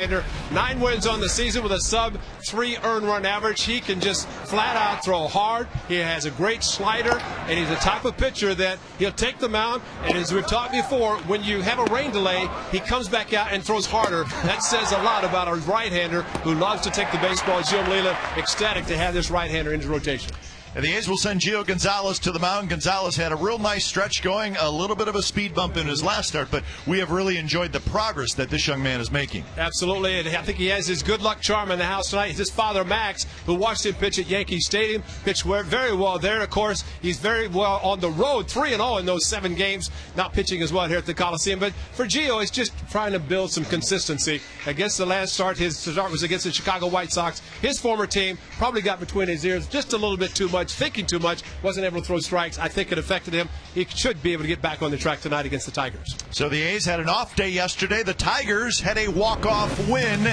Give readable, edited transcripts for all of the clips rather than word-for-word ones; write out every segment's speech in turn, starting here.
9 wins on the season with a sub-3 earned run average. He can just flat out throw hard. He has a great slider, and he's the type of pitcher that he'll take the mound. And as we've talked before, when you have a rain delay, he comes back out and throws harder. That says a lot about our right-hander who loves to take the baseball. Gio Leland, ecstatic to have this right-hander in his rotation. And the A's will send Gio Gonzalez to the mound. Gonzalez had a real nice stretch going, a little bit of a speed bump in his last start, but we have really enjoyed the progress that this young man is making. Absolutely, and I think he has his good luck charm in the house tonight. His father, Max, who watched him pitch at Yankee Stadium, pitched very well there. Of course, he's very well on the road, 3-0 in those 7 games, not pitching as well here at the Coliseum. But for Gio, it's just trying to build some consistency. Against the last start, his start was against the Chicago White Sox. His former team probably got between his ears just a little bit too much, thinking too much, wasn't able to throw strikes. I think it affected him. He should be able to get back on the track tonight against the Tigers. So the A's had an off day yesterday. The Tigers had a walk-off win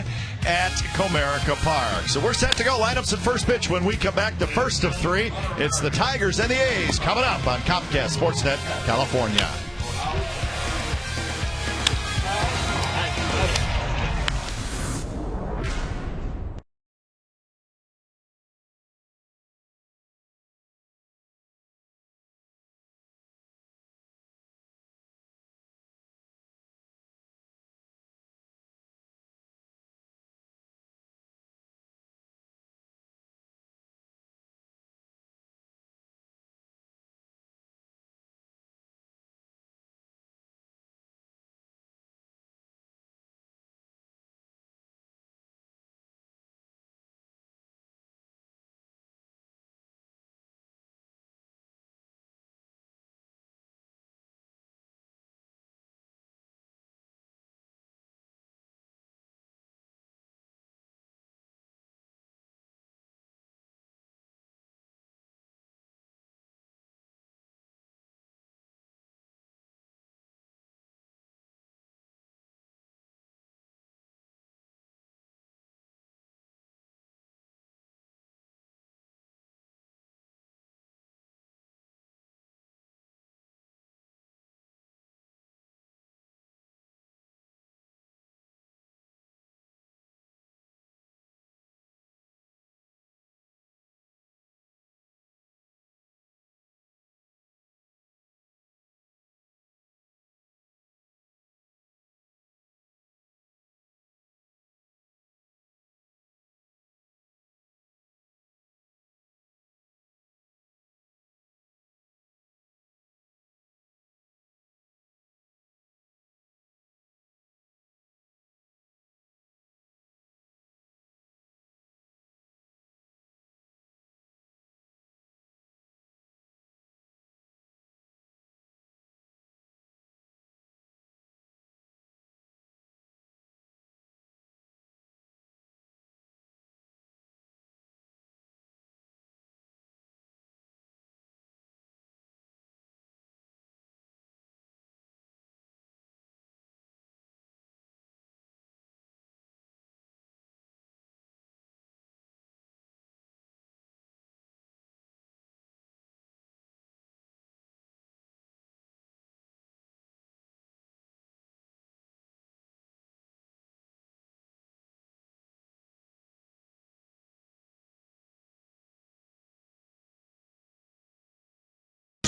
at Comerica Park. So we're set to go. Lineups at first pitch when we come back. The first of 3. It's the Tigers and the A's coming up on Comcast Sportsnet California.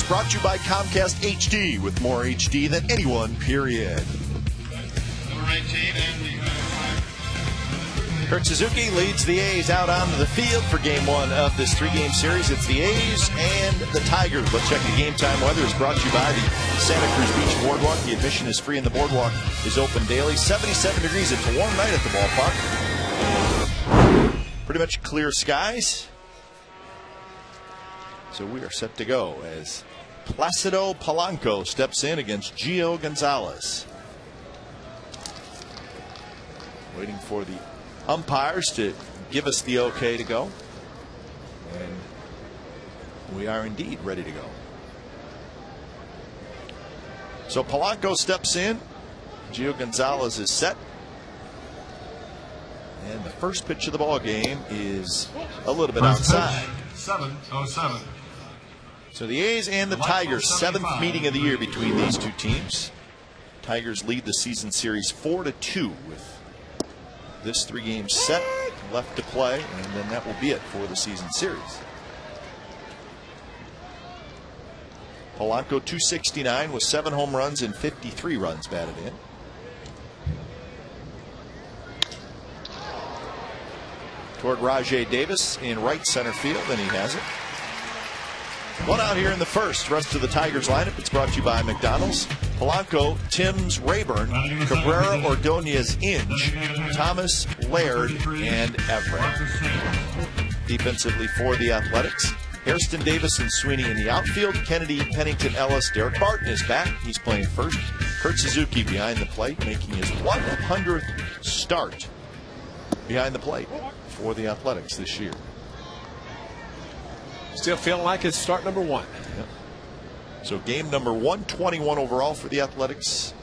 Brought to you by Comcast HD, with more HD than anyone, period. Number 19 Kurt Suzuki leads the A's out onto the field for game 1 of this 3-game series. It's the A's and the Tigers. Let's check the game time weather. Is brought to you by the Santa Cruz Beach Boardwalk. The admission is free and the boardwalk is open daily. 77 degrees. It's a warm night at the ballpark. Pretty much clear skies. So we are set to go as Placido Polanco steps in against Gio Gonzalez. Waiting for the umpires to give us the okay to go. And we are indeed ready to go. So Polanco steps in. Gio Gonzalez is set. And the first pitch of the ball game is a little bit outside. 7-0-7. So the A's and the Tigers, 7th meeting of the year between these two teams. Tigers lead the season series 4-2 with this 3-game set left to play, and then that will be it for the season series. Polanco 269 with 7 home runs and 53 runs batted in. Toward Rajay Davis in right center field, and he has it. One out here in the first. Rest of the Tigers lineup. It's brought to you by McDonald's. Polanco, Timms, Rayburn, Cabrera, Ordonez, Inge, Thomas, Laird, and Everett. Defensively for the Athletics, Hairston, Davis, and Sweeney in the outfield. Kennedy, Pennington, Ellis, Derek Barton is back. He's playing first. Kurt Suzuki behind the plate, making his 100th start behind the plate for the Athletics this year. Still feeling like it's start number 1. Yep. So game number 121 overall for the Athletics.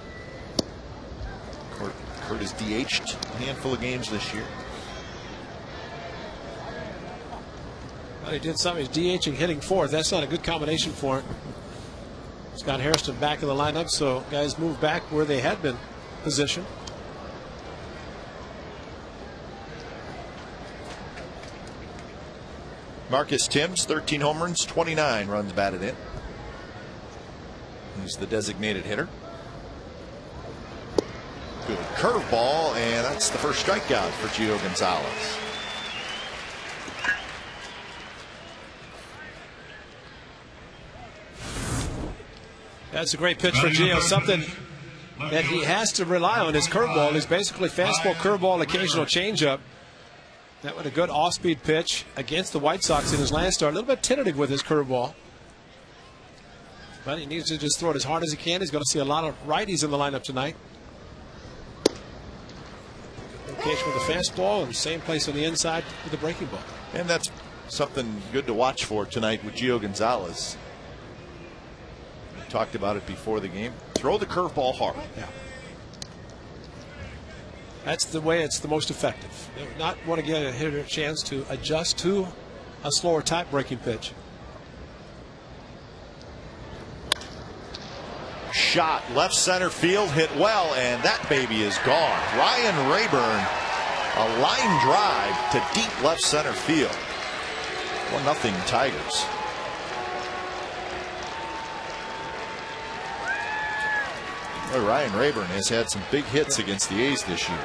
Kurt has DH'd a handful of games this year. Well, he did something. He's DHing, hitting fourth. That's not a good combination for him. He's got Hairston back in the lineup, so guys move back where they had been positioned. Marcus Timms, 13 home runs, 29 runs batted in. He's the designated hitter. Good curveball, and that's the first strikeout for Gio Gonzalez. That's a great pitch for Gio. Something that he has to rely on. His curveball is basically fastball, curveball, occasional changeup. That was a good off-speed pitch against the White Sox in his last start. A little bit tentative with his curveball, but he needs to just throw it as hard as he can. He's going to see a lot of righties in the lineup tonight. Location with the fastball, and same place on the inside with the breaking ball. And that's something good to watch for tonight with Gio Gonzalez. We talked about it before the game. Throw the curveball hard. Yeah. That's the way it's the most effective. They do not want to give a hitter a chance to adjust to a slower type breaking pitch. Shot left center field, hit well, and that baby is gone. Ryan Rayburn, a line drive to deep left center field. 1-0 Tigers. Well, Ryan Rayburn has had some big hits against the A's this year.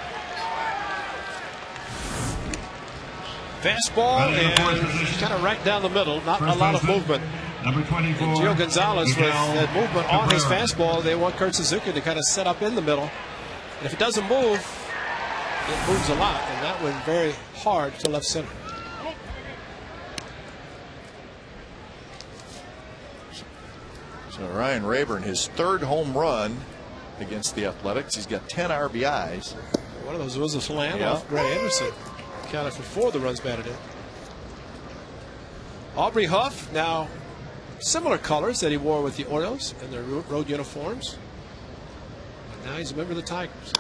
Fastball and kind of right down the middle, not a lot of movement. Number 24. And Gio Gonzalez with that movement on his fastball, they want Kurt Suzuki to kind of set up in the middle. And if it doesn't move, it moves a lot, and that went very hard to left center. So Ryan Rayburn, his 3rd home run against the Athletics. He's got 10 RBIs. One of those was a slam Yeah. off Grant Anderson. Counted for 4 of the runs batted in. Aubrey Huff, now similar colors that he wore with the Orioles in their road uniforms. But now he's a member of the Tigers.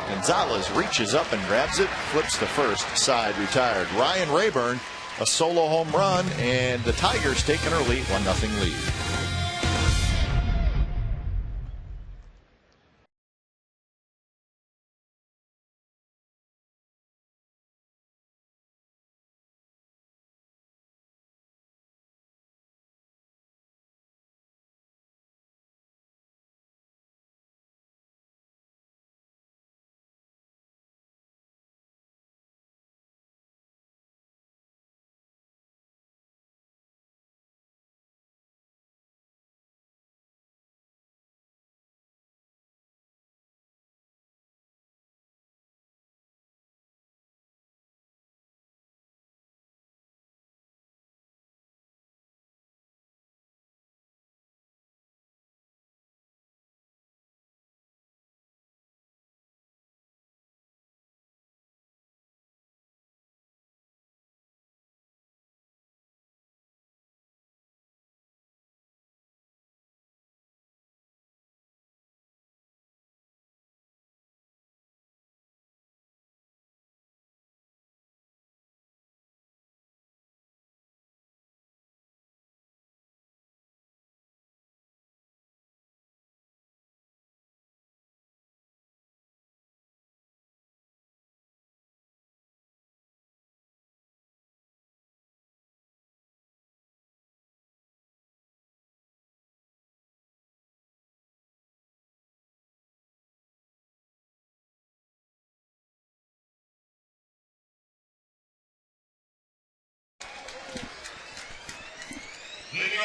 Gonzalez reaches up and grabs it, flips to first, side retired. Ryan Rayburn, a solo home run, and the Tigers take an early 1-0 lead.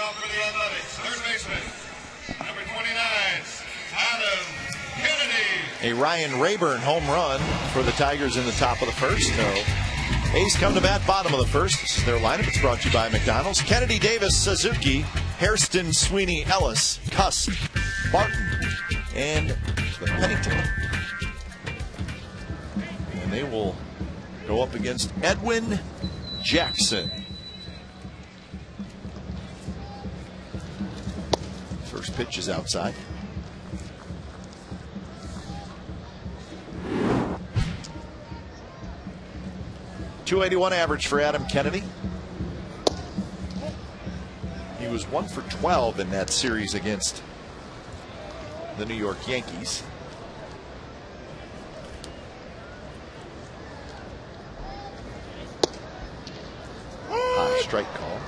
off for the Athletics. Third baseman, number 29, Adam Kennedy. A Ryan Rayburn home run for the Tigers in the top of the first. So A's come to bat bottom of the first. This is their lineup. It's brought to you by McDonald's. Kennedy, Davis, Suzuki, Hairston, Sweeney, Ellis, Cuss, Barton, and Pennington. And they will go up against Edwin Jackson. First pitch is outside. .281 average for Adam Kennedy. He was 1 for 12 in that series against the New York Yankees. High strike call.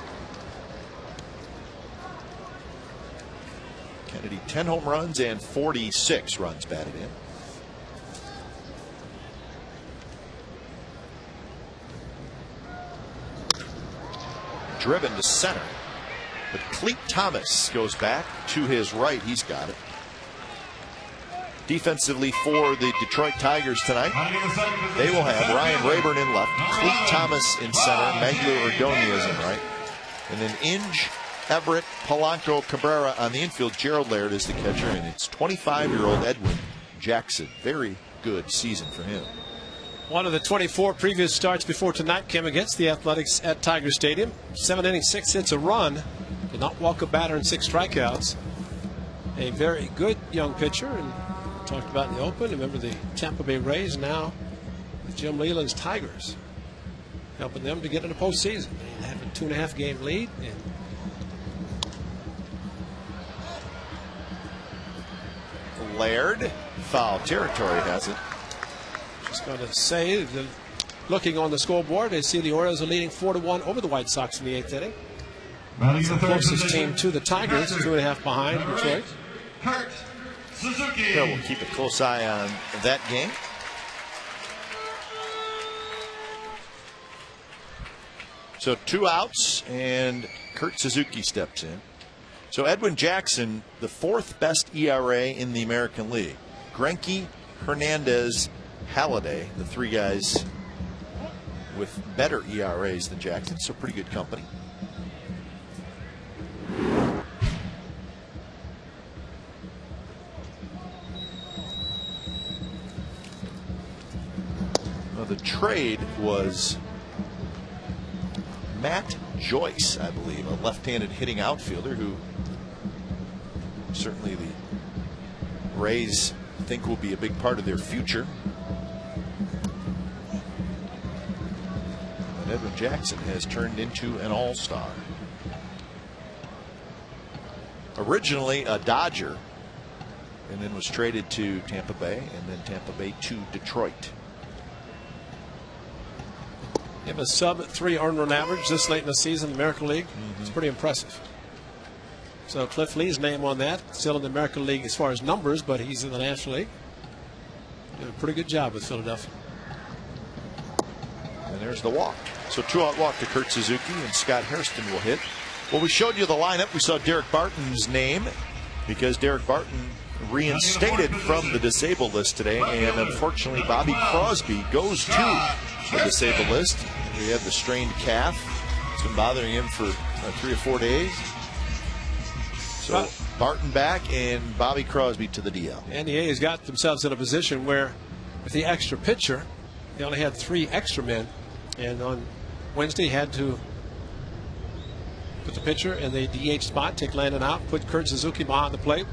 Kennedy 10 home runs and 46 runs batted in. Driven to center, but Cleet Thomas goes back to his right. He's got it. Defensively for the Detroit Tigers tonight, they will have Ryan Rayburn in left, Cleet Thomas in center, Magglio Ordonez in right, and then Inge, Everett, Polanco, Cabrera on the infield. Gerald Laird is the catcher, and it's 25-year-old Edwin Jackson. Very good season for him. One of the 24 previous starts before tonight came against the Athletics at Tiger Stadium. 7 innings, 6 hits, a run. Did not walk a batter and 6 strikeouts. A very good young pitcher, and talked about in the open. Remember the Tampa Bay Rays, now with Jim Leland's Tigers, helping them to get in the postseason. They have a 2.5 game lead. And Laird, foul territory has it. just going to say, looking on the scoreboard, they see the Orioles are leading 4-1 over the White Sox in the 8th inning. It's the closest team to the Tigers, 2.5 behind Detroit. Kurt Suzuki. Yeah, we'll keep a close eye on that game. So 2 outs, and Kurt Suzuki steps in. So Edwin Jackson, the 4th best ERA in the American League. Greinke, Hernandez, Halladay, the 3 guys with better ERAs than Jackson, so pretty good company. Well, the trade was Matt Joyce, I believe, a left-handed hitting outfielder who certainly the Rays think will be a big part of their future. And Edwin Jackson has turned into an all-star. Originally a Dodger, and then was traded to Tampa Bay, and then Tampa Bay to Detroit. You have a sub-3 earned run average this late in the season in the American League. It's pretty impressive. So Cliff Lee's name on that. Still in the American League as far as numbers, but he's in the National League. Did a pretty good job with Philadelphia. And there's the walk. So 2-out walk to Kurt Suzuki, and Scott Hairston will hit. Well, we showed you the lineup. We saw Derek Barton's name because Derek Barton reinstated from the disabled list today, and unfortunately Bobby Crosby goes to the disabled list. He had the strained calf. It's been bothering him for 3 or 4 days. So Barton back and Bobby Crosby to the DL. And the A's got themselves in a position where with the extra pitcher, they only had 3 extra men, and on Wednesday had to put the pitcher in the DH spot, take Landon out, put Kurt Suzuki behind the plate.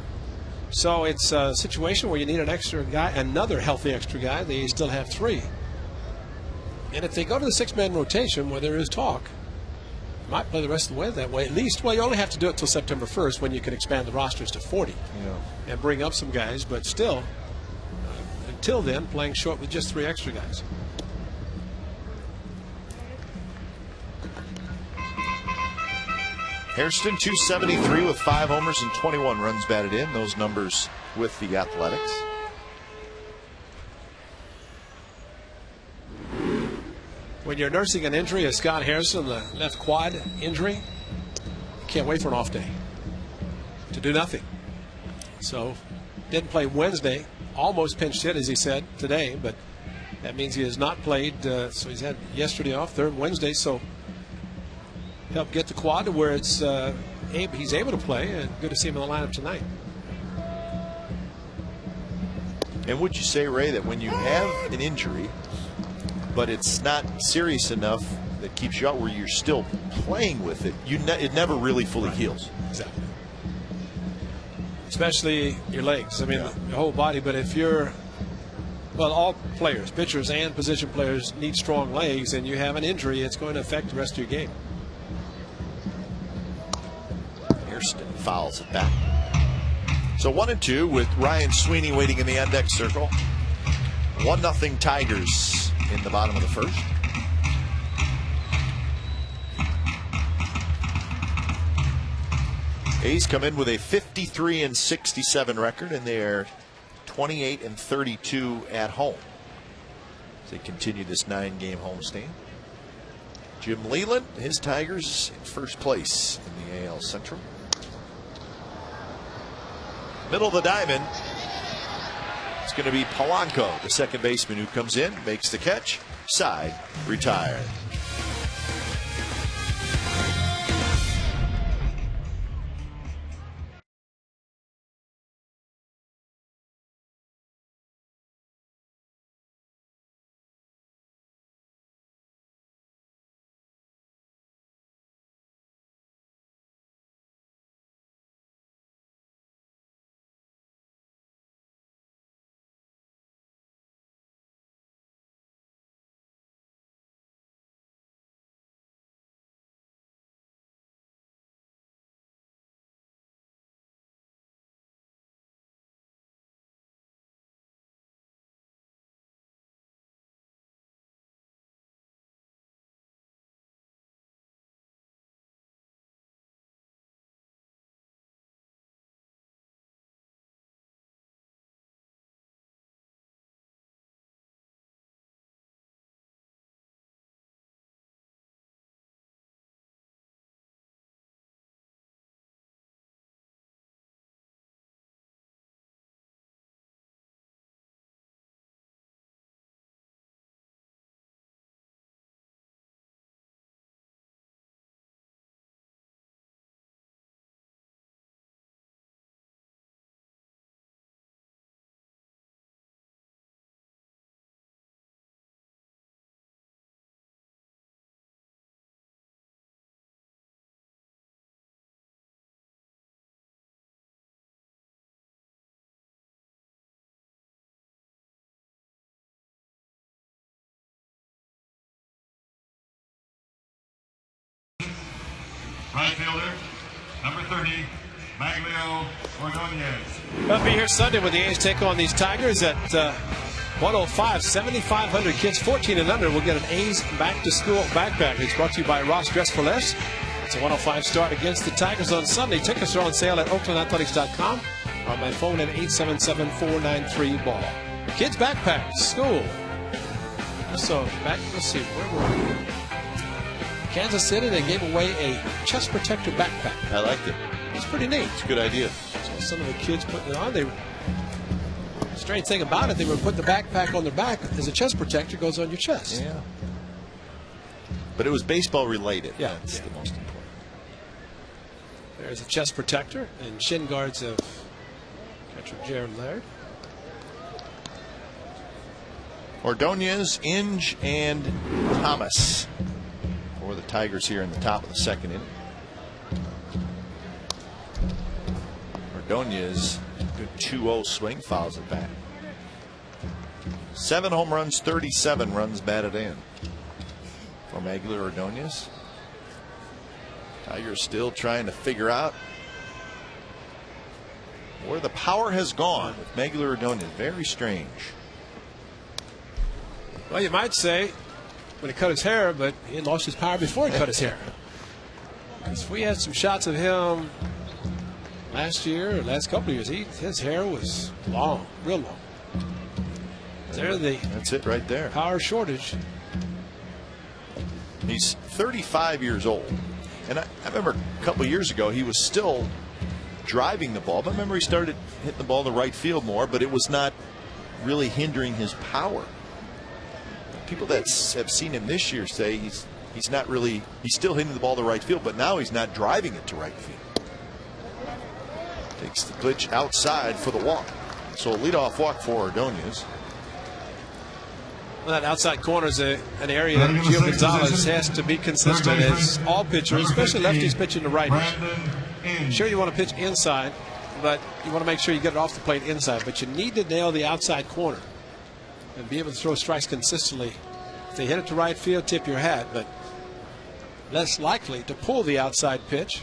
So it's a situation where you need an extra guy, another healthy extra guy. They still have 3. And if they go to the 6-man rotation where there is talk, you might play the rest of the way that way. At least, well, you only have to do it till September 1st when you can expand the rosters to 40 and bring up some guys. But still, until then, playing short with just 3 extra guys. Hairston 273 with 5 homers and 21 runs batted in. Those numbers with the Athletics. When you're nursing an injury, as Scott Hairston, the left quad injury, can't wait for an off day to do nothing. So didn't play Wednesday, almost pinch hit, as he said, today, but that means he has not played. So he's had yesterday off, third Wednesday, so help get the quad to where it's he's able to play, and good to see him in the lineup tonight. And would you say, Ray, that when you have an injury, but it's not serious enough that keeps you out where you're still playing with it, it never really fully heals? Exactly. Especially your legs. I mean, your whole body. But if you're, well, all players, pitchers and position players, need strong legs, and you have an injury, it's going to affect the rest of your game. Hairston fouls it back. So 1-2 with Ryan Sweeney waiting in the on-deck circle. 1-0 Tigers in the bottom of the first. A's come in with a 53-67 record, and they're 28-32 at home as they continue this 9-game homestand. Jim Leyland, his Tigers in first place in the AL Central. Middle of the diamond, it's going to be Polanco, the second baseman, who comes in, makes the catch, side, retired. Right fielder, number 30, Maglio Ordonez. I'll be here Sunday when the A's take on these Tigers at 105, 7,500 kids 14 and under will get an A's back to school backpack. It's brought to you by Ross Dress for Less. It's a 105 start against the Tigers on Sunday. Tickets are on sale at oaklandathletics.com or my phone at 877-493-BALL. Kids backpack, school. So back, let's see, where were we? Kansas City, they gave away a chest protector backpack. I liked it. It's pretty neat. It's a good idea. So some of the kids putting it on. Strange thing about it, they were putting the backpack on their back as a chest protector goes on your chest. Yeah. But it was baseball related. Yeah. That's the most important. There's a chest protector and shin guards of catcher Jared Laird. Ordonez, Inge, and Thomas for the Tigers here in the top of the second inning. Ordonez, good 2-0 swing, fouls it back. 7 home runs, 37 runs batted in for Maglio Ordonez. Tigers still trying to figure out where the power has gone with Maglio Ordonez. Very strange. Well, you might say when he cut his hair, but he had lost his power before he cut his hair. Because we had some shots of him last year, or last couple of years. His hair was long, real long. That's it right there. Power shortage. He's 35 years old. And I remember a couple years ago he was still driving the ball, but I remember he started hitting the ball in the right field more, but it was not really hindering his power. People that have seen him this year say he's not really, he's still hitting the ball to right field, but now he's not driving it to right field. Takes the pitch outside for the walk. So a leadoff walk for Ordonez. Well, that outside corner is an area that Gio Gonzalez has to be consistent, as all pitchers, especially lefties, pitching to righties. Sure, you want to pitch inside, but you want to make sure you get it off the plate inside. But you need to nail the outside corner and be able to throw strikes consistently. If they hit it to right field, tip your hat, but less likely to pull the outside pitch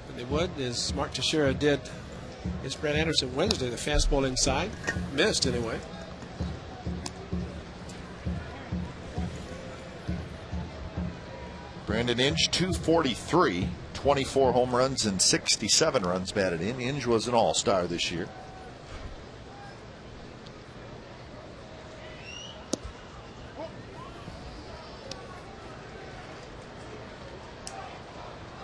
than they would, as Mark Teixeira did against Brad Anderson Wednesday. The fastball inside, missed anyway. Brandon Inge, 243, 24 home runs and 67 runs batted in. Inge was an all-star this year.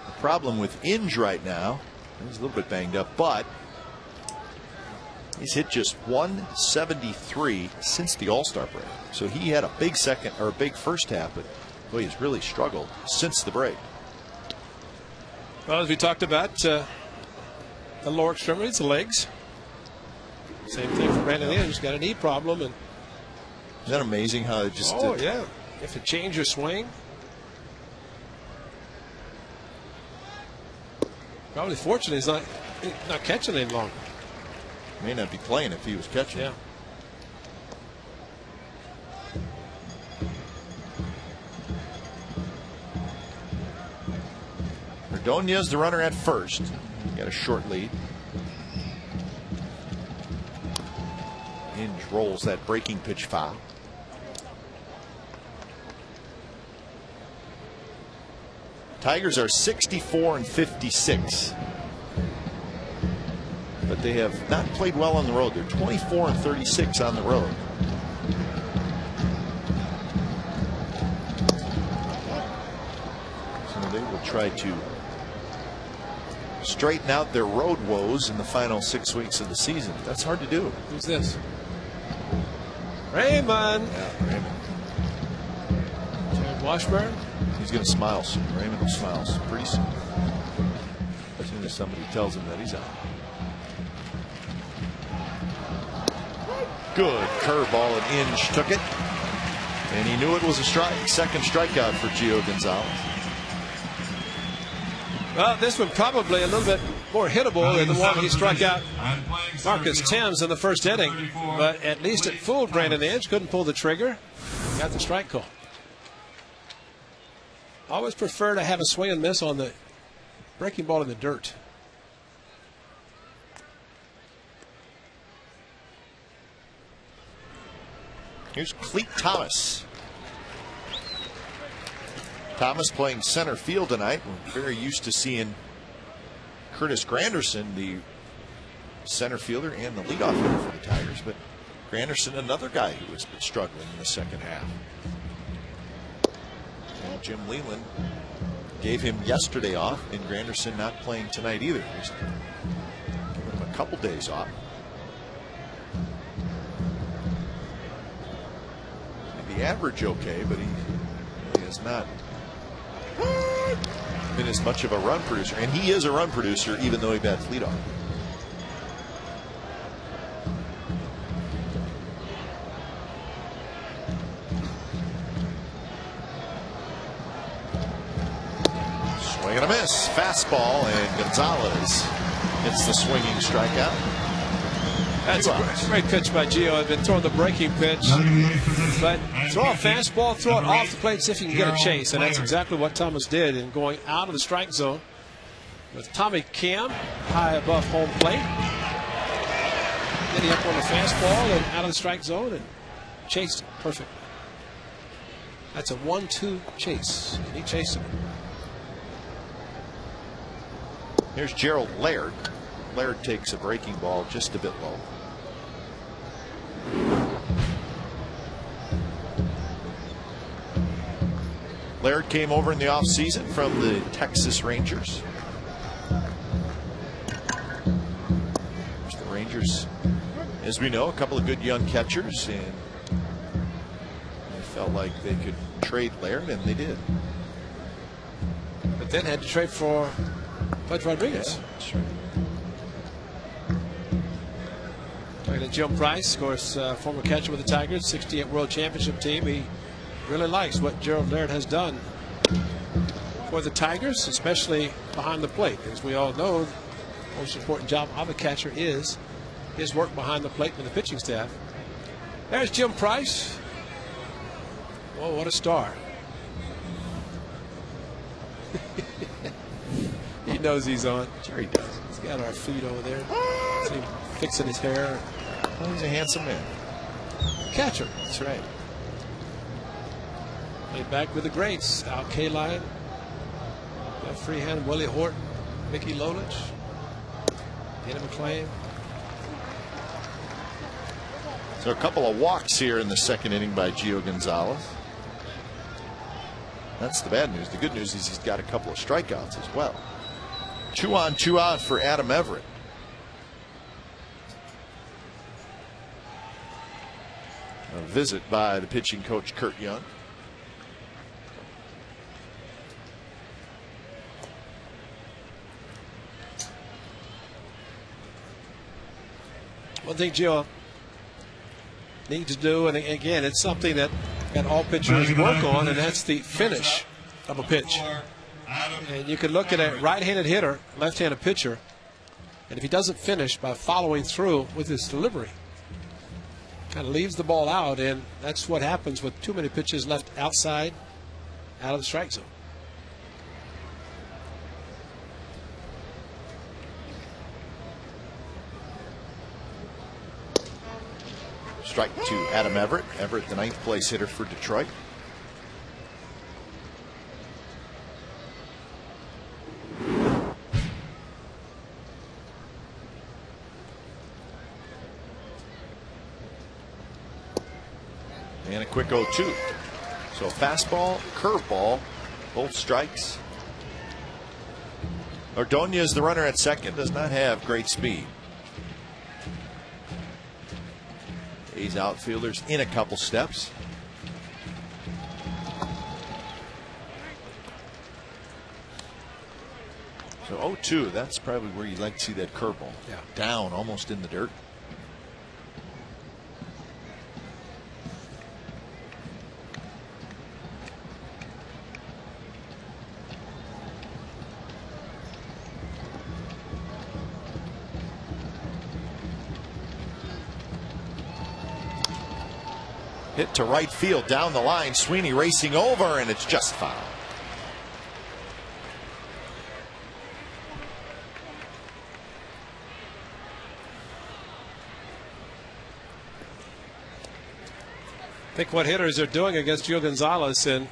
The problem with Inge right now, he's a little bit banged up, but he's hit just 173 since the All-Star break. So he had a big second, or a big first half, but boy, he's really struggled since the break. Well, as we talked about, the lower extremities, the legs. Same thing for Brandon Inge. He's got a knee problem. And isn't that amazing how it just... Oh, yeah. You have to change your swing. Probably fortunate he's not catching any longer. May not be playing if he was catching. Yeah. Ordonez, the runner at first. Got a short lead. Inge rolls that breaking pitch foul. Tigers are 64 and 56. But they have not played well on the road. They're 24 and 36 on the road. So they will try to straighten out their road woes in the final 6 weeks of the season. That's hard to do. Who's this? Raymond. Yeah, Raymond. Jared Washburn. He's going to smile soon. Raymond will smile pretty soon. As soon as somebody tells him that he's out. Good curveball, and Inge took it. And he knew it was a strike. Second strikeout for Gio Gonzalez. Well, this one probably a little bit more hittable than the one he struck out Marcus Thames in the first inning. But at least it fooled Brandon Inge. Couldn't pull the trigger. Got the strike call. Always prefer to have a swing and miss on the breaking ball in the dirt. Here's Cleet Thomas. Thomas playing center field tonight. We're very used to seeing Curtis Granderson, the center fielder and the leadoff hitter for the Tigers, but Granderson, another guy who has been struggling in the second half. And Jim Leland gave him yesterday off, and Granderson not playing tonight either. He's giving him a couple days off. The average okay, but he has not been as much of a run producer, and he is a run producer even though he bats leadoff. Swing and a miss, fastball, and Gonzalez hits the swinging strikeout. That's a great pitch by Gio. I've been throwing the breaking pitch, but throw a fastball, throw it off the plate, see if you can get a chase, and that's exactly what Thomas did in going out of the strike zone with Tommy Cam high above home plate, getting up on the fastball and out of the strike zone and chased it perfect. That's a 1-2 chase, and he chased him. Here's Gerald Laird. Laird takes a breaking ball just a bit low. Laird came over in the offseason from the Texas Rangers. The Rangers, as we know, a couple of good young catchers, and they felt like they could trade Laird, and they did. But then had to trade for Pudge Rodriguez. Yeah, that's right. Talking to Jim Price, of course, former catcher with the Tigers, 68 World Championship team. He really likes what Gerald Laird has done for the Tigers, especially behind the plate. As we all know, the most important job of a catcher is his work behind the plate with the pitching staff. There's Jim Price. Whoa, what a star. He knows he's on. Sure he does. He's got our feet over there. See him fixing his hair. Well, he's a handsome man. Catcher. That's right. Played back with the greats. Al Kaline, Jeff Freehand, Willie Horton, Mickey Lolich, Danny McClain. So a couple of walks here in the second inning by Gio Gonzalez. That's the bad news. The good news is he's got a couple of strikeouts as well. 2 on, 2 out for Adam Everett. A visit by the pitching coach Kurt Young. One thing Gio needs to do, and again, it's something that all pitchers work on, and that's the finish of a pitch. And you can look at a right-handed hitter, left-handed pitcher, and if he doesn't finish by following through with his delivery, kind of leaves the ball out, and that's what happens with too many pitches left outside, out of the strike zone. Strike to Adam Everett. Everett, the 9th place hitter for Detroit. And a quick 0-2. So fastball, curveball, both strikes. Ordonez, the runner at second, does not have great speed. A's outfielders in a couple steps. So 0-2, that's probably where you'd like to see that curveball. Yeah. Down, almost in the dirt. Hit to right field down the line. Sweeney racing over, and it's just foul. I think what hitters are doing against Gio Gonzalez, and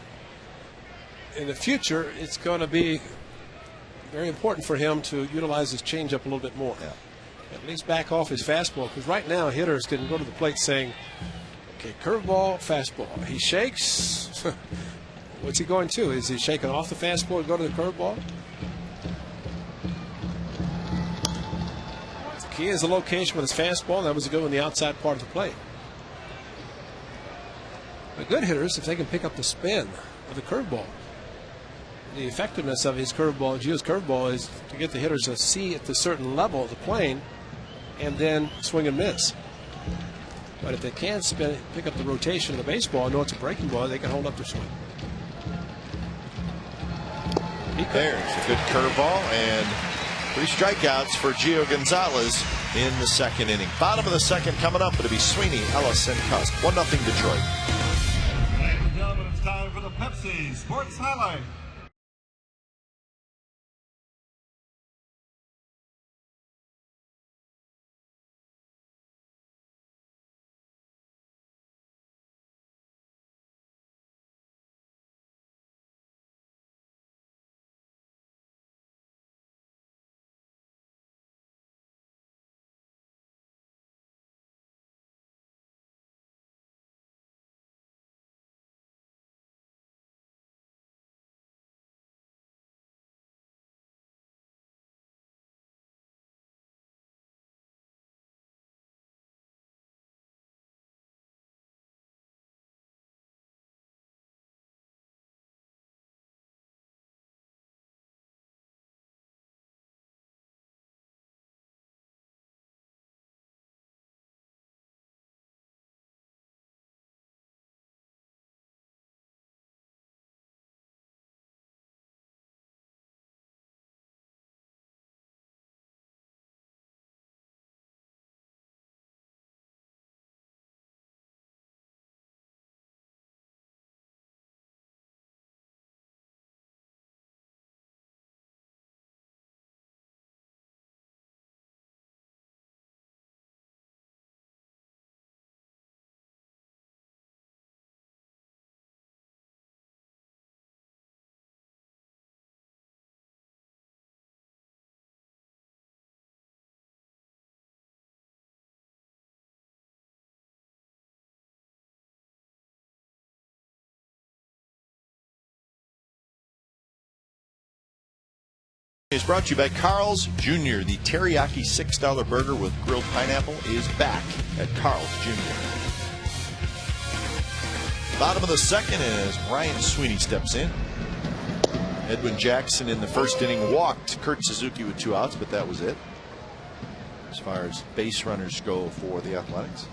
in the future, it's going to be very important for him to utilize his changeup a little bit more. Yeah. At least back off his fastball, because right now hitters can go to the plate saying, okay, curveball, fastball. He shakes. What's he going to? Is he shaking off the fastball and go to the curveball? The key is the location with his fastball, and that was a good one, the outside part of the plate. The good hitters, if they can pick up the spin of the curveball, the effectiveness of his curveball, Gio's curveball, is to get the hitters to see at the certain level of the plane and then swing and miss. But if they can spin, pick up the rotation of the baseball and know it's a breaking ball, they can hold up their swing. There's a good curveball, and 3 strikeouts for Gio Gonzalez in the second inning. Bottom of the second coming up. It'll be Sweeney, Ellis, and Cusp. 1-0 Detroit. Ladies and gentlemen, it's time for the Pepsi Sports Highlight. Is brought to you by Carl's Jr. The teriyaki $6 burger with grilled pineapple is back at Carl's Jr. Bottom of the second as Ryan Sweeney steps in. Edwin Jackson in the first inning walked Kurt Suzuki with 2 outs, but that was it as far as base runners go for the Athletics.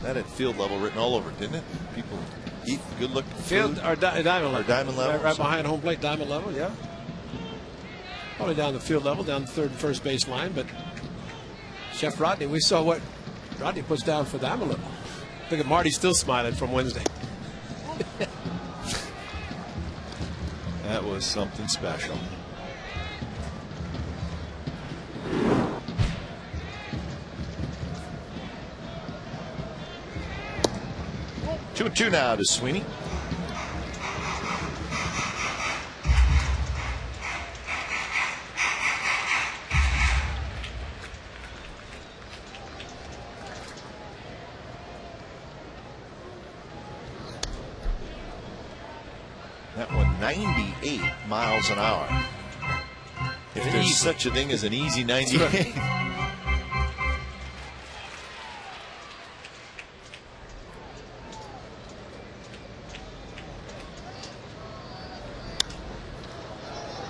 That had field level written all over it, didn't it? People eat good look field or diamond level. Or diamond level. Right behind home plate, diamond level, yeah. Probably down the field level, down the third and first base line, but Chef Rodney, we saw what Rodney puts down for diamond level. Look at Marty still smiling from Wednesday. That was something special. Two and two now to Sweeney. That one 98 miles an hour. If there's such a thing as an easy 98.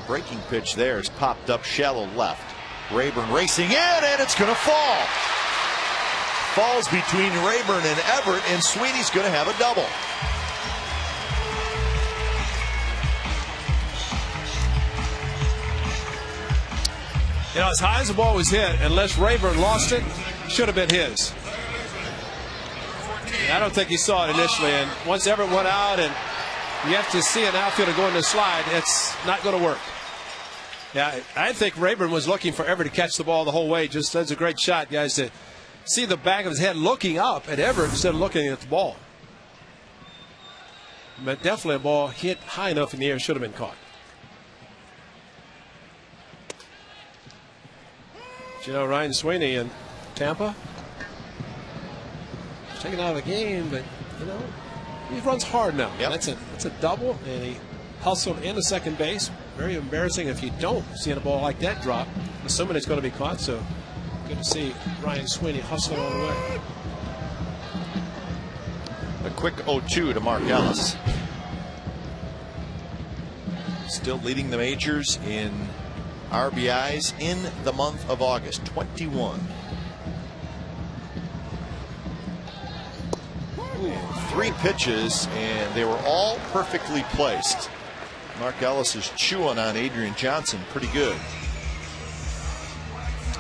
Breaking pitch there is popped up shallow left. Rayburn racing in, and it's going to fall. Falls between Rayburn and Everett, and Sweeney's going to have a double. You know, as high as the ball was hit, unless Rayburn lost it, should have been his. I don't think he saw it initially, and once Everett went out and you have to see an outfielder go in the slide, it's not going to work. Yeah, I think Rayburn was looking for Everett to catch the ball the whole way. Just that's a great shot, guys, to see the back of his head looking up at Everett instead of looking at the ball. But definitely a ball hit high enough in the air, should have been caught. You know, Ryan Sweeney in Tampa. He's taken out of the game, but, you know, he runs hard now. Yep. That's a double, and he hustled into second base. Very embarrassing if you don't see a ball like that drop, assuming it's going to be caught. So good to see Ryan Sweeney hustling all the way. A quick 0-2 to Mark Ellis. Still leading the majors in RBIs in the month of August, 21. And 3 pitches, and they were all perfectly placed. Mark Ellis is chewing on Adrian Johnson pretty good.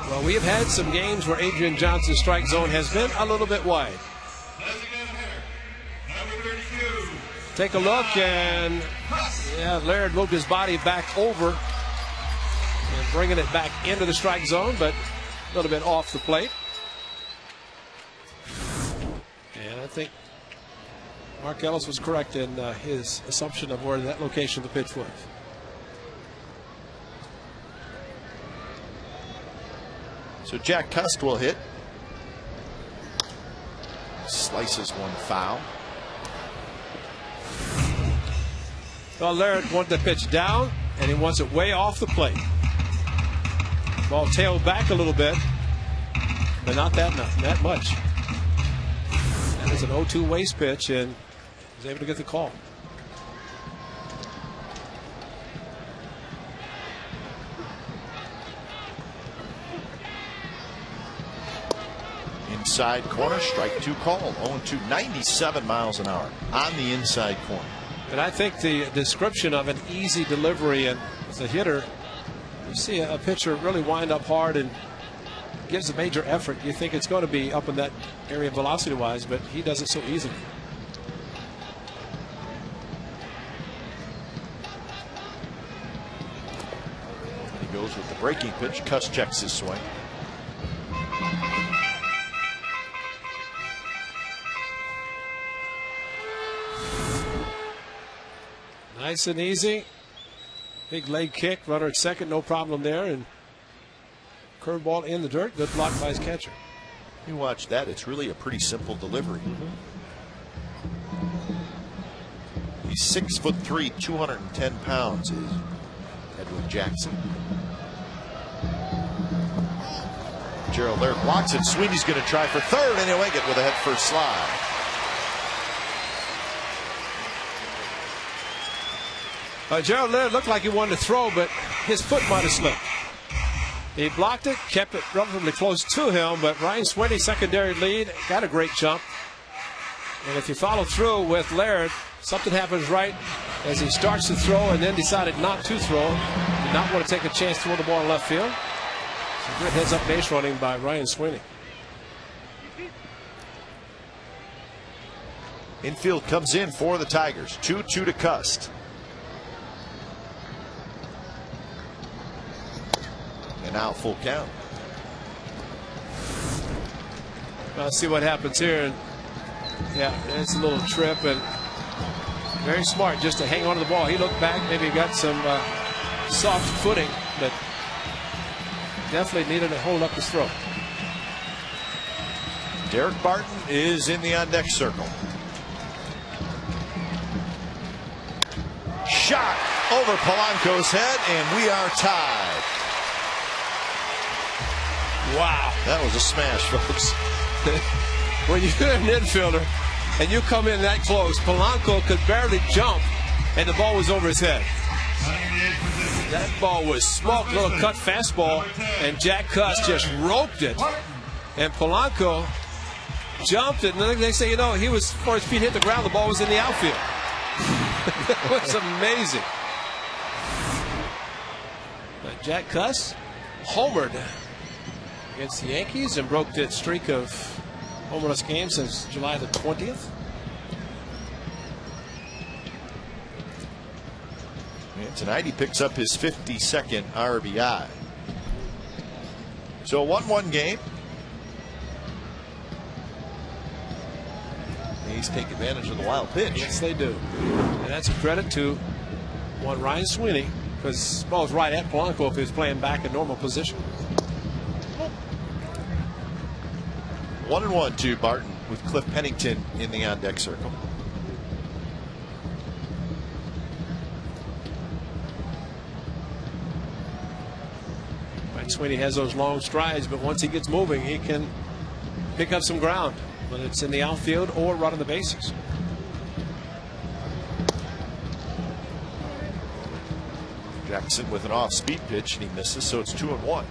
Well, we have had some games where Adrian Johnson's strike zone has been a little bit wide. Take a look, and yeah, Laird moved his body back over and bringing it back into the strike zone, but a little bit off the plate. And I think Mark Ellis was correct in his assumption of where that location of the pitch was. So Jack Cust will hit. Slices one foul. Well, Laird wanted the pitch down, and he wants it way off the plate. Ball tailed back a little bit, but not that much. That is an 0-2 waste pitch, and he's able to get the call. Inside corner, strike 2 call. 0-2, 97 miles an hour on the inside corner. But I think the description of an easy delivery, and as a hitter, you see a pitcher really wind up hard and gives a major effort. You think it's going to be up in that area velocity-wise, but he does it so easily. He goes with the breaking pitch. Cust checks his swing. Nice and easy. Big leg kick, runner at second, no problem there, and curveball in the dirt, good block by his catcher. You watch that, it's really a pretty simple delivery. He's 6'3", 210 pounds. Is Edwin Jackson. Gerald Laird blocks it. Sweeney's going to try for third, and he'll make it with a head first slide. Gerald Laird looked like he wanted to throw, but his foot might have slipped. He blocked it, kept it relatively close to him, but Ryan Sweeney, secondary lead, got a great jump. And if you follow through with Laird, something happens right as he starts to throw and then decided not to throw. Did not want to take a chance to throw the ball in left field. So good heads-up base running by Ryan Sweeney. Infield comes in for the Tigers. 2-2 to Cust. And now full count. Well, let's see what happens here. And yeah, it's a little trip, and very smart just to hang on to the ball. He looked back, maybe got some soft footing, but definitely needed to hold up his throw. Derek Barton is in the on-deck circle. Shot over Polanco's head, and we are tied. Wow. That was a smash, folks. When you're an infielder and you come in that close, Polanco could barely jump, and the ball was over his head. That ball was smoked, little cut fastball, and Jack Cust just roped it. And Polanco jumped it, and the next thing you know, he was, before his feet hit the ground, the ball was in the outfield. That was amazing. But Jack Cust homered against the Yankees and broke that streak of homerless games since July the 20th. And tonight he picks up his 52nd RBI. So a 1-1 game. A's take advantage of the wild pitch. Yes, they do. And that's a credit to one Ryan Sweeney, because the ball's right at Polanco if he was playing back in normal position. 1-1 to Barton with Cliff Pennington in the on-deck circle. Ryan Sweeney has those long strides, but once he gets moving, he can pick up some ground, whether it's in the outfield or running the bases. Jackson with an off-speed pitch, and he misses, so it's 2-1.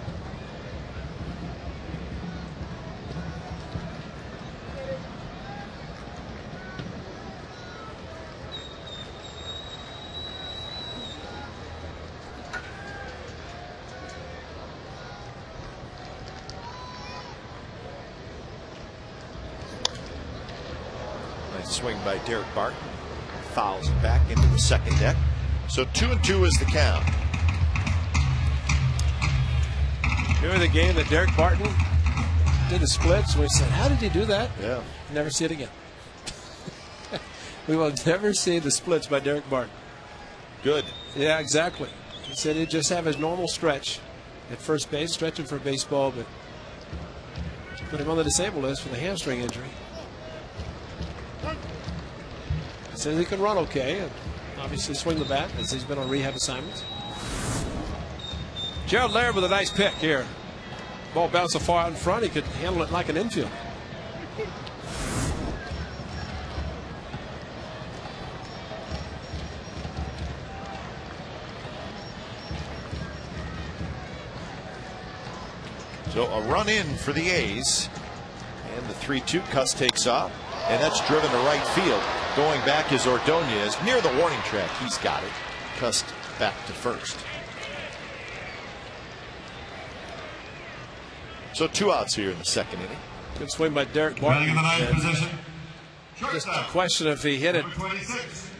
Swing by Derek Barton, fouls it back into the second deck. So 2-2 is the count. Remember the game that Derek Barton did the splits? We said, how did he do that? Yeah. Never see it again. We will never see the splits by Derek Barton. Good. Yeah, exactly. He said he'd just have his normal stretch at first base, stretching for baseball, but put him on the disabled list for the hamstring injury. Says he can run okay, and obviously swing the bat as he's been on rehab assignments. Gerald Laird with a nice pick here. Ball bounced so far out in front, he could handle it like an infield. So a run in for the A's, and the 3-2. Cust takes off, and that's driven to right field. Going back is Ordonez near the warning track. He's got it. Cust back to first. So 2 outs here in the second inning. Good swing by Derek Barton. In the ninth position. Just a question if he hit it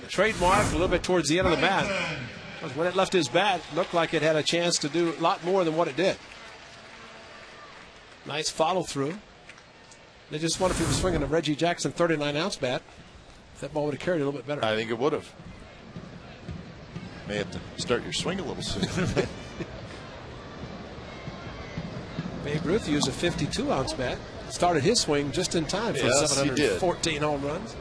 trademark a little bit towards the end of the bat. Because when it left his bat, it looked like it had a chance to do a lot more than what it did. Nice follow through. They just wonder if he was swinging a Reggie Jackson 39-ounce bat. That ball would have carried a little bit better. I think it would have. May have to start your swing a little sooner. Babe Ruth used a 52-ounce bat. Started his swing just in time for Yes, 714 home runs.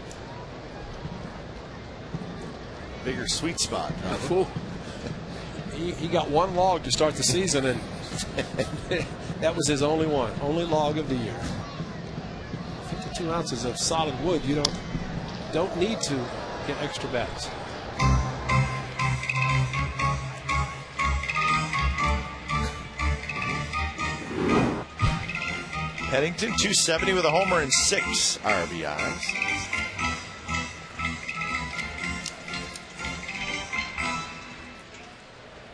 bigger sweet spot. Fool. He got one log to start the season, and that was his only log of the year. 52 ounces of solid wood. You don't need to get extra bats. Pennington 270 with a homer and 6 RBIs.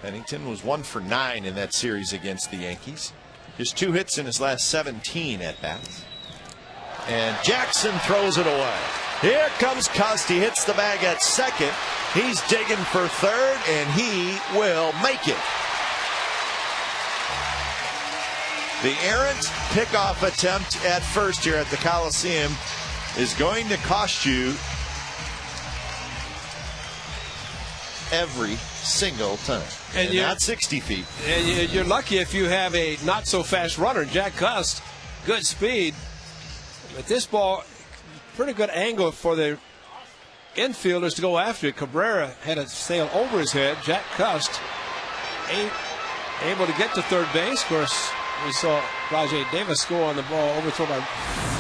Pennington was 1 for 9 in that series against the Yankees. His 2 hits in his last 17 at bats. And Jackson throws it away. Here comes Cust. He hits the bag at second. He's digging for third, and he will make it. The errant pickoff attempt at first here at the Coliseum is going to cost you every single time. And not 60 feet. And you're lucky if you have a not so fast runner. Jack Cust, good speed. But this ball, pretty good angle for the infielders to go after it. Cabrera had a sail over his head. Jack Cust able to get to third base. Of course, we saw Rajay Davis score on the ball overthrown by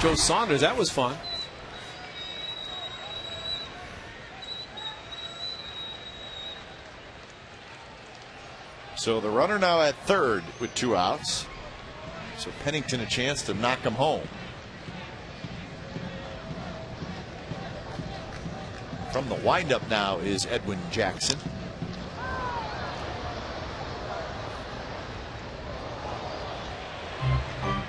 Joe Saunders. That was fun. So the runner now at third with 2 outs. So Pennington a chance to knock him home. From the windup now is Edwin Jackson.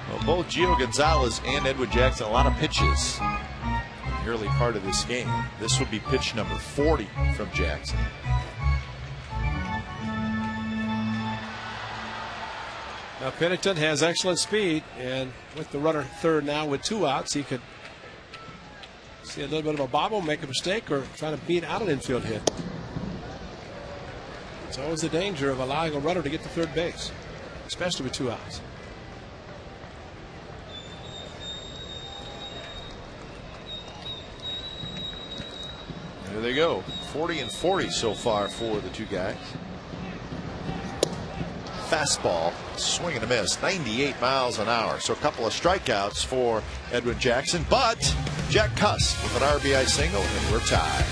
Well, both Gio Gonzalez and Edwin Jackson, a lot of pitches in the early part of this game. This would be pitch number 40 from Jackson. Now Pennington has excellent speed, and with the runner third now with 2 outs, he could see a little bit of a bobble, make a mistake, or try to beat out an infield hit. It's always the danger of allowing a runner to get to third base, especially with 2 outs. There they go, 40 and 40 so far for the 2 guys. Fastball, swing and a miss, 98 miles an hour. So a couple of strikeouts for Edwin Jackson, but Jack Cust with an RBI single, and we're tied.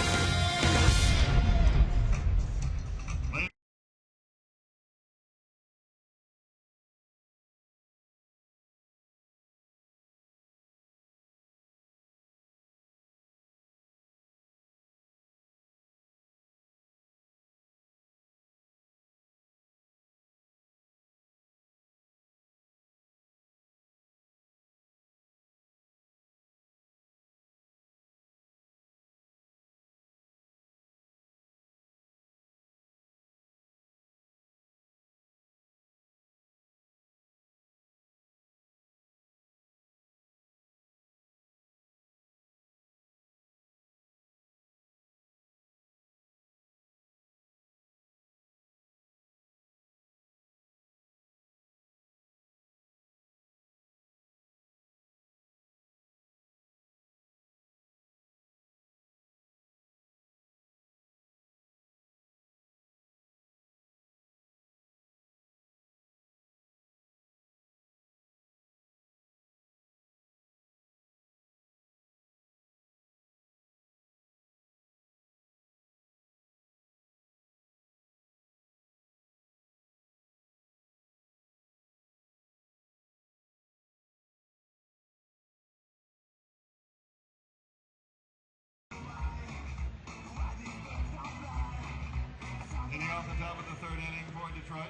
Hitting off the top of the 3rd inning for Detroit,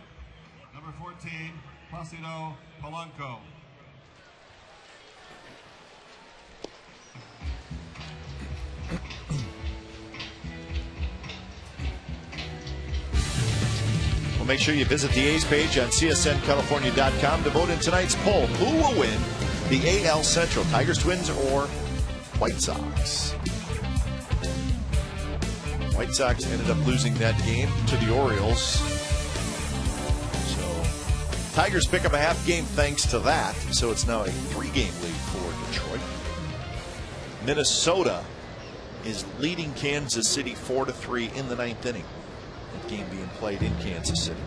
number 14, Placido Polanco. Well, make sure you visit the A's page on csncalifornia.com to vote in tonight's poll. Who will win the AL Central, Tigers, Twins, or White Sox? White Sox ended up losing that game to the Orioles. So Tigers pick up a half game thanks to that. So it's now a 3-game lead for Detroit. Minnesota is leading Kansas City 4-3 in the 9th inning. That game being played in Kansas City.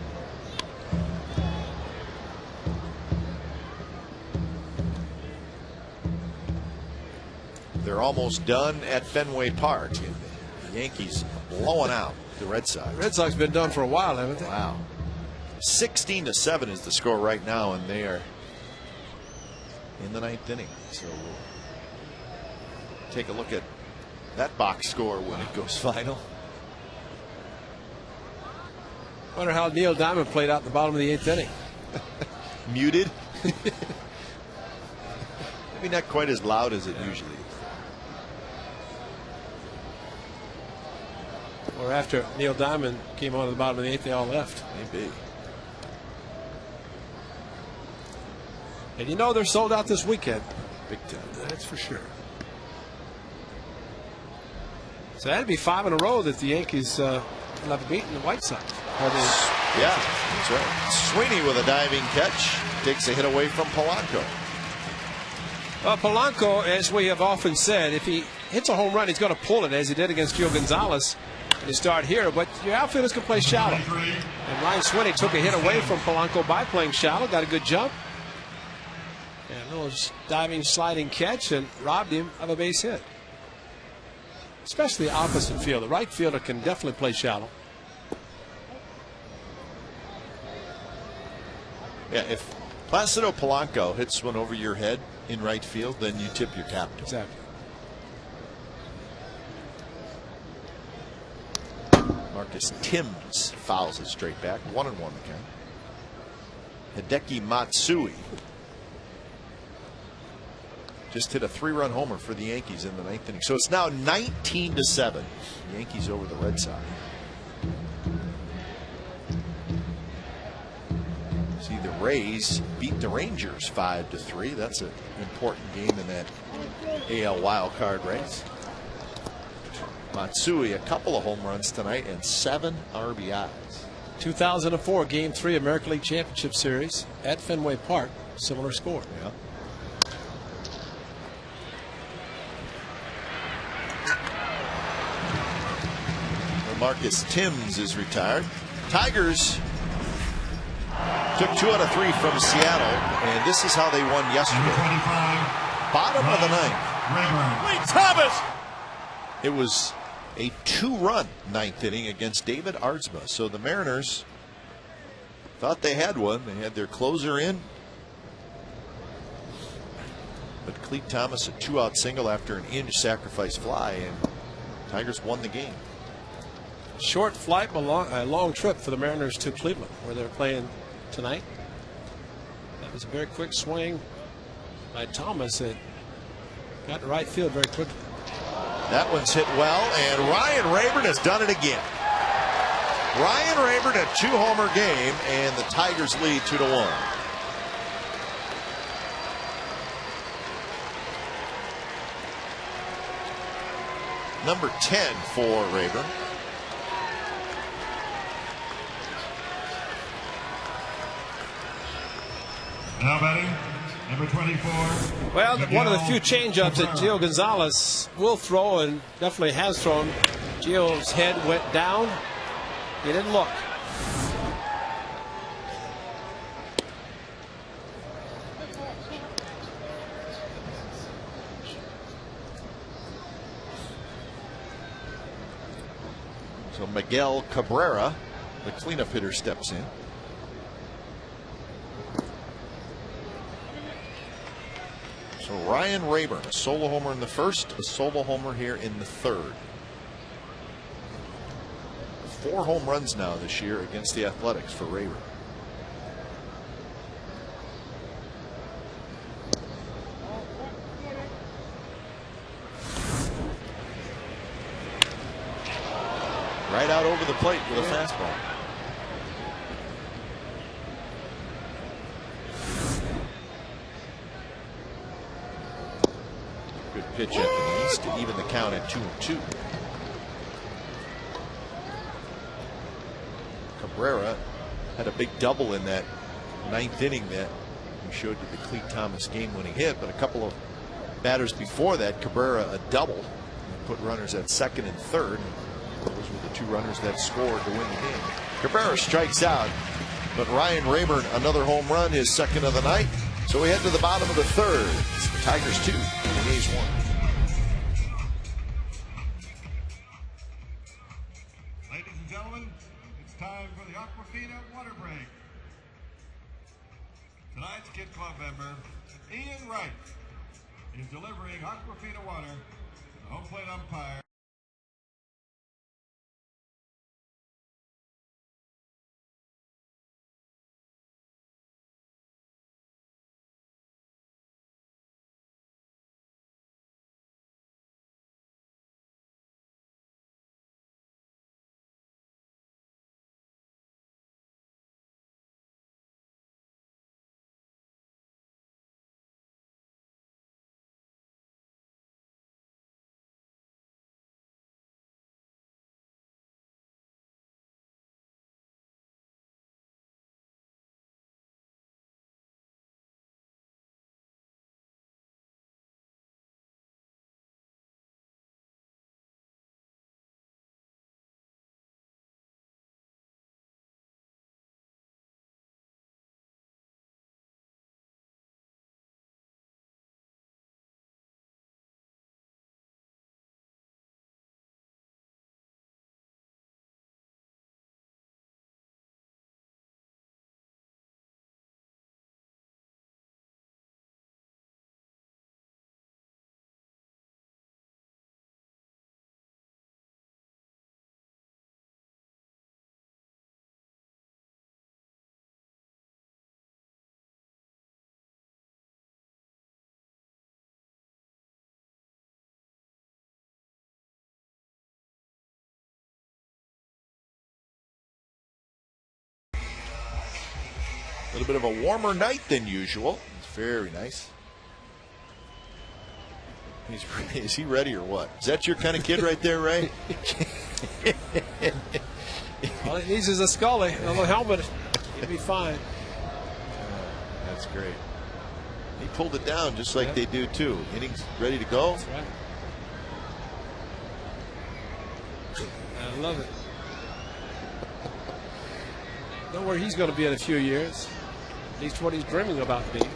They're almost done at Fenway Park. The Yankees blowing out the Red Sox. Red Sox been done for a while, haven't they? Wow. 16-7 is the score right now, and they are in the 9th inning. So we'll take a look at that box score when it goes final. Wonder how Neil Diamond played out in the bottom of the 8th inning. Muted. Maybe not quite as loud as it usually is. Or after Neil Diamond came on to the bottom of the 8th, they all left. Maybe. And you know they're sold out this weekend. Big time. That's for sure. So that'd be 5 in a row that the Yankees will have beaten the White Sox. Yeah, that's right. Sweeney with a diving catch takes a hit away from Polanco. Well, Polanco, as we have often said, if he hits a home run, he's going to pull it, as he did against Gio Gonzalez. You start here, but your outfielders can play shallow. And Ryan Sweeney took a hit away from Polanco by playing shallow, got a good jump. And a little diving, sliding catch, and robbed him of a base hit. Especially the opposite field. The right fielder can definitely play shallow. Yeah, if Placido Polanco hits one over your head in right field, then you tip your cap. Exactly. Marcus Timms fouls it straight back. 1-1 the count. Hideki Matsui just hit a 3-run homer for the Yankees in the 9th inning. So it's now 19-7. Yankees over the Red Sox. See, the Rays beat the Rangers 5-3. That's an important game in that AL wild card race. Matsui, a couple of home runs tonight and 7 RBIs. 2004 Game 3 American League Championship Series at Fenway Park. Similar score. Yeah. Marcus Timms is retired. Tigers took 2 out of 3 from Seattle, and this is how they won yesterday. Bottom of the 9th. Lee Thomas. It was a 2-run 9th inning against David Ardsma. So the Mariners thought they had one. They had their closer in. But Clete Thomas, a 2-out single after an inch sacrifice fly, and Tigers won the game. Short flight, but long trip for the Mariners to Cleveland, where they're playing tonight. That was a very quick swing by Thomas that got to right field very quickly. That one's hit well, and Ryan Rayburn has done it again. Ryan Rayburn, a 2-homer game, and the Tigers lead 2-1. Number 10 for Rayburn. Now batting, number 24. Well, one of the few changeups that Gio Gonzalez will throw, and definitely has thrown. Gio's head went down. He didn't look. So Miguel Cabrera, the cleanup hitter, steps in. So Ryan Rayburn, a solo homer in the first, a solo homer here in the third. 4 home runs now this year against the Athletics for Rayburn. Right out over the plate with a fastball. Good pitch at the knees to even the count at 2-2. Cabrera had a big double in that 9th inning that we showed you the Clete Thomas game-winning hit, but a couple of batters before that, Cabrera a double Put runners at second and third. Those were the two runners that scored to win the game. Cabrera strikes out, but Ryan Rayburn, another home run, his second of the night. So we head to the bottom of the third. It's the Tigers 2 and the A's 1. Ladies and gentlemen, it's time for the Aquafina water break. Tonight's Kid Club member, Ian Wright, is delivering Aquafina water to the home plate umpire. A little bit of a warmer night than usual. It's very nice. Is he ready or what? Is that your kind of kid right there, Ray? All he needs is a Scully, a little helmet. He'll be fine. That's great. He pulled it down just like they do too. Innings ready to go. That's right. I love it. Know where he's going to be in a few years. At least what he's dreaming about being.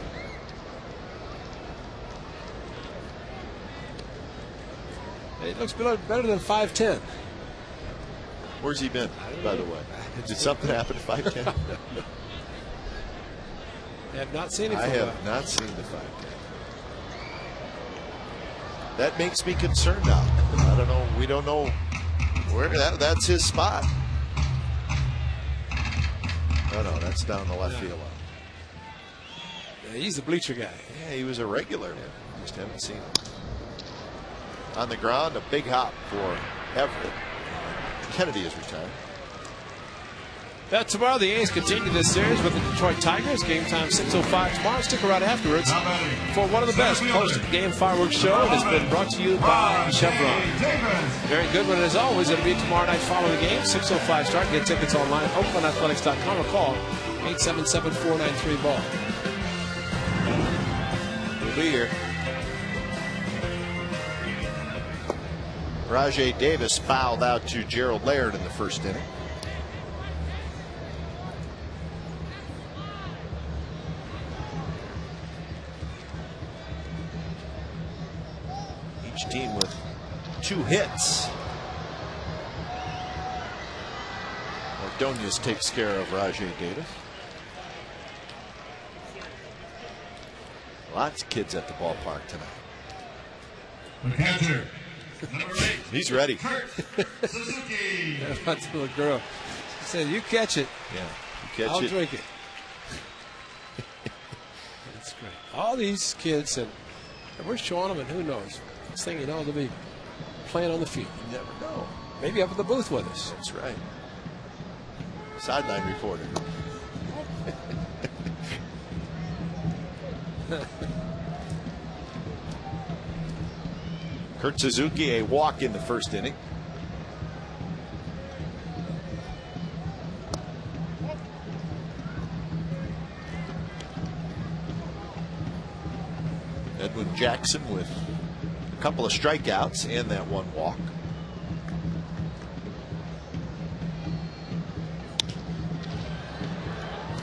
It looks better than 5'10". Where's he been, by the way? Did something happen at 5'10"? I have not seen him. I have not seen the 5'10". That makes me concerned now. I don't know. We don't know where that's his spot. No, that's down the left field. Yeah, he's the bleacher guy. Yeah, he was a regular. Just haven't seen him. On the ground, a big hop for Everett. Kennedy is retired. Tomorrow the A's continue this series with the Detroit Tigers. Game time 6:05 tomorrow. Stick around afterwards for one of the best post-game fireworks show. It has been brought to you by Chevron. Very good one as always. It'll be tomorrow night following the game. 6:05 start. Get tickets online at OaklandAthletics.com or call 877-493-BALL. We'll be here. Rajay Davis fouled out to Gerald Laird in the first inning. Each team with 2 hits. Ordonez takes care of Rajay Davis. Lots of kids at the ballpark tonight. The catcher, number 8. He's ready. Suzuki. That's the little girl. She said, "You catch it. Yeah, you catch I'll it. drink it." That's great. All these kids, and we're showing them, and who knows? Next thing you know, they'll be playing on the field. You never know. Maybe up at the booth with us. That's right. Sideline reporter. Kurt Suzuki, a walk in the first inning. Edwin Jackson with A couple of strikeouts and that one walk.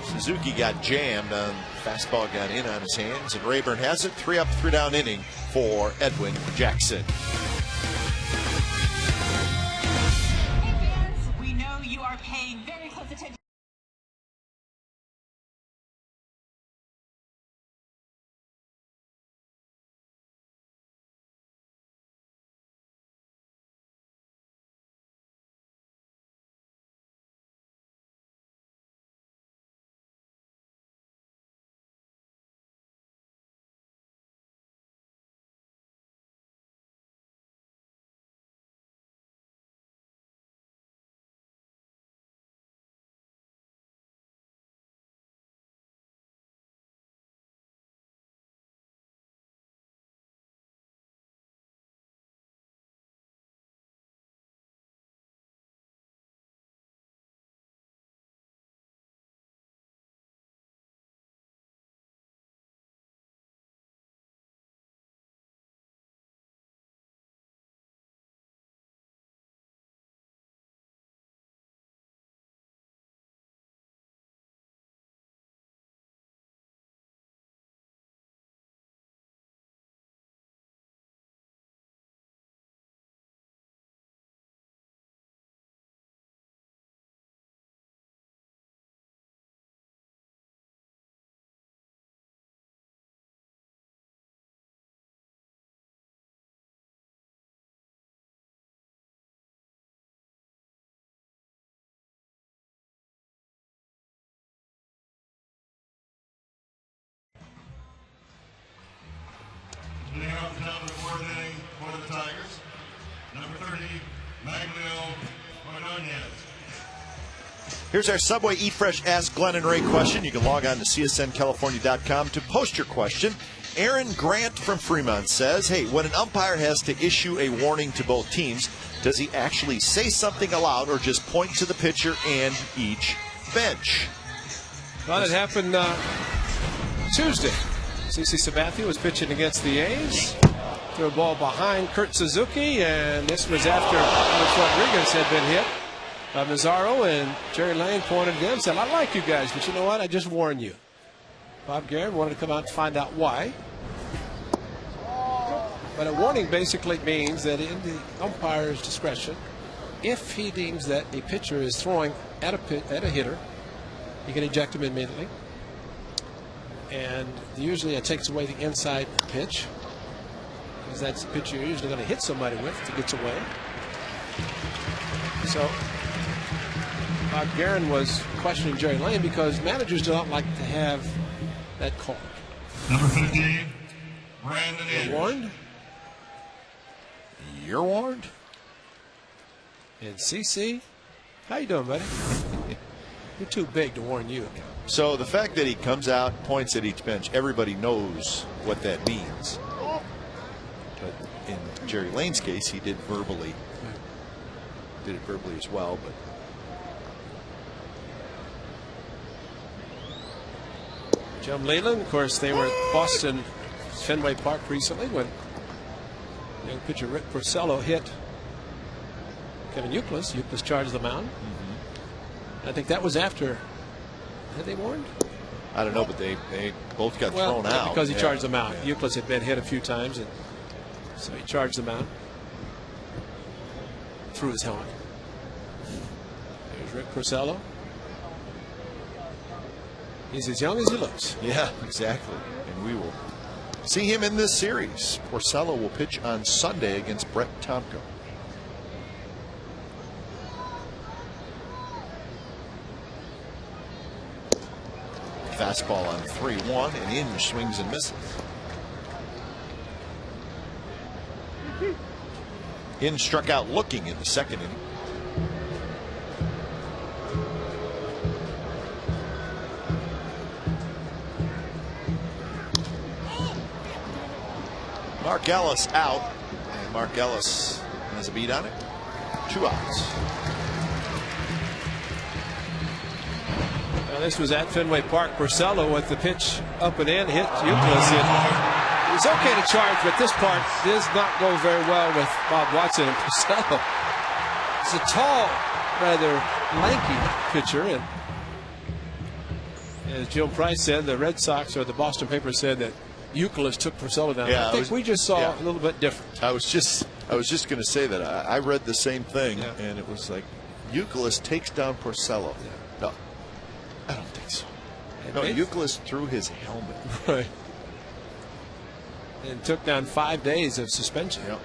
Suzuki got jammed on fastball, got in on his hands, and Rayburn has it. 3 up, 3 down inning for Edwin Jackson. Hey fans, we know you are paying very close attention. Leading off the top of the 4th inning for the Tigers, number 30, Maglio Ordonez. Here's our Subway Eat Fresh Ask Glenn and Ray question. You can log on to csncalifornia.com to post your question. Aaron Grant from Fremont says, hey, when an umpire has to issue a warning to both teams, does he actually say something aloud or just point to the pitcher and each bench? Well, it happened Tuesday. CC Sabathia was pitching against the A's. Threw a ball behind Kurt Suzuki, and this was after Alex Rodriguez had been hit by Mazzaro, and Jerry Lane pointed to them and said, I like you guys, but you know what? I just warned you. Bob Guerin wanted to come out and find out why. But a warning basically means that in the umpire's discretion, if he deems that the pitcher is throwing at a hitter, he can eject him immediately. And usually it takes away the inside pitch, because that's the pitch you're usually going to hit somebody with if it gets away. So Bob Guerin was questioning Jerry Lane because managers do not like to have that call. Number 15, Brandon Inge. You're warned. You're warned. And CC, how you doing, buddy? You're too big to warn you. So the fact that he comes out, points at each bench, everybody knows what that means. But in Jerry Lane's case, he did it verbally as well. But Jim Leland, of course, they were at Boston Fenway Park recently when young pitcher Rick Porcello hit Kevin Youkilis. Youkilis charged the mound. I think that was after. Had they warned? I don't know, but they both got thrown out. Because he charged them out. Yeah. Youkilis had been hit a few times, and so he charged them out through his helmet. There's Rick Porcello. He's as young as he looks. Yeah, exactly. And we will see him in this series. Porcello will pitch on Sunday against Brett Tomko. Fastball on 3-1 and in swings and misses. In struck out looking in the 2nd inning. Mark Ellis out, and Mark Ellis has a beat on it. 2 outs. This was at Fenway Park. Porcello with the pitch up and in, hit Youkilis in It's okay to charge, but this part does not go very well with Bob Watson and Porcello. It's a tall, rather lanky pitcher, and as Jim Price said, the Red Sox or the Boston paper said that Euclid took Porcello down. Yeah, I think we just saw a little bit different. I was just going to say that. I read the same thing, and it was like Euclid takes down Porcello. No, I don't think so. No, Euclid threw his helmet. Right. And took down 5 days of suspension. Yep.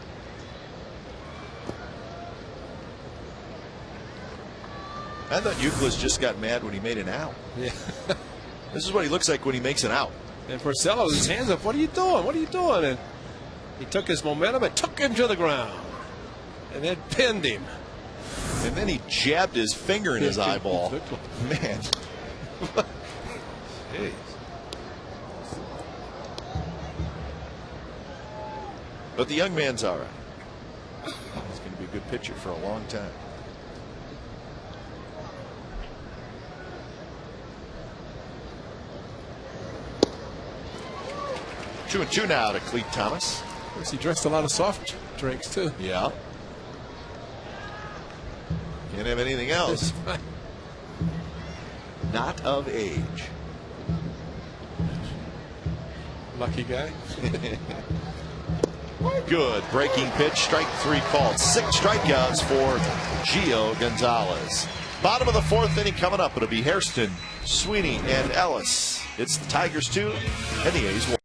I thought Euclid just got mad when he made an out. Yeah. This is what he looks like when he makes an out. And Porcello with his hands up. What are you doing? What are you doing? And he took his momentum and took him to the ground. And then pinned him. And then he jabbed his finger in his eyeball. Man. Jeez. But the young man's all right. He's going to be a good pitcher for a long time. 2-2 now to Clete Thomas. Of course, he drinks a lot of soft drinks, too. Yeah. Can't have anything else. Not of age. Lucky guy. Good breaking pitch, strike 3 called. 6 strikeouts for Gio Gonzalez. Bottom of the 4th inning coming up. It'll be Hairston, Sweeney, and Ellis. It's the Tigers 2 and the A's 1.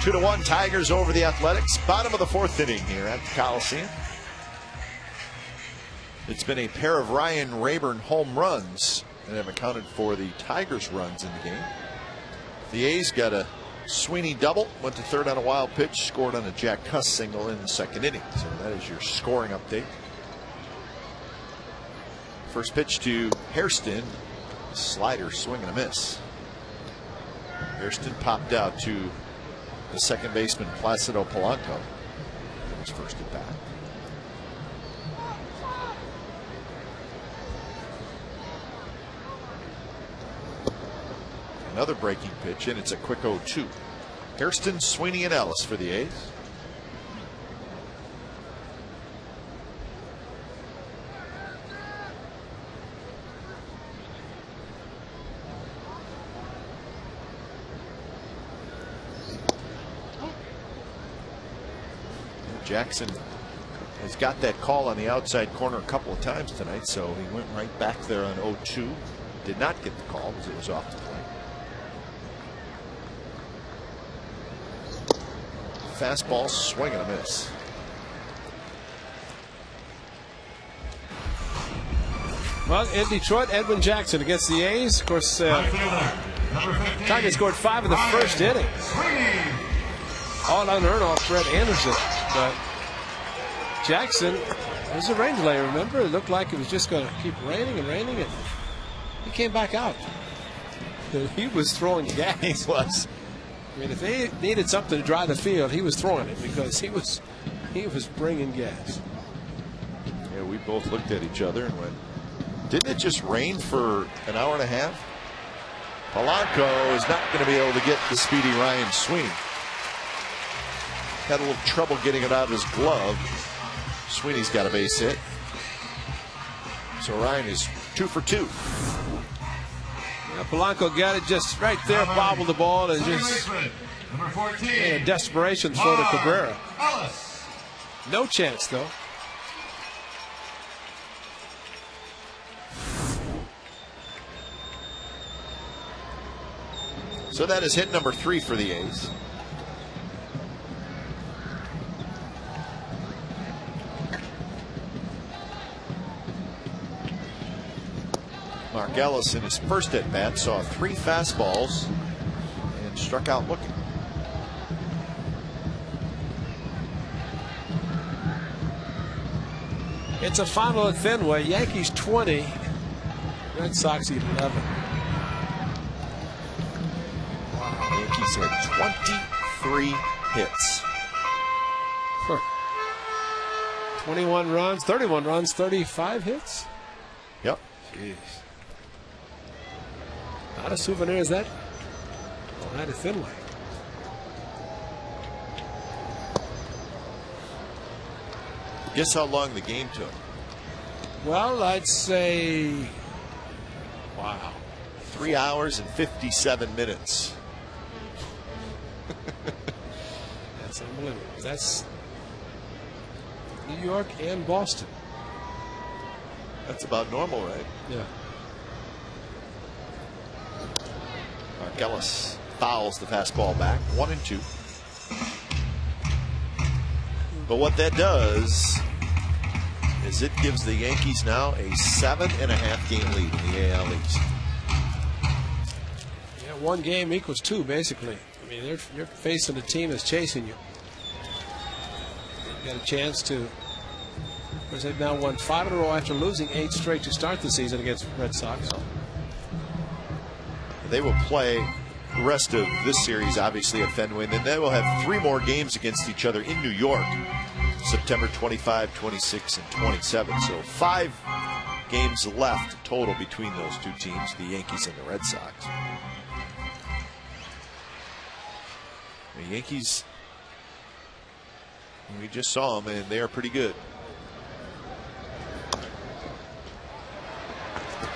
Two to 1 Tigers over the Athletics. Bottom of the 4th inning here at the Coliseum. It's been a pair of Ryan Rayburn home runs that have accounted for the Tigers' runs in the game. The A's got a Sweeney double, went to third on a wild pitch, scored on a Jack Cuss single in the 2nd inning. So that is your scoring update. First pitch to Hairston. Slider, swing and a miss. Hairston popped out to the second baseman Placido Polanco. His first at bat. Another breaking pitch, and it's a quick 0-2. Hairston, Sweeney, and Ellis for the A's. Jackson has got that call on the outside corner a couple of times tonight, so he went right back there on 0-2. Did not get the call because it was off the plate. Fastball, swing and a miss. Well, in Detroit, Edwin Jackson against the A's. Of course, Tigers scored 5 in the first inning. All unearned off Fred Anderson. But Jackson was a rain delay, remember? It looked like it was just going to keep raining and raining. And he came back out. He was throwing gas. He was. I mean, if they needed something to dry the field, he was throwing it because he was bringing gas. Yeah, we both looked at each other and went, didn't it just rain for an hour and a half? Polanco is not going to be able to get the speedy Ryan Sweeney. Had a little trouble getting it out of his glove. Sweeney's got a base hit. So Ryan is 2 for 2. Yeah, Polanco got it just right there, bobbled the ball, and just Number 14. in a desperation throw to Cabrera. No chance, though. So that is hit number 3 for the A's. Mark Ellis in his first at bat saw 3 fastballs and struck out looking. It's a final at Fenway. Yankees 20, Red Sox 11. Yankees had 23 hits. 21 runs, 31 runs, 35 hits. Yep. Jeez. Not a souvenir is that? Not at Fenway. Guess how long the game took? Well, I'd say, wow, 3 hours and 57 minutes. That's unbelievable. That's New York and Boston. That's about normal, right? Yeah. Mark Ellis fouls the fastball back, 1-2. But what that does is it gives the Yankees now a 7.5 game lead in the AL East. Yeah, 1 game equals 2, basically. I mean, you're facing a team that's chasing you. You've got a chance to. Of course, they've now won 5 in a row after losing 8 straight to start the season against Red Sox. They will play the rest of this series, obviously, at Fenway. And then they will have 3 more games against each other in New York, September 25, 26, and 27. So 5 games left total between those 2 teams, the Yankees and the Red Sox. The Yankees, we just saw them, and they are pretty good.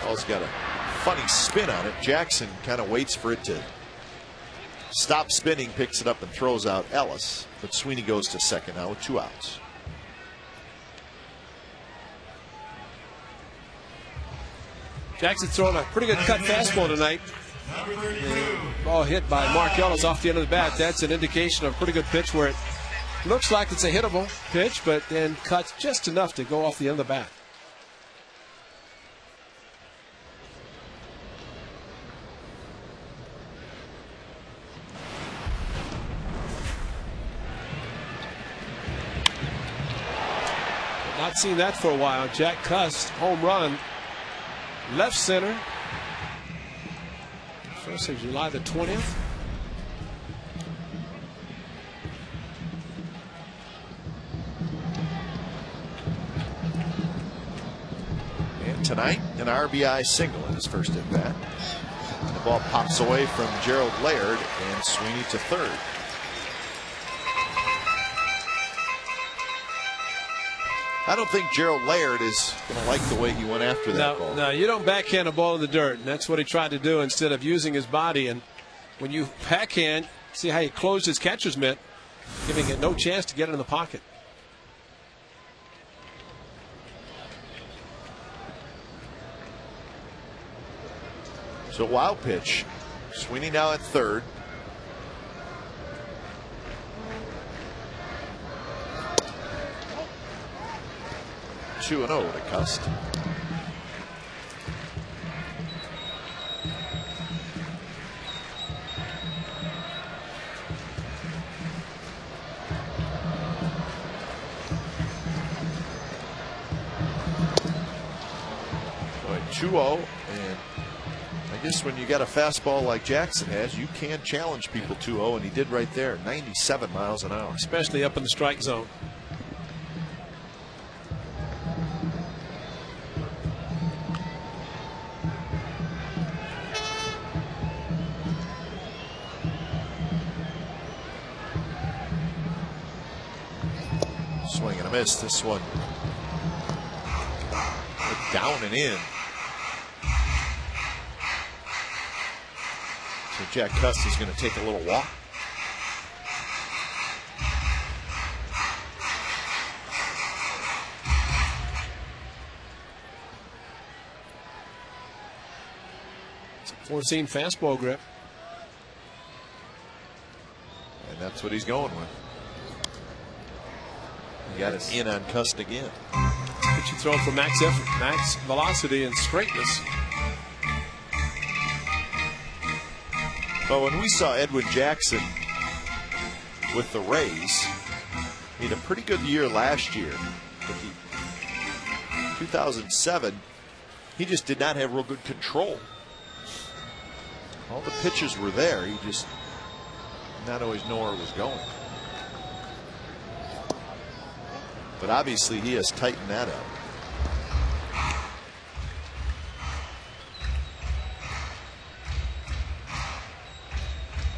Ball's got a funny spin on it. Jackson kind of waits for it to stop spinning, picks it up and throws out Ellis. But Sweeney goes to second now with 2 outs. Jackson's throwing a pretty good cut fastball tonight. Ball hit by Mark Ellis off the end of the bat. That's an indication of a pretty good pitch where it looks like it's a hittable pitch, but then cuts just enough to go off the end of the bat. Not seen that for a while. Jack Cust, home run, left center. First of July the 20th. And tonight, an RBI single in his first at bat. The ball pops away from Gerald Laird and Sweeney to third. I don't think Gerald Laird is going to like the way he went after that ball. No, you don't backhand a ball in the dirt, and that's what he tried to do instead of using his body. And when you backhand, see how he closed his catcher's mitt, giving it no chance to get it in the pocket. So wild pitch. Sweeney now at third. Two 2-0 to Cust. 2-0, and I guess when you got a fastball like Jackson has, you can challenge people 2-0, and he did right there, 97 miles an hour. Especially up in the strike zone. Swing and a miss. This one down and in. So Jack Cust is going to take a little walk. It's a four-seam fastball grip. And that's what he's going with. He got it in on Cust again. Pitch throw for max effort, max velocity, and straightness. But when we saw Edwin Jackson with the Rays, he had a pretty good year last year. But 2007, he just did not have real good control. All the pitches were there. He just did not always know where it was going. But obviously he has tightened that up.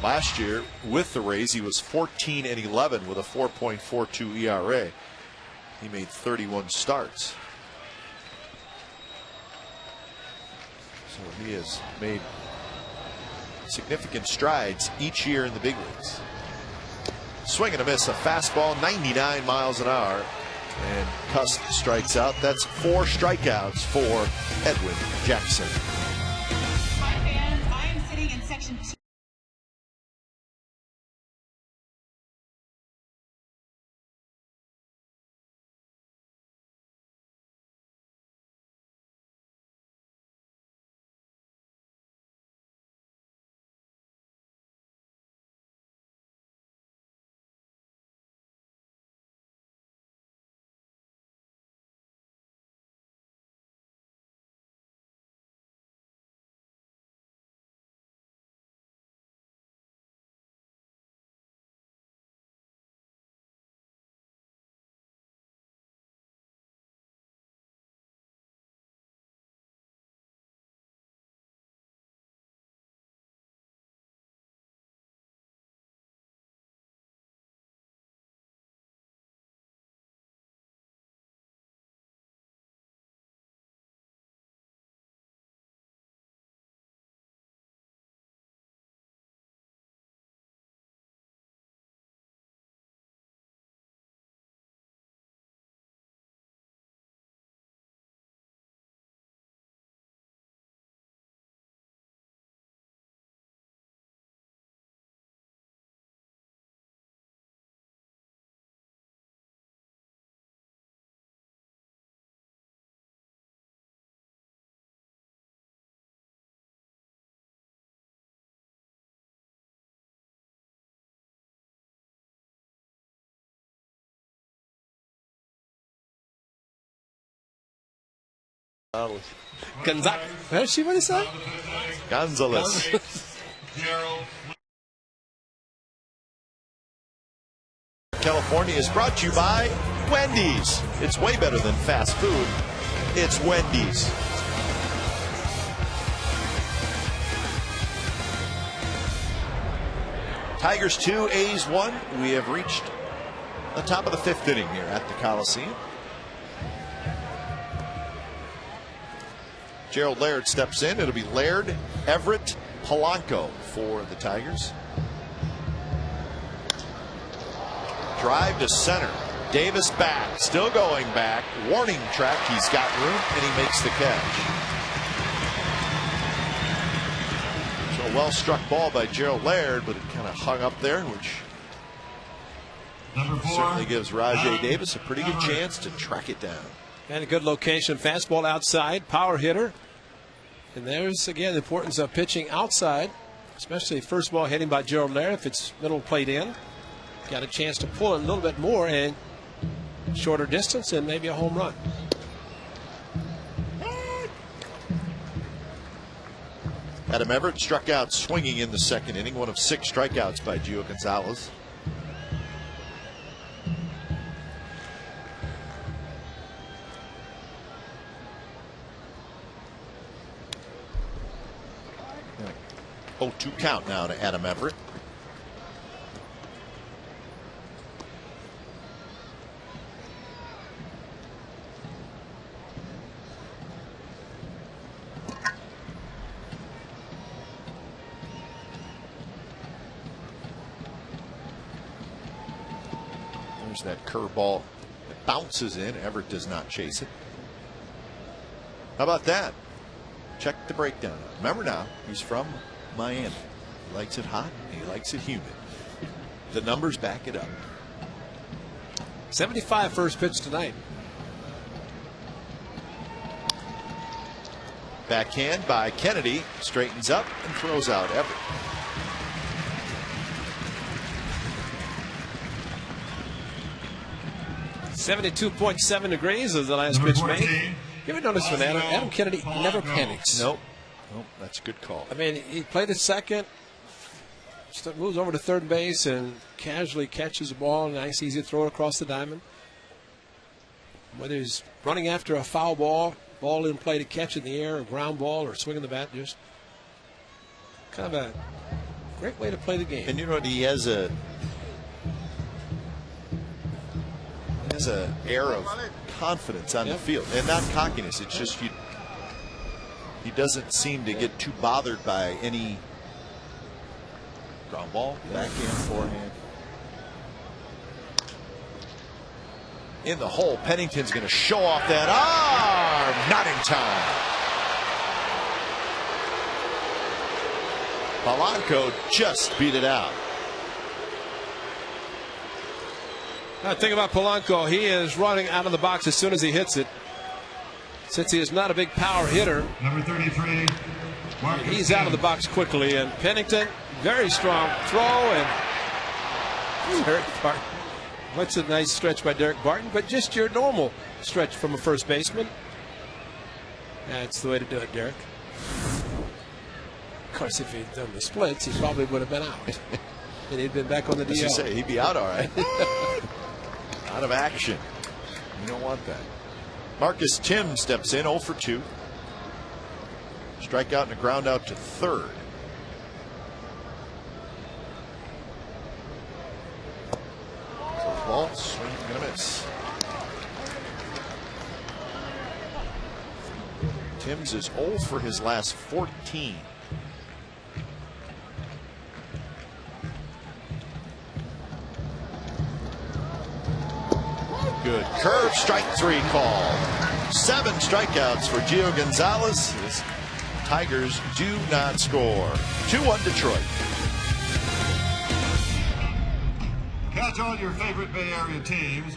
Last year with the Rays, he was 14-11 with a 4.42 ERA. He made 31 starts. So he has made significant strides each year in the big leagues. Swing and a miss, a fastball, 99 miles an hour. And Cust strikes out. That's 4 strikeouts for Edwin Jackson. Hi fans, I am sitting in section 2. Gonzalez. What did he say? Gonzalez. California is brought to you by Wendy's. It's way better than fast food. It's Wendy's. Tigers 2, A's 1. We have reached the top of the 5th inning here at the Coliseum. Gerald Laird steps in. It'll be Laird, Everett, Polanco for the Tigers. Drive to center. Davis back. Still going back. Warning track. He's got room, and he makes the catch. So a well-struck ball by Gerald Laird, but it kind of hung up there, which certainly gives Rajay Davis a pretty good chance to track it down. And a good location. Fastball outside. Power hitter. And there's, again, the importance of pitching outside, especially first ball hitting by Gerald Laird. If it's middle plate in, got a chance to pull it a little bit more and shorter distance and maybe a home run. Adam Everett struck out swinging in the second inning, one of 6 strikeouts by Gio Gonzalez. Yeah. 0-2 count now to Adam Everett. There's that curveball that bounces in. Everett does not chase it. How about that? Check the breakdown. Remember now, he's from Miami. He likes it hot. He likes it humid. The numbers back it up. 75 first pitch tonight. Backhand by Kennedy. Straightens up and throws out Everett. .7 degrees is the last pitch made. You ever notice when Adam Kennedy never panics? Nope. Nope. That's a good call. I mean, he played at second, moves over to third base, and casually catches the ball. Nice, easy throw across the diamond. Whether he's running after a foul ball in play to catch in the air, a ground ball, or swinging the bat, just kind of a great way to play the game. And you know what? He has a air of confidence on the field, and not cockiness. It's just he doesn't seem to get too bothered by any ground ball, backhand, forehand. In the hole, Pennington's going to show off that arm. Not in time. Polanco just beat it out. Now, think about Polanco. He is running out of the box as soon as he hits it. Since he is not a big power hitter, Number 33. he's out of the box quickly. And Pennington, very strong throw. And Derek Barton. What's a nice stretch by Derek Barton, but just your normal stretch from a first baseman. That's the way to do it, Derek. Of course, if he'd done the splits, he probably would have been out. And he'd been back on the DL. As you say, he'd be out all right. Out of action. You don't want that. Marcus Tim steps in 0 for 2. Strikeout and a ground out to third. Ball swing and a miss. Timms is 0 for his last 14. Good curve, strike 3 call. 7 strikeouts for Gio Gonzalez. His Tigers do not score. 2-1 Detroit. Catch all your favorite Bay Area teams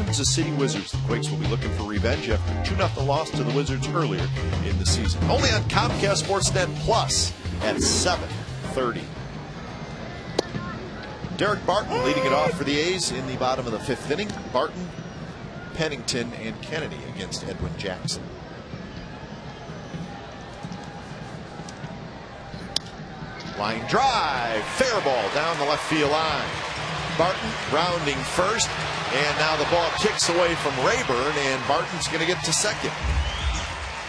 Kansas City Wizards. The Quakes will be looking for revenge after 2-0 loss to the Wizards earlier in the season. Only on Comcast Sportsnet Plus at 7:30. Derek Barton leading it off for the A's in the bottom of the 5th inning. Barton, Pennington, and Kennedy against Edwin Jackson. Line drive, fair ball down the left field line. Barton rounding first, and now the ball kicks away from Rayburn, and Barton's going to get to second.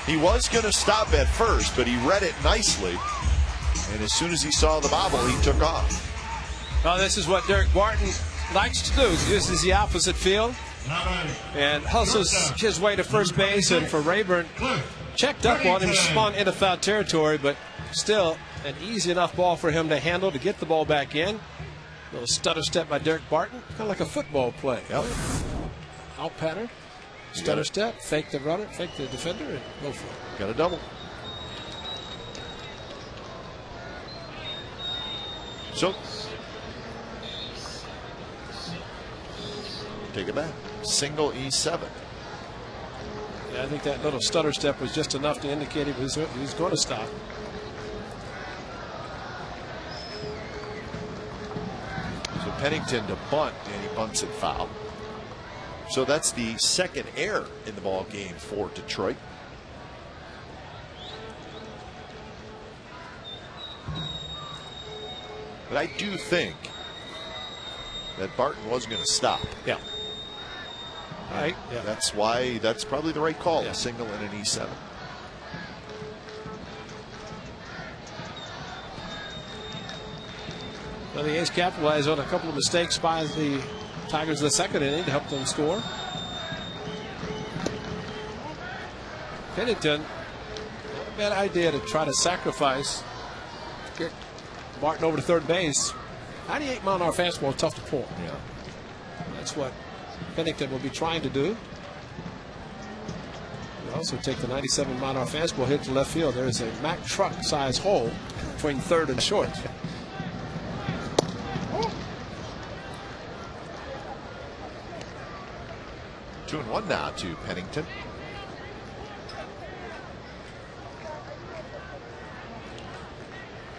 He was going to stop at first, but he read it nicely, and as soon as he saw the bobble, he took off. Well, this is what Derek Barton likes to do. He uses the opposite field and hustles his way to first base, and for Rayburn, checked up on him, spun into foul territory, but still an easy enough ball for him to handle to get the ball back in. A little stutter step by Derek Barton, kind of like a football play. Yep. Out pattern, stutter step, fake the runner, fake the defender, and go for it. Got a double. So, take it back. Single E7. Yeah, I think that little stutter step was just enough to indicate he was going to stop. So Pennington to bunt, and he bunts it foul. So that's the second error in the ball game for Detroit. But I do think that Barton was going to stop. Yeah. Right. Yeah. That's probably the right call. Yeah. A single and an E7. Well, the A's capitalized on a couple of mistakes by the Tigers in the second inning to help them score. Pennington, not a bad idea to try to sacrifice, get Barton over to third base. 98-mile-an-hour fastball is tough to pull. Yeah. That's what Pennington will be trying to do. You also take the 97-mile-an-hour fastball hit to left field. There is a Mack truck-sized hole between third and short. 2-1 now to Pennington.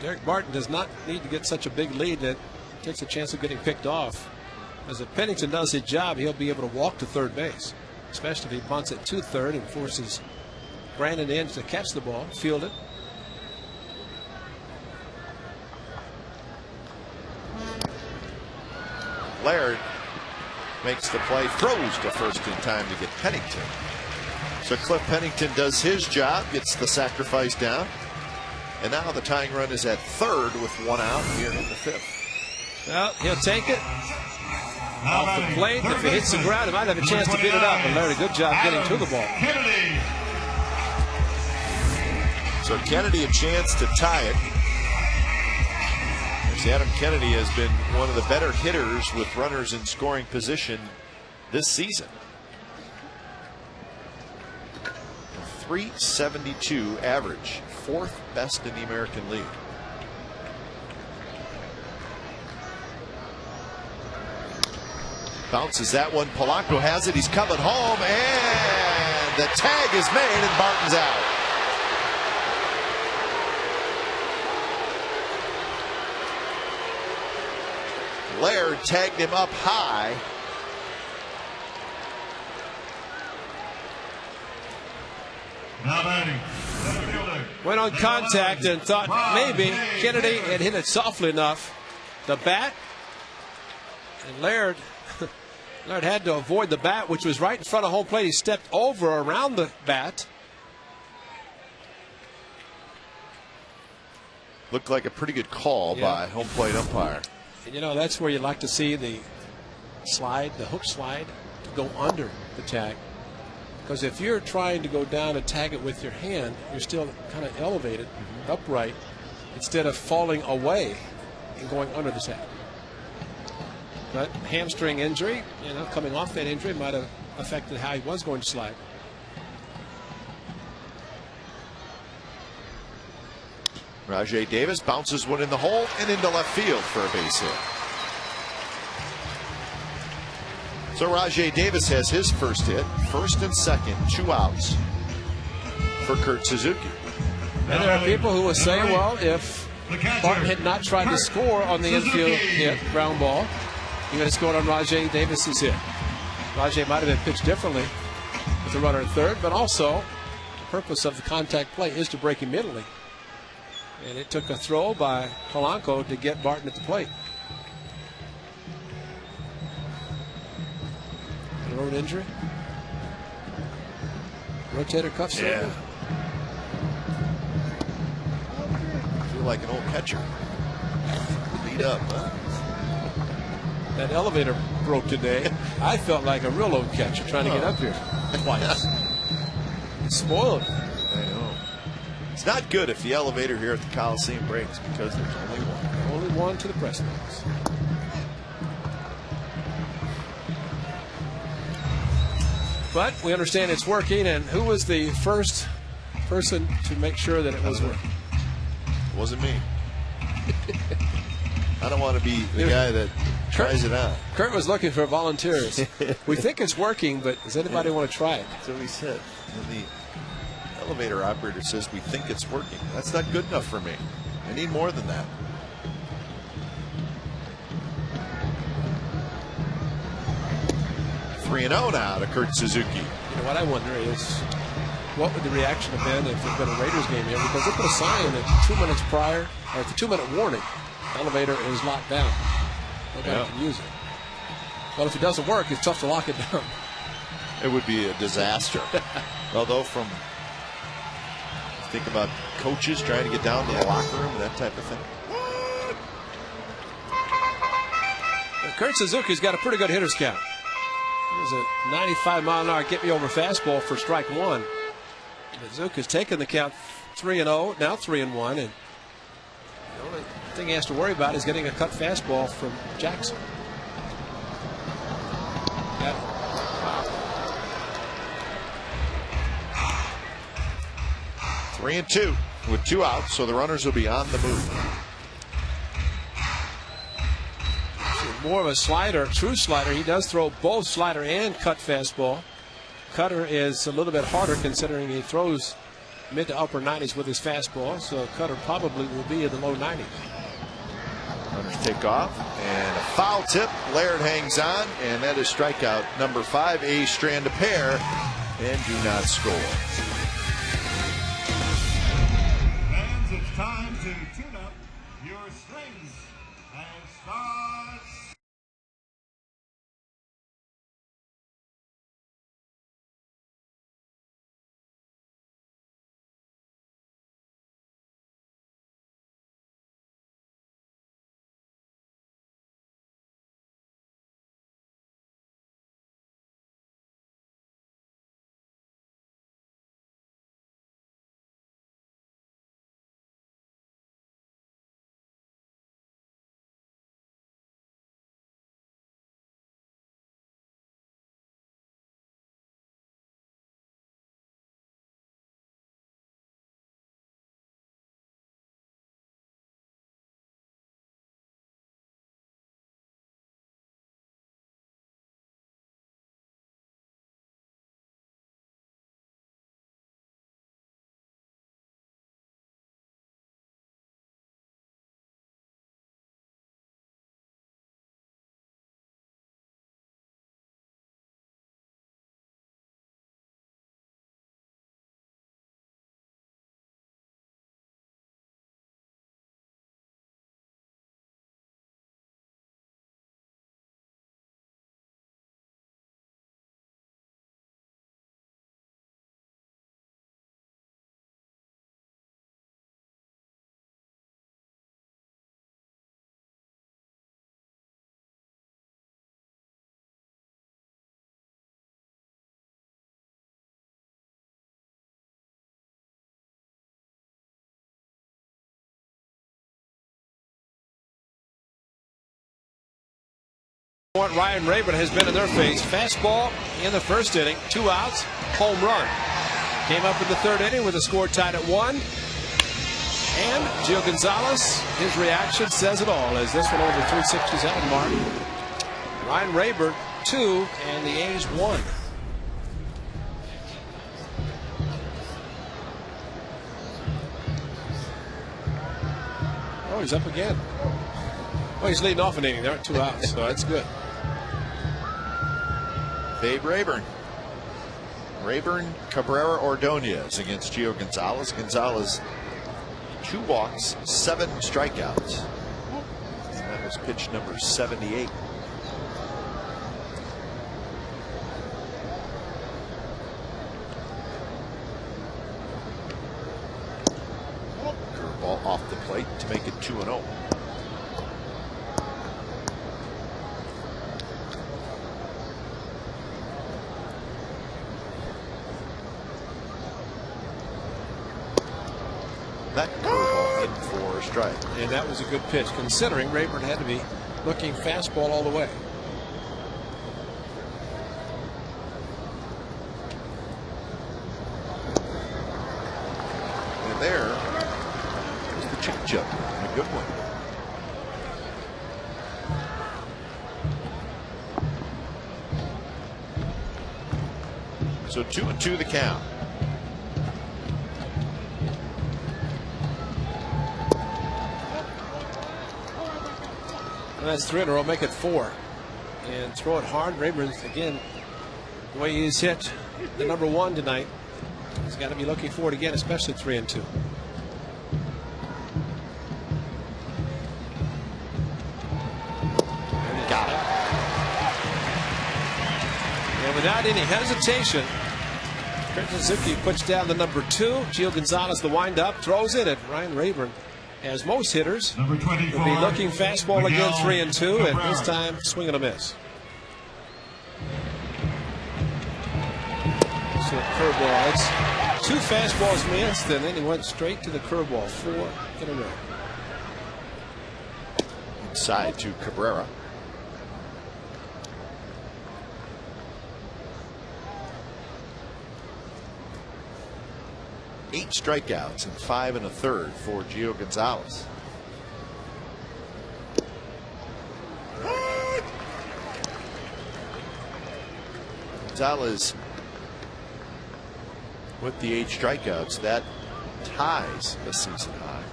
Derek Barton does not need to get such a big lead that takes a chance of getting picked off. As if Pennington does his job, he'll be able to walk to third base, especially if he bunts it to third and forces Brandon in to catch the ball, field it. Laird makes the play, throws to first in time to get Pennington. So Cliff Pennington does his job, gets the sacrifice down. And now the tying run is at third with 1 out here in the 5th. Well, he'll take it off the plate. If it hits the ground, he might have a chance to beat it up. And Laird, a good job getting to the ball. So Kennedy a chance to tie it. Adam Kennedy has been one of the better hitters with runners in scoring position this season. A .372 average, 4th best in the American League. Bounces that one. Polanco has it. He's coming home, and the tag is made, and Barton's out. Laird tagged him up high. Went on contact and thought maybe Kennedy had hit it softly enough. The bat, and Laird had to avoid the bat, which was right in front of home plate. He stepped over around the bat. Looked like a pretty good call by home plate umpire. And you know, that's where you like to see the slide, the hook slide, to go under the tag. Because if you're trying to go down and tag it with your hand, you're still kind of elevated, upright, instead of falling away and going under the tag. But hamstring injury, you know, coming off that injury might have affected how he was going to slide. Rajay Davis bounces one in the hole and into left field for a base hit. So Rajay Davis has his first hit, first and second, 2 outs for Kurt Suzuki. And there are people who will say, well, if Barton had not tried to score on the infield hit, ground ball, he would have scored on Rajay Davis's hit. Rajay might have been pitched differently with the runner at third, but also the purpose of the contact play is to break him mentally. And it took a throw by Polanco to get Barton at the plate. A road injury? Rotator cuff surgery? Feel like an old catcher. Beat up, huh? That elevator broke today. I felt like a real old catcher trying to get up here twice. It spoiled it. I know. It's not good if the elevator here at the Coliseum breaks because there's only one. Only one to the press box. But we understand it's working, and who was the first person to make sure that it was working? It wasn't me. I don't want to be the guy that tries it out. Kurt was looking for volunteers. We think it's working, but does anybody want to try it? That's what we said. And the elevator operator says we think it's working. That's not good enough for me. I need more than that. Three and 0 now to Kurt Suzuki. You know what I wonder is, what would the reaction have been if it had been a Raiders game here? Because they put a sign that 2 minutes prior, or the 2-minute warning, elevator is locked down. Nobody can use it. Well, if it doesn't work, it's tough to lock it down. It would be a disaster. Although think about coaches trying to get down to the locker room and that type of thing. Well, Kurt Suzuki's got a pretty good hitter's count. There's a 95-mile-an-hour get-me-over fastball for strike one. Suzuki's taken the count 3-0, now 3-1, and the only thing he has to worry about is getting a cut fastball from Jackson. Got it. 3-2 with 2 outs, so the runners will be on the move. More of a slider, true slider. He does throw both slider and cut fastball. Cutter is a little bit harder considering he throws mid to upper 90s with his fastball, so Cutter probably will be in the low 90s. Runners take off, and a foul tip. Laird hangs on, and that is strikeout number 5. A strand to pair, and do not score. Fans, it's time to tune up your strings and start. What Ryan Rayburn has been in their face. Fastball in the first inning, 2 outs, home run. Came up in the third inning with a score tied at 1. And Gio Gonzalez, his reaction says it all as this one over the 367 mark. Ryan Rayburn 2, and the A's won. Oh, he's up again. Oh, he's leading off an inning. There are 2 outs, so that's good. Babe Rayburn. Rayburn, Cabrera, Ordonez against Gio Gonzalez. Gonzalez, 2 walks, 7 strikeouts. And that was pitch number 78. Curveball off the plate to make it 2-0. That curveball in for a strike. And that was a good pitch, considering Rayburn had to be looking fastball all the way. And there was the changeup, a good one. So 2-2 the count. And that's 3 in a row, make it 4. And throw it hard. Rayburn, again, the way he's hit the number 1 tonight, he's got to be looking for it again, especially 3-2. Got it. And without any hesitation, Suzuki puts down the number 2. Gio Gonzalez, the windup, throws it at Ryan Rayburn. As most hitters, Number 24, will be looking fastball again, Miguel 3-2, and Cabrera. this time swing and a miss. So curveball, it's 2 fastballs missed, and then he went straight to the curveball, 4 in a row. Inside to Cabrera. Eight strikeouts and 5 1/3 for Gio Gonzalez. Gonzalez with the 8 strikeouts, that ties a season high.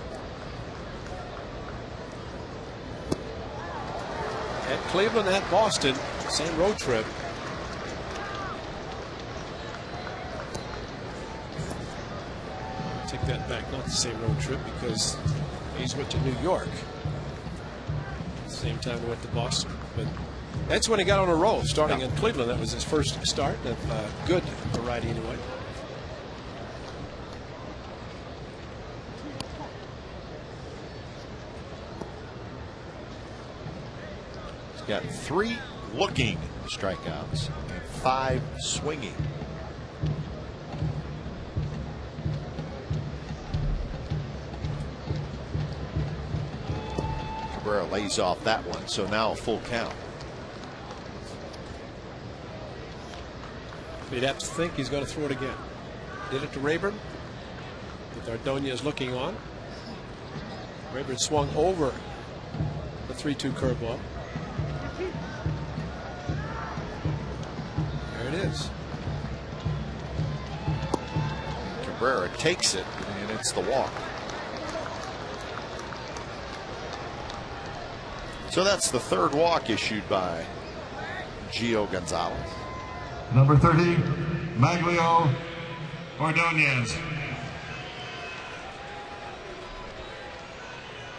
At Cleveland, at Boston, same road trip. Take that back, not the same road trip, because he's went to New York. Same time he went to Boston. But that's when he got on a roll, starting in Cleveland. That was his first start, of good variety anyway. He's got 3 looking strikeouts and 5 swinging. Cabrera lays off that one, so now a full count. You'd have to think he's going to throw it again. Did it to Rayburn, with Ordonez looking on. Rayburn swung over the 3-2 curveball. There it is. Cabrera takes it, and it's the walk. So that's the 3rd walk issued by Gio Gonzalez. Number 30, Maglio Ordonez.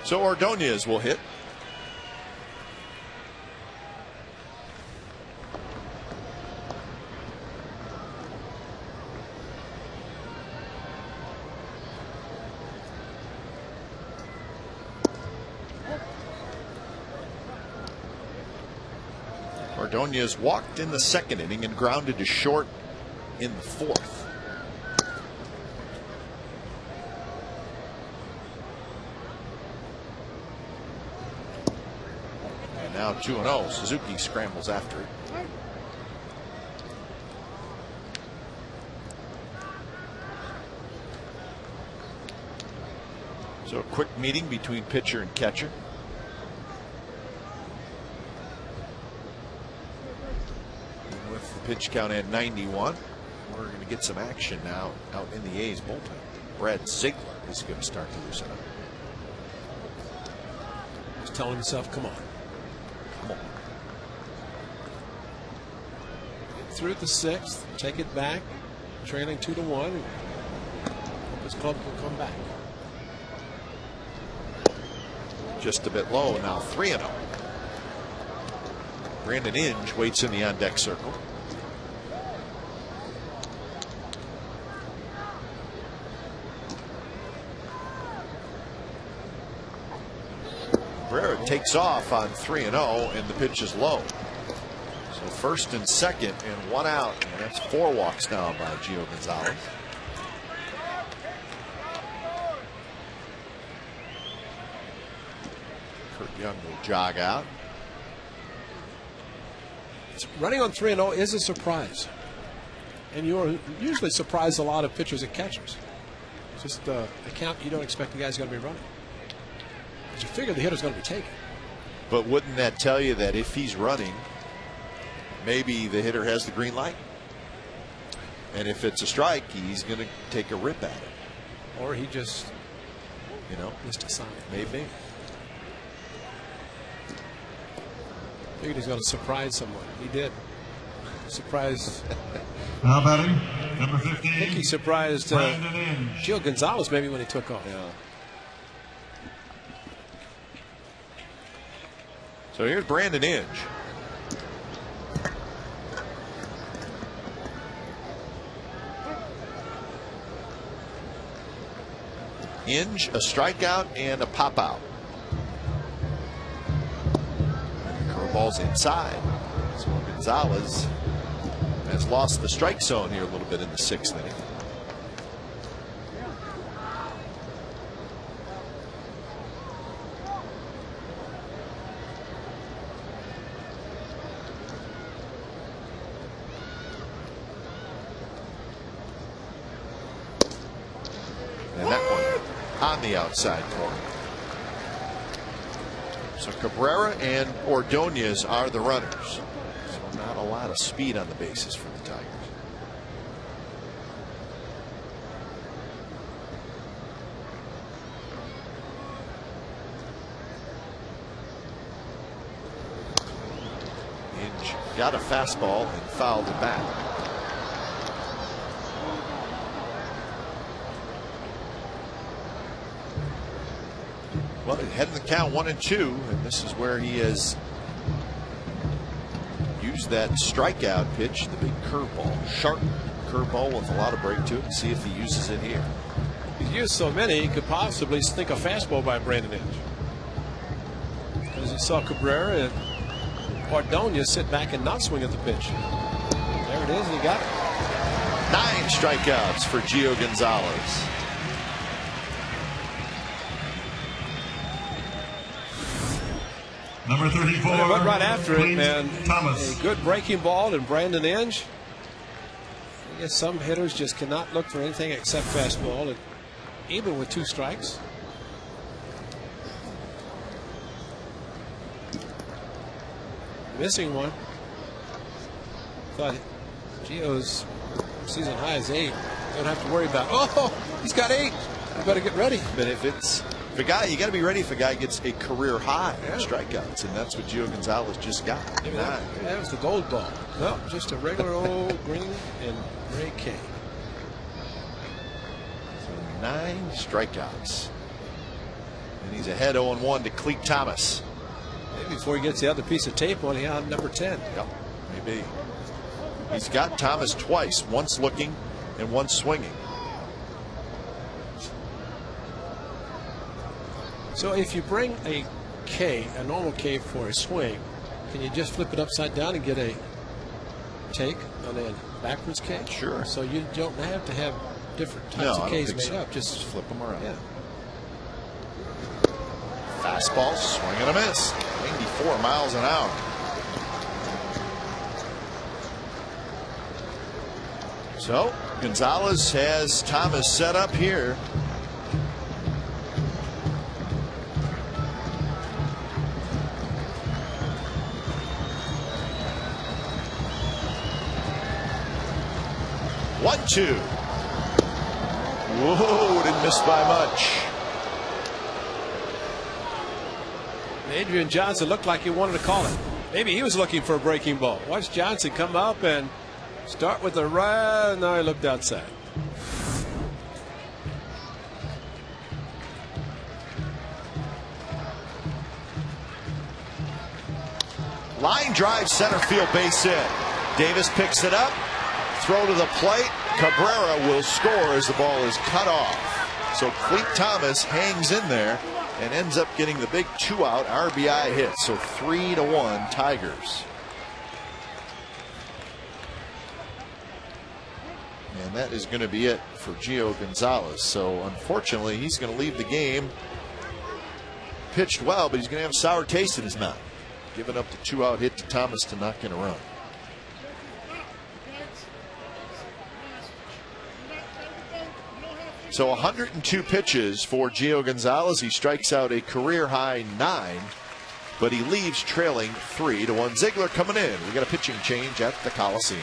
So Ordonez will hit. Ordonez walked in the 2nd inning and grounded to short in the 4th. And now 2-0. Suzuki scrambles after it. So a quick meeting between pitcher and catcher. pitch count at 91. We're going to get some action now out in the A's bullpen. Brad Ziegler is going to start to loosen up. He's telling himself, come on. Come on. Get through the 6th, take it back, trailing 2-1. Hope his club will come back. Just a bit low now, 3-0. Brandon Inge waits in the on deck circle. Cabrera takes off on 3-0, and the pitch is low. So first and second, and 1 out, and that's 4 walks now by Gio Gonzalez. Kurt Young will jog out. Running on 3-0 is a surprise. And you're usually surprised a lot of pitchers and catchers. It's just a count you don't expect the guy's going to be running. But you figure the hitter's going to be taken. But wouldn't that tell you that if he's running, maybe the hitter has the green light? And if it's a strike, he's going to take a rip at it. Or he just, missed a sign. Maybe. Figured he's going to surprise someone. He did. Surprised. Now batting, number 15. I think he surprised Brandon Inge. Gio Gonzalez maybe when he took off. Yeah. So here's Brandon Inge. Inge, a strikeout and a pop out. Curveball's inside. So Gonzalez has lost the strike zone here a little bit in the 6th inning. And that one on the outside corner. So Cabrera and Ordonez are the runners. So not a lot of speed on the bases for the Tigers. Inge got a fastball and fouled it back. Well, head in the count 1-2, and this is where he has used that strikeout pitch, the big curveball, sharp curveball with a lot of break to it. See if he uses it here. He's used so many, he could possibly sneak a fastball by Brandon Inge. As you saw Cabrera and Ordonez sit back and not swing at the pitch. There it is, he got it. 9 strikeouts for Gio Gonzalez. Number 34. Well, they went right after it, James and Thomas. a good breaking ball and Brandon Inge. I guess some hitters just cannot look for anything except fastball, and even with 2 strikes. Missing one. Thought Gio's season high is 8. Don't have to worry about. Oh, he's got 8. You better get ready. But if it's a guy, you got to be ready if a guy gets a career high in strikeouts, and that's what Gio Gonzalez just got. Maybe that was the gold ball. No, just a regular old green and gray K. So 9 strikeouts. And he's ahead 0-1 to Cleet Thomas. Maybe before he gets the other piece of tape on, he on number 10. Yep, maybe. He's got Thomas twice, once looking and once swinging. So if you bring a K, a normal K for a swing, can you just flip it upside down and get a take on a backwards K? Sure. So you don't have to have different types of Ks made up. Just flip them around. Yeah. Fastball, swing and a miss. 94 miles an hour. So Gonzalez has Thomas set up here. 2. Whoa, didn't miss by much. Adrian Johnson looked like he wanted to call it. Maybe he was looking for a breaking ball. Watch Johnson come up and start with the right. Now he looked outside. Line drive, center field, base hit. Davis picks it up. Throw to the plate. Cabrera will score as the ball is cut off. So Cleet Thomas hangs in there and ends up getting the big 2-out RBI hit. So 3-1 Tigers. And that is going to be it for Gio Gonzalez. So unfortunately, he's going to leave the game. Pitched well, but he's going to have a sour taste in his mouth. Giving up the 2-out hit to Thomas to knock in a run. So 102 pitches for Gio Gonzalez. He strikes out a career high 9, but he leaves trailing 3-1. Ziegler coming in. We got a pitching change at the Coliseum.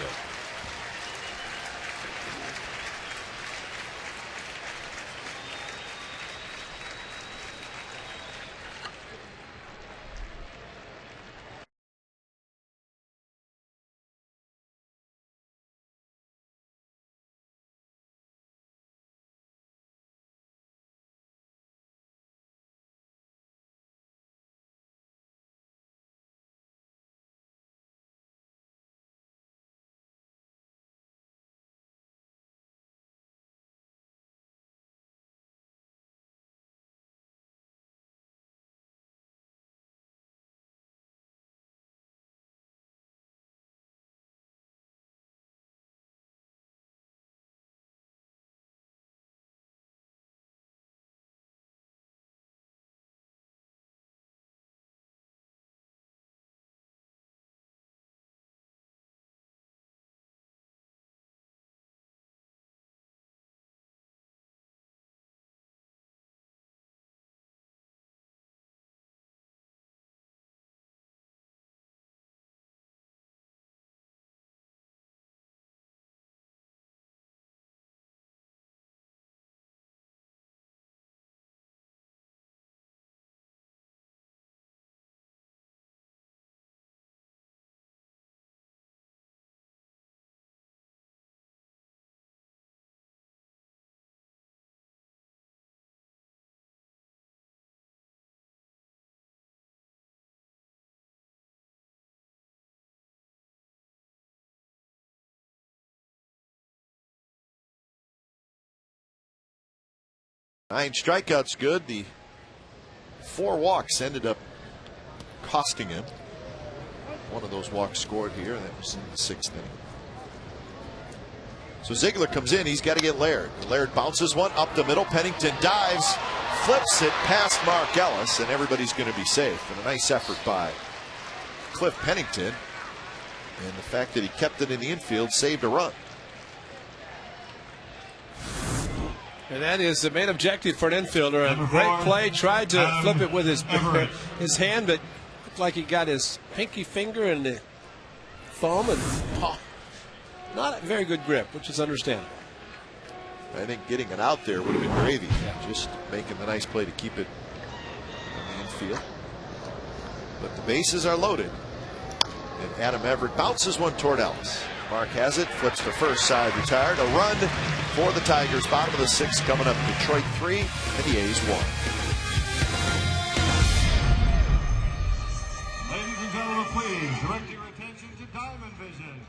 Nine strikeouts good. The 4 walks ended up costing him. One of those walks scored here, and that was in the 6th inning. So Ziegler comes in. He's got to get Laird. Laird bounces one up the middle. Pennington dives, flips it past Mark Ellis, and everybody's going to be safe. And a nice effort by Cliff Pennington. And the fact that he kept it in the infield saved a run. And that is the main objective for an infielder. A great play. Tried to flip it with his hand, but looked like he got his pinky finger and the thumb and not a very good grip, which is understandable. I think getting it out there would have been gravy. Yeah. Just making the nice play to keep it in the infield. But the bases are loaded. And Adam Everett bounces one toward Ellis. Mark has it, flips to first, side retired. A run for the Tigers. Bottom of the 6th coming up. Detroit 3 and the A's 1. Ladies and gentlemen, please direct your attention to Diamond Vision.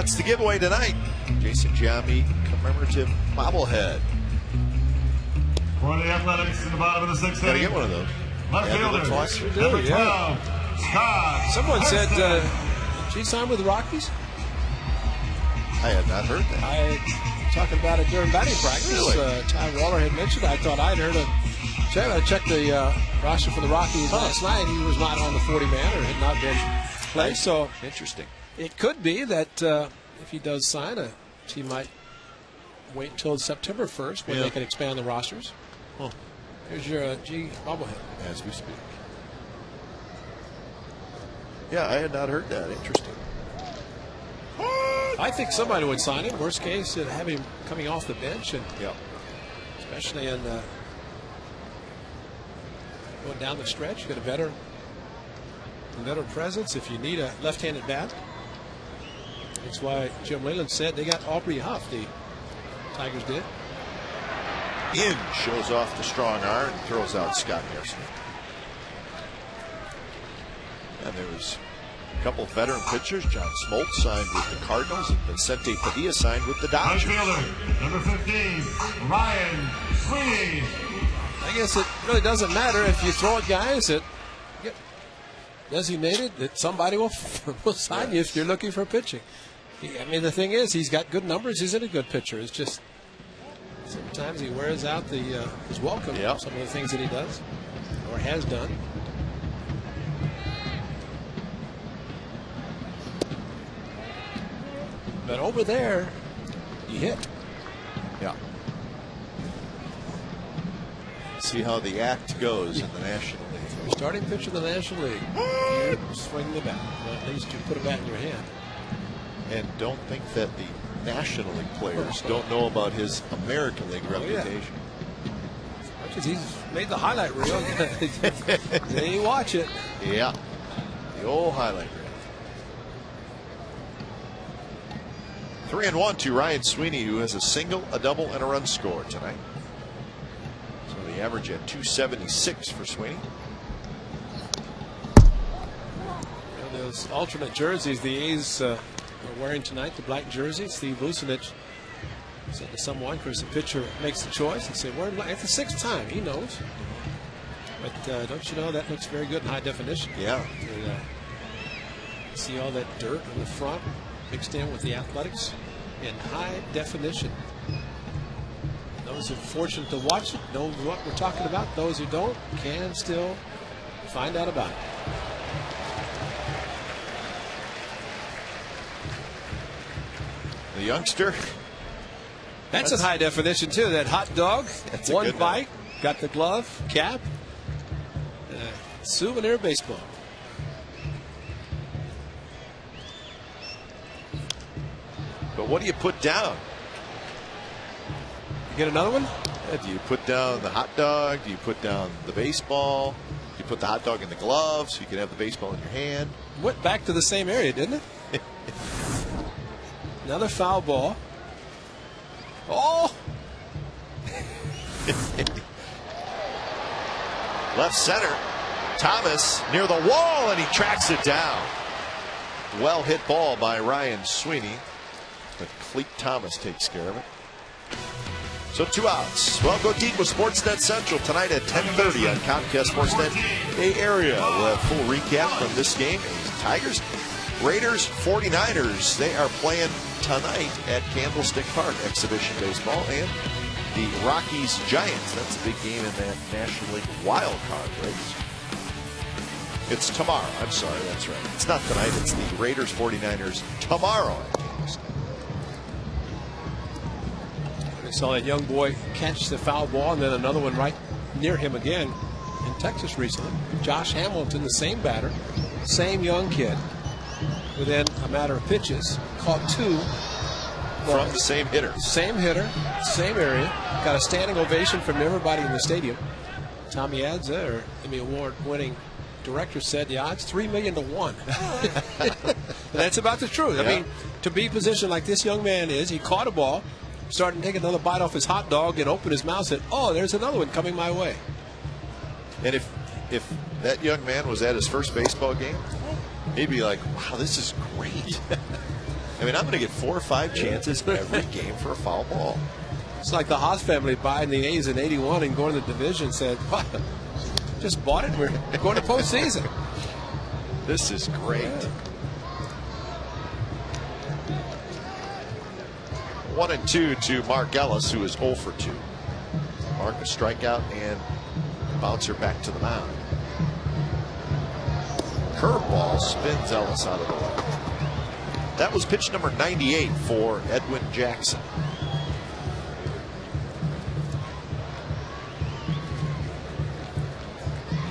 That's the giveaway tonight. Jason Giambi commemorative bobblehead. For the Athletics in the bottom of the 6th Gotta inning. get one of those. Left Yeah, fielder, they look twice. number 12, Scott. Someone said Hudson. she signed with the Rockies. I had not heard that. I talking about it during batting practice. Really? Ty Waller had mentioned. I thought I'd heard it. I checked the roster for the Rockies last night. He was not on the 40-man or had not been played. So Interesting. it could be that if he does sign, he might wait until September 1st when they can expand the rosters. Huh. Here's your G bobblehead. As we speak. Yeah, I had not heard that. Interesting. I think somebody would sign him. Worst case, have him coming off the bench, and especially in going down the stretch, get a better presence if you need a left-handed bat. That's why Jim Leyland said they got Aubrey Huff. The Tigers did. In shows off the strong arm and throws out Scott Harrison. And there was a couple veteran pitchers. John Smoltz signed with the Cardinals, and Vicente Padilla signed with the Right Dodgers. fielder, number 15, Ryan Sweeney. I guess it really doesn't matter if you throw at guys that get designated that somebody will sign you if you're looking for pitching. I mean, the thing is, he's got good numbers. He's a good pitcher. It's just sometimes he wears out his welcome. Some of the things that he does or has done. But over there, you hit. Yeah. See how the act goes in the National League. You're starting pitcher in the National League. You swing the bat. Well, at least you put a bat in your hand. And don't think that the National League players don't know about his American League reputation. Much as he's made the highlight reel, they watch it. Yeah. The old highlight reel. 3-1 to Ryan Sweeney, who has a single, a double, and a run scored tonight. So the average at 276 for Sweeney. Those alternate jerseys the A's are wearing tonight, the black jersey. Steve Vucinich said to someone, because the pitcher makes the choice, and said, "We're at the 6th time." He knows. But don't you know that looks very good in high definition? Yeah. See all that dirt on the front mixed in with the Athletics in high definition. Those who are fortunate to watch it know what we're talking about. Those who don't can still find out about it. The youngster. That's in high definition too. That hot dog, That's a one good bite, got the glove, cap, souvenir baseball. But what do you put down? You get another one? Do you put down the hot dog? Do you put down the baseball? Do you put the hot dog in the glove so you can have the baseball in your hand? Went back to the same area, didn't it? Another foul ball. Oh! Left center. Thomas near the wall, and he tracks it down. Well hit ball by Ryan Sweeney. But Cleet Thomas takes care of it. So 2 outs. Well, go deep with Sportsnet Central tonight at 10:30 on Comcast Sportsnet Bay Area. We'll have full recap from this game. Tigers, Raiders, 49ers. They are playing tonight at Candlestick Park. Exhibition baseball. And the Rockies Giants. That's a big game in that National League wild card race. It's tomorrow. I'm sorry, that's right. It's not tonight. It's the Raiders 49ers tomorrow. I saw that young boy catch the foul ball, and then another one right near him again in Texas recently. Josh Hamilton, the same batter, same young kid, within a matter of pitches, caught 2 from the same hitter. Same hitter, same area. Got a standing ovation from everybody in the stadium. Tommy Adza, or Emmy Award-winning director, said the odds 3 million to 1. That's about the truth. Yeah. I mean, to be positioned like this young man is, he caught a ball, started to take another bite off his hot dog, and opened his mouth and said, "Oh, there's another one coming my way." And if that young man was at his first baseball game, he'd be like, "Wow, this is great." I mean, I'm going to get 4 or 5 chances every game for a foul ball. It's like the Haas family buying the A's in '81 and going to the division. Said, "What? Just bought it. We're going to postseason." This is great. Yeah. 1-2 to Mark Ellis, who is 0 for 2. Mark a strikeout and bouncer back to the mound. Curveball spins Ellis out of the way. That was pitch number 98 for Edwin Jackson.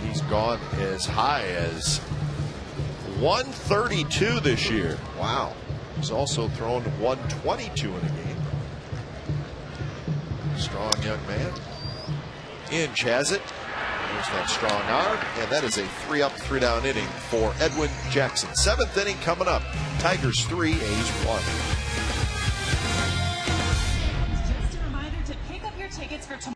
He's gone as high as 132 this year. Wow. He's also thrown 122 in a game. Strong young man. Inge has it. There's that strong arm, and that is a 3-up, 3-down inning for Edwin Jackson. 7th inning coming up. Tigers 3, A's 1. Just a reminder to pick up your tickets for tomorrow.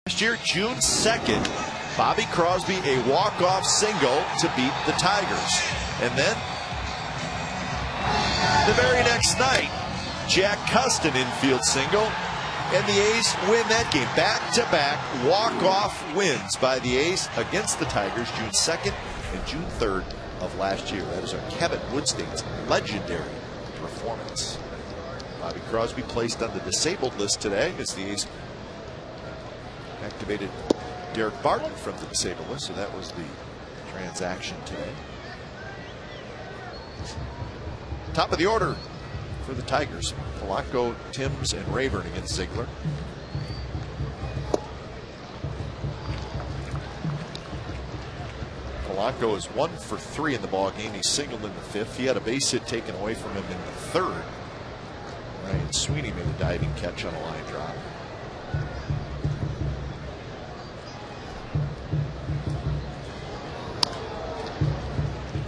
Last year, June 2nd, Bobby Crosby a walk-off single to beat the Tigers. And then the very next night, Jack Custon infield single, and the A's win that game. Back-to-back walk-off wins by the A's against the Tigers June 2nd and June 3rd of last year. That is our Kevin Woodstain's legendary performance. Bobby Crosby placed on the disabled list today as the A's activated Derek Barton from the disabled list, so that was the transaction today. Top of the order for the Tigers: Polanco, Timms, and Rayburn against Ziegler. Polanco is 1 for 3 in the ball game. He singled in the 5th. He had a base hit taken away from him in the 3rd. Ryan Sweeney made a diving catch on a line drive.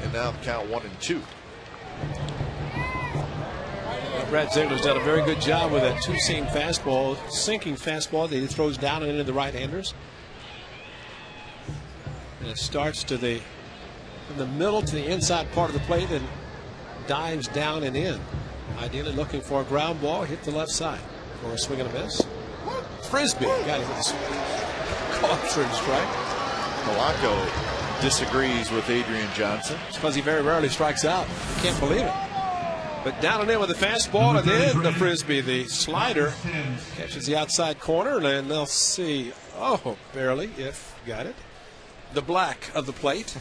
And now the count 1-2. Brad Ziegler's done a very good job with that two-seam fastball, sinking fastball that he throws down and into the right-handers. And it starts to from the middle to the inside part of the plate and dives down and in. Ideally looking for a ground ball, hit the left side for a swing and a miss. Frisbee got him with a caught for a strike. Polanco disagrees with Adrian Johnson. It's because he very rarely strikes out. You can't believe it. But down and in with the fastball, and then the Frisbee, the slider, catches the outside corner, and they'll see, oh, barely, if got it, the black of the plate.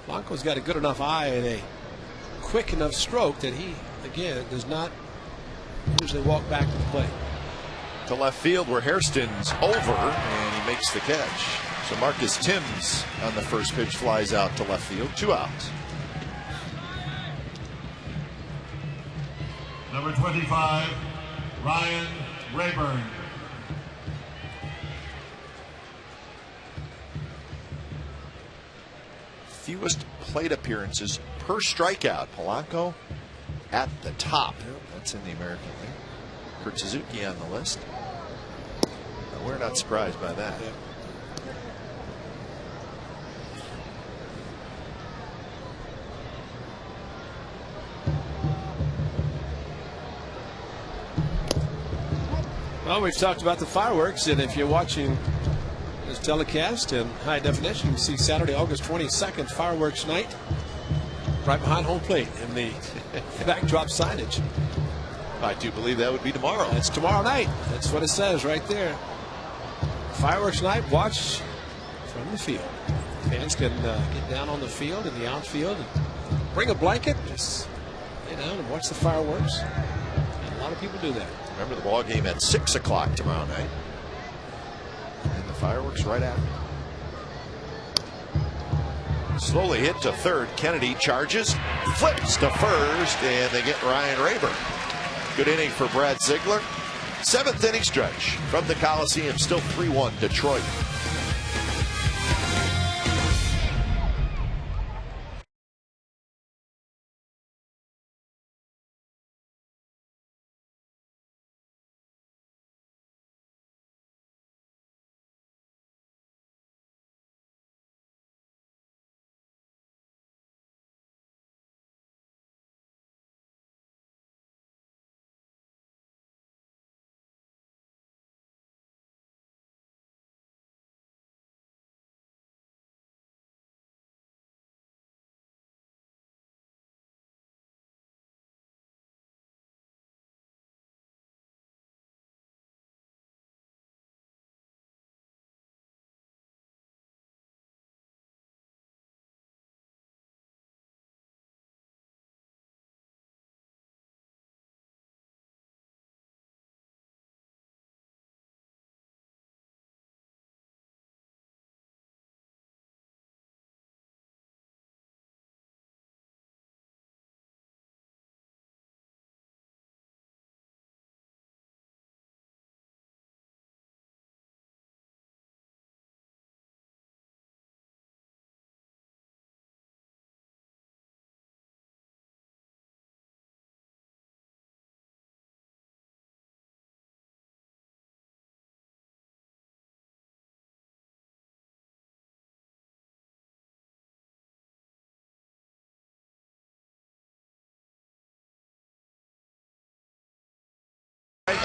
Blanco's got a good enough eye and a quick enough stroke that he, again, does not usually walk back to the plate. To left field where Hairston's over, and he makes the catch. So Marcus Timms on the first pitch flies out to left field. 2 outs. Number 25, Ryan Rayburn. Few fewest plate appearances per strikeout. Polanco at the top. That's in the American League. Kurt Suzuki on the list. We're not surprised by that. Well, we've talked about the fireworks, and if you're watching this telecast in high definition, you can see Saturday, August 22nd, fireworks night, right behind home plate in the backdrop signage. I do believe that would be tomorrow. It's tomorrow night. That's what it says right there. Fireworks night, watch from the field. Fans can get down on the field in the outfield and bring a blanket, just lay down and watch the fireworks. And a lot of people do that. Remember the ball game at 6 o'clock tomorrow night. And the fireworks right after. Slowly hit to third. Kennedy charges, flips to first, and they get Ryan Rayburn. Good inning for Brad Ziegler. 7th inning stretch from the Coliseum. Still 3-1 Detroit.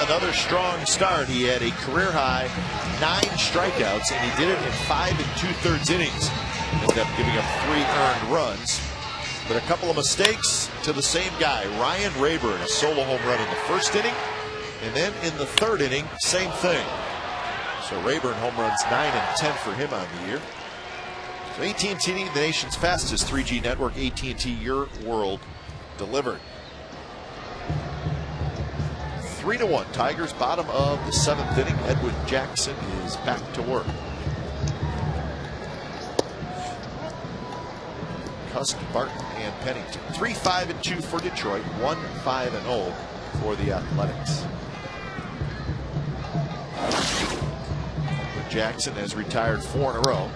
Another strong start. He had a career high 9 strikeouts, and he did it in 5 2/3 innings. Ended up giving up 3 earned runs, but a couple of mistakes to the same guy, Ryan Rayburn, a solo home run in the 1st inning, and then in the 3rd inning, same thing. So Rayburn home runs 9 and 10 for him on the year. So AT&T, the nation's fastest 3G network. AT&T, your world delivered. 3-1 Tigers, bottom of the 7th inning. Edwin Jackson is back to work. Cusk, Barton, and Pennington. 3-5-2 for Detroit. 1-5-0 for the Athletics. Edwin Jackson has retired 4 in a row.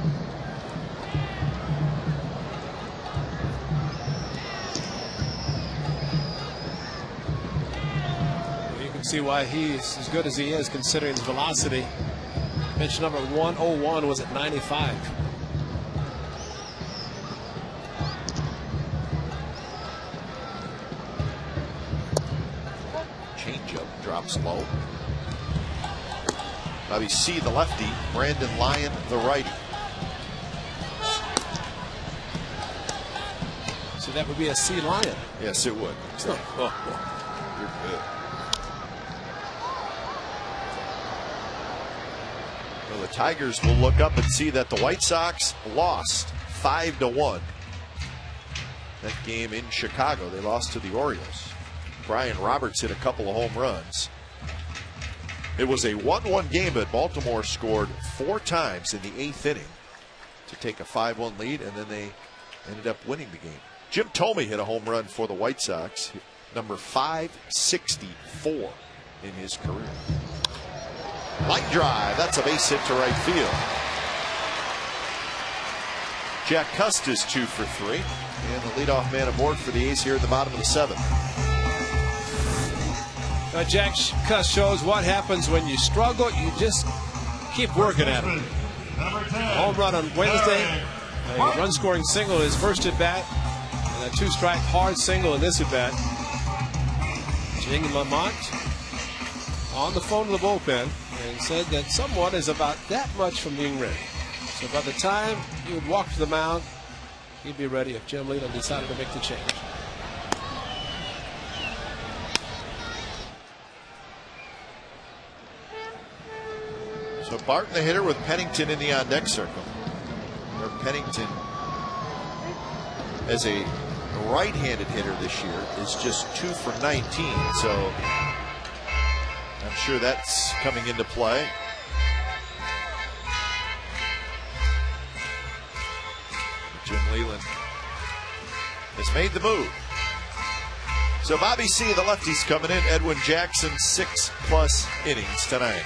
See why he's as good as he is, considering his velocity. Pitch number 101 was at 95. Changeup drops low. Bobby C, the lefty. Brandon Lyon, the righty. So that would be a C Lyon. Yes, it would. You're good. Well, the Tigers will look up and see that the White Sox lost 5-1. That game in Chicago, they lost to the Orioles. Brian Roberts hit a couple of home runs. It was a 1-1 game, but Baltimore scored 4 times in the 8th inning to take a 5-1 lead, and then they ended up winning the game. Jim Thome hit a home run for the White Sox, number 564 in his career. Line drive, that's a base hit to right field. Jack Cust is 2 for 3. And the leadoff man aboard for the A's here at the bottom of the 7th. Jack Cust shows what happens when you struggle. You just keep working at it. Home run on Wednesday. A run-scoring single his first at-bat. And a 2-strike hard single in this at-bat. Jing Lamont on the phone to the bullpen and said that someone is about that much from being ready. So by the time he would walk to the mound, he'd be ready if Jim Leland decided to make the change. So Barton the hitter with Pennington in the on-deck circle. Where Pennington, as a right-handed hitter this year, is just 2 for 19. So I'm sure that's coming into play. Jim Leland has made the move. So Bobby C, the lefty's coming in. Edwin Jackson, 6+ innings tonight.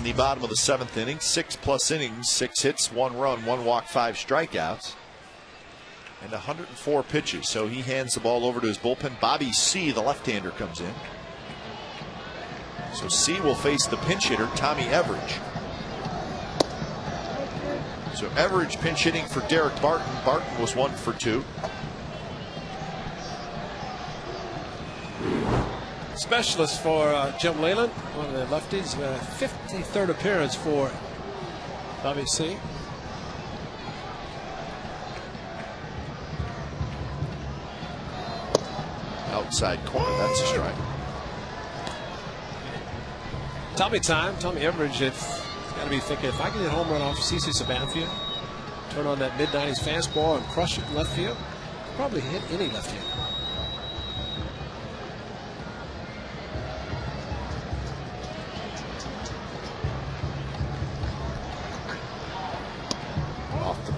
The bottom of the 7th inning, 6+ innings, 6 hits, 1 run, 1 walk, 5 strikeouts, and 104 pitches. So he hands the ball over to his bullpen. Bobby C, the left-hander, comes in. So C will face the pinch hitter, Tommy Everidge. So Everidge pinch hitting for Derek Barton. Barton was 1 for 2. Specialist for Jim Leland, one of the lefties. 53rd appearance for Bobby C. Outside corner, that's a strike. Tommy Everidge, it's got to be thinking, if I can hit a home run off CC Sabathia, turn on that mid-90s fastball and crush it in left field, probably hit any left-hander.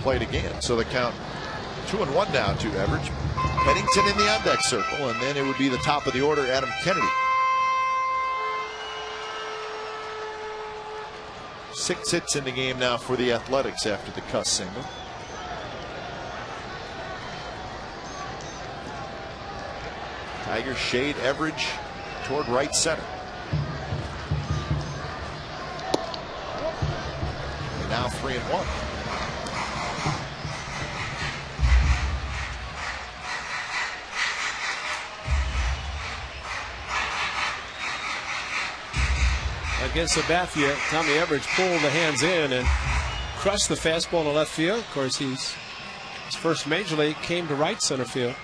Plate again. So the count 2-1 now to Everidge. Pennington in the on-deck circle, and then it would be the top of the order, Adam Kennedy. 6 hits in the game now for the Athletics after the Cust single. Tigers shade Everidge toward right center. And now 3-1. Against Sabathia, Tommy Everidge pulled the hands in and crushed the fastball to left field. Of course, his first major league came to right center field.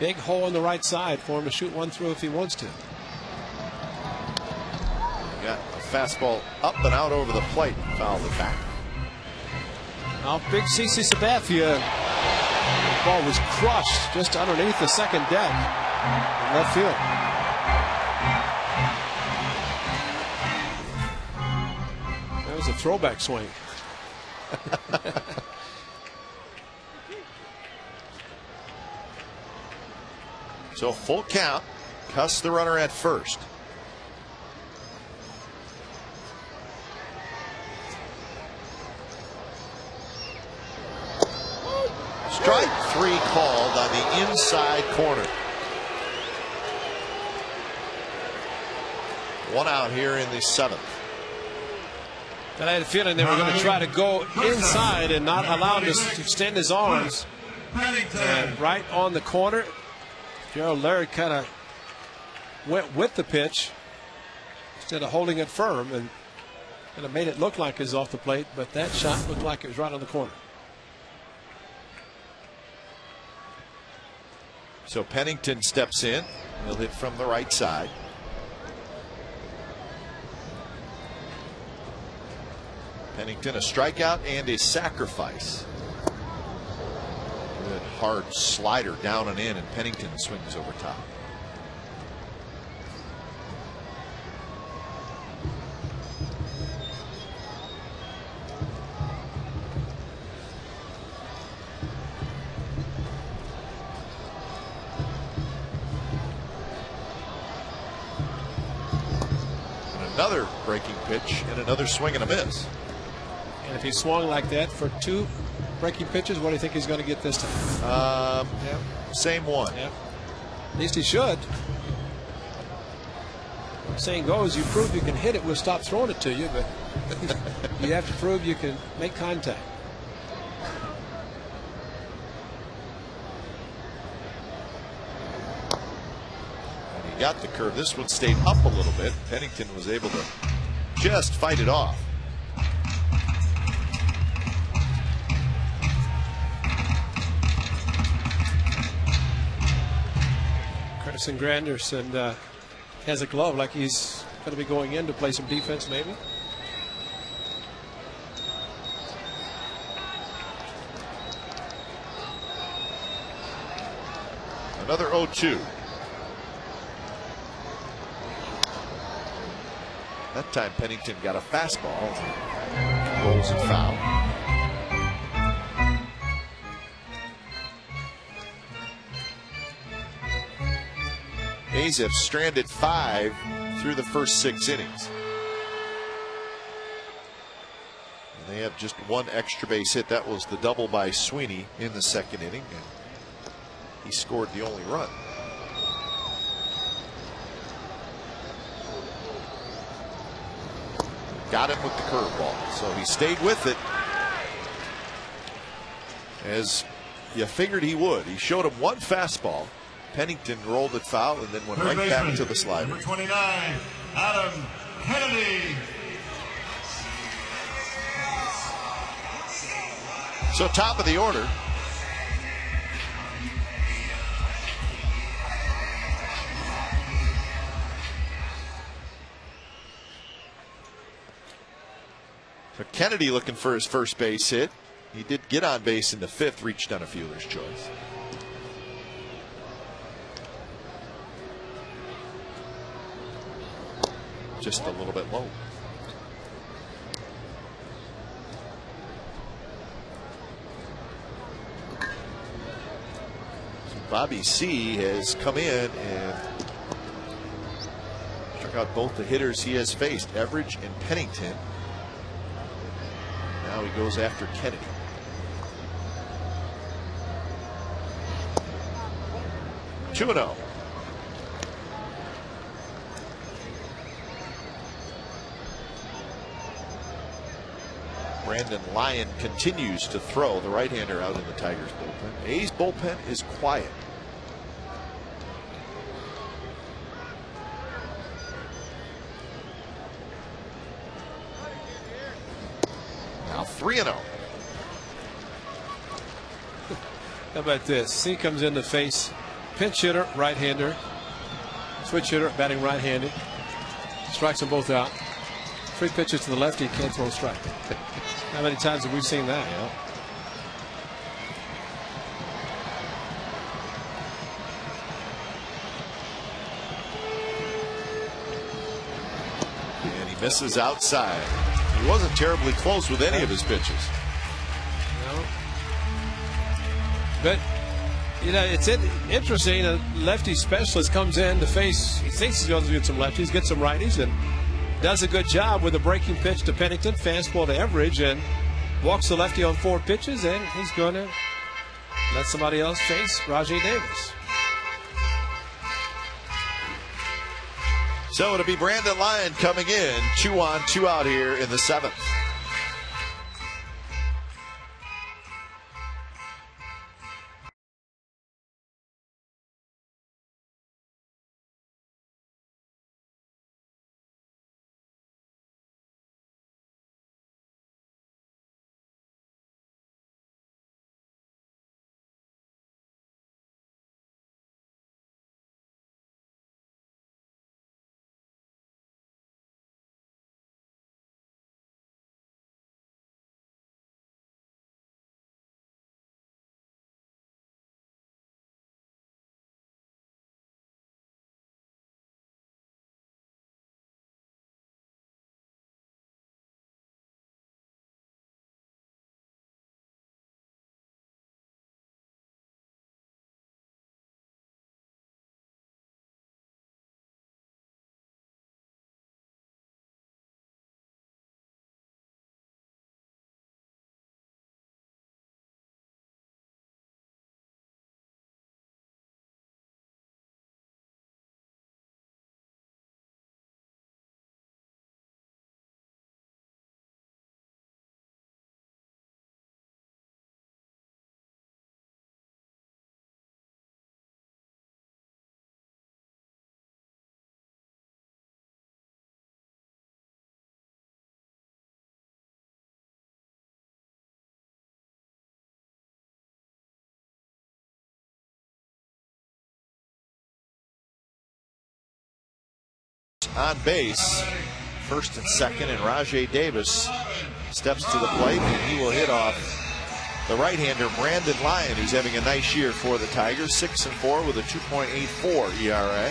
Big hole on the right side for him to shoot one through if he wants to. Got a fastball up and out over the plate. Fouled it back. Now, big CC Sabathia. The ball was crushed just underneath the second deck in left field. That was a throwback swing. So full count. Cuss the runner at first. Strike 3 called on the inside corner. 1 out here in the 7th. And I had a feeling they were going to try to go inside and not allow him to extend his arms. And right on the corner, Gerald Laird kind of went with the pitch instead of holding it firm, and it made it look like it was off the plate, but that shot looked like it was right on the corner. So Pennington steps in. He'll hit from the right side. Pennington, a strikeout and a sacrifice. Good hard slider down and in, and Pennington swings over top. And another breaking pitch and another swing and a miss. And if he swung like that for 2 breaking pitches, what do you think he's going to get this time? Yeah, same one. Yeah. At least he should. Saying goes, you prove you can hit it, we'll stop throwing it to you, but you have to prove you can make contact. And he got the curve. This one stayed up a little bit. Pennington was able to just fight it off. Curtis Granderson has a glove like he's going to be going in to play some defense, maybe. Another 0-2. That time Pennington got a fastball. Rolls it foul. A's have stranded 5 through the first 6 innings. And they have just 1 extra base hit. That was the double by Sweeney in the 2nd inning, and he scored the only run. Got him with the curveball, so he stayed with it, as you figured he would. He showed him 1 fastball. Pennington rolled it foul and then went right back to the slider. Number 29, Adam Kennedy. So top of the order. So Kennedy looking for his first base hit. He did get on base in the 5th, reached on a fielder's choice. Just a little bit low. So Bobby C has come in and struck out both the hitters he has faced, Everidge and Pennington. Now he goes after Kennedy. Two 2-0. Brandon Lyon continues to throw, the right-hander out in the Tigers bullpen. A's bullpen is quiet. Now 3-0. How about this? He comes in to face pinch hitter, right-hander, switch hitter, batting right-handed. Strikes them both out. 3 pitches to the lefty, can't throw a strike. How many times have we seen that? Yeah. And he misses outside. He wasn't terribly close with any of his pitches. No. But, you know, it's interesting. A lefty specialist comes in to face, he thinks he's going to get some lefties, get some righties, and does a good job with a breaking pitch to Pennington, fastball to Everidge, and walks the lefty on 4 pitches, and he's going to let somebody else face Rajai Davis. So it'll be Brandon Lyon coming in, 2 on, 2 out here in the 7th. On base, first and second, and Rajai Davis steps to the plate, and he will hit off the right-hander Brandon Lyon, who's having a nice year for the Tigers, 6-4 with a 2.84 ERA.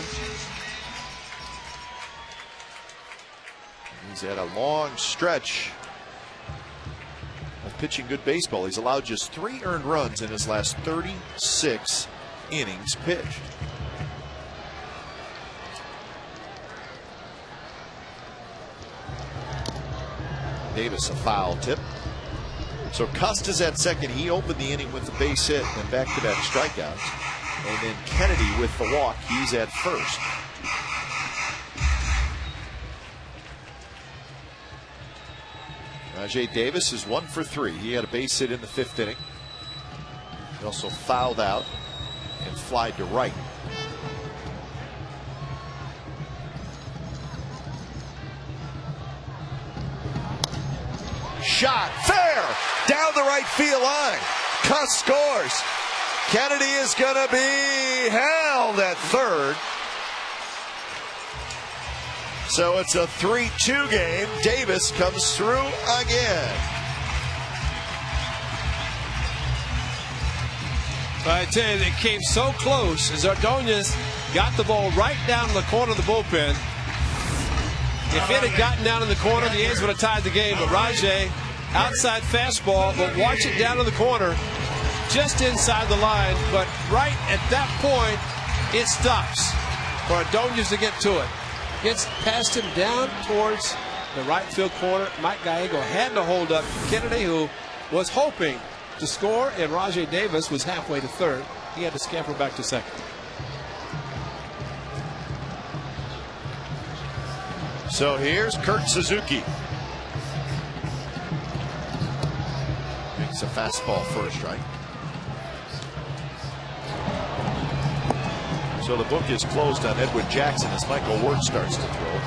He's had a long stretch of pitching good baseball. He's allowed just 3 earned runs in his last 36 innings pitched. Davis a foul tip. So Cust is at second. He opened the inning with the base hit and back-to-back strikeouts. And then Kennedy with the walk. He's at first. Rajai Davis is 1 for 3. He had a base hit in the 5th inning. He also fouled out and flied to right. Shot fair down the right field line. Cust scores. Kennedy is going to be held at third. So it's a 3-2 game. Davis comes through again. I tell you, it came so close as Ordonez got the ball right down in the corner of the bullpen. If it had gotten down in the corner, the A's would have tied the game. But Rajai, outside fastball, but watch it down in the corner, just inside the line. But right at that point, it stops for Ordonez to get to it. Gets past him down towards the right field corner. Mike Gallego had to hold up Kennedy, who was hoping to score, and Rajai Davis was halfway to third. He had to scamper back to second. So here's Kurt Suzuki. Makes a fastball first, right? So the book is closed on Edwin Jackson as Michael Wirt starts to throw.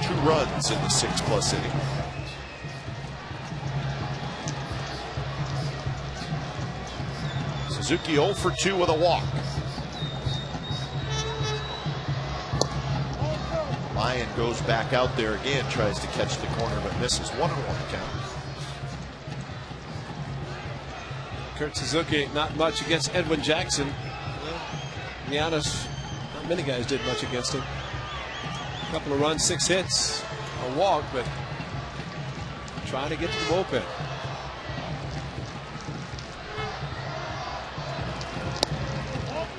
2 runs in the 6+ inning. Suzuki 0 for 2 with a walk. Lyon goes back out there again, tries to catch the corner, but misses. 1-1 count. Kurt Suzuki, not much against Edwin Jackson. Well, to be honest, not many guys did much against him. A couple of runs, 6 hits, a walk, but trying to get to the bullpen.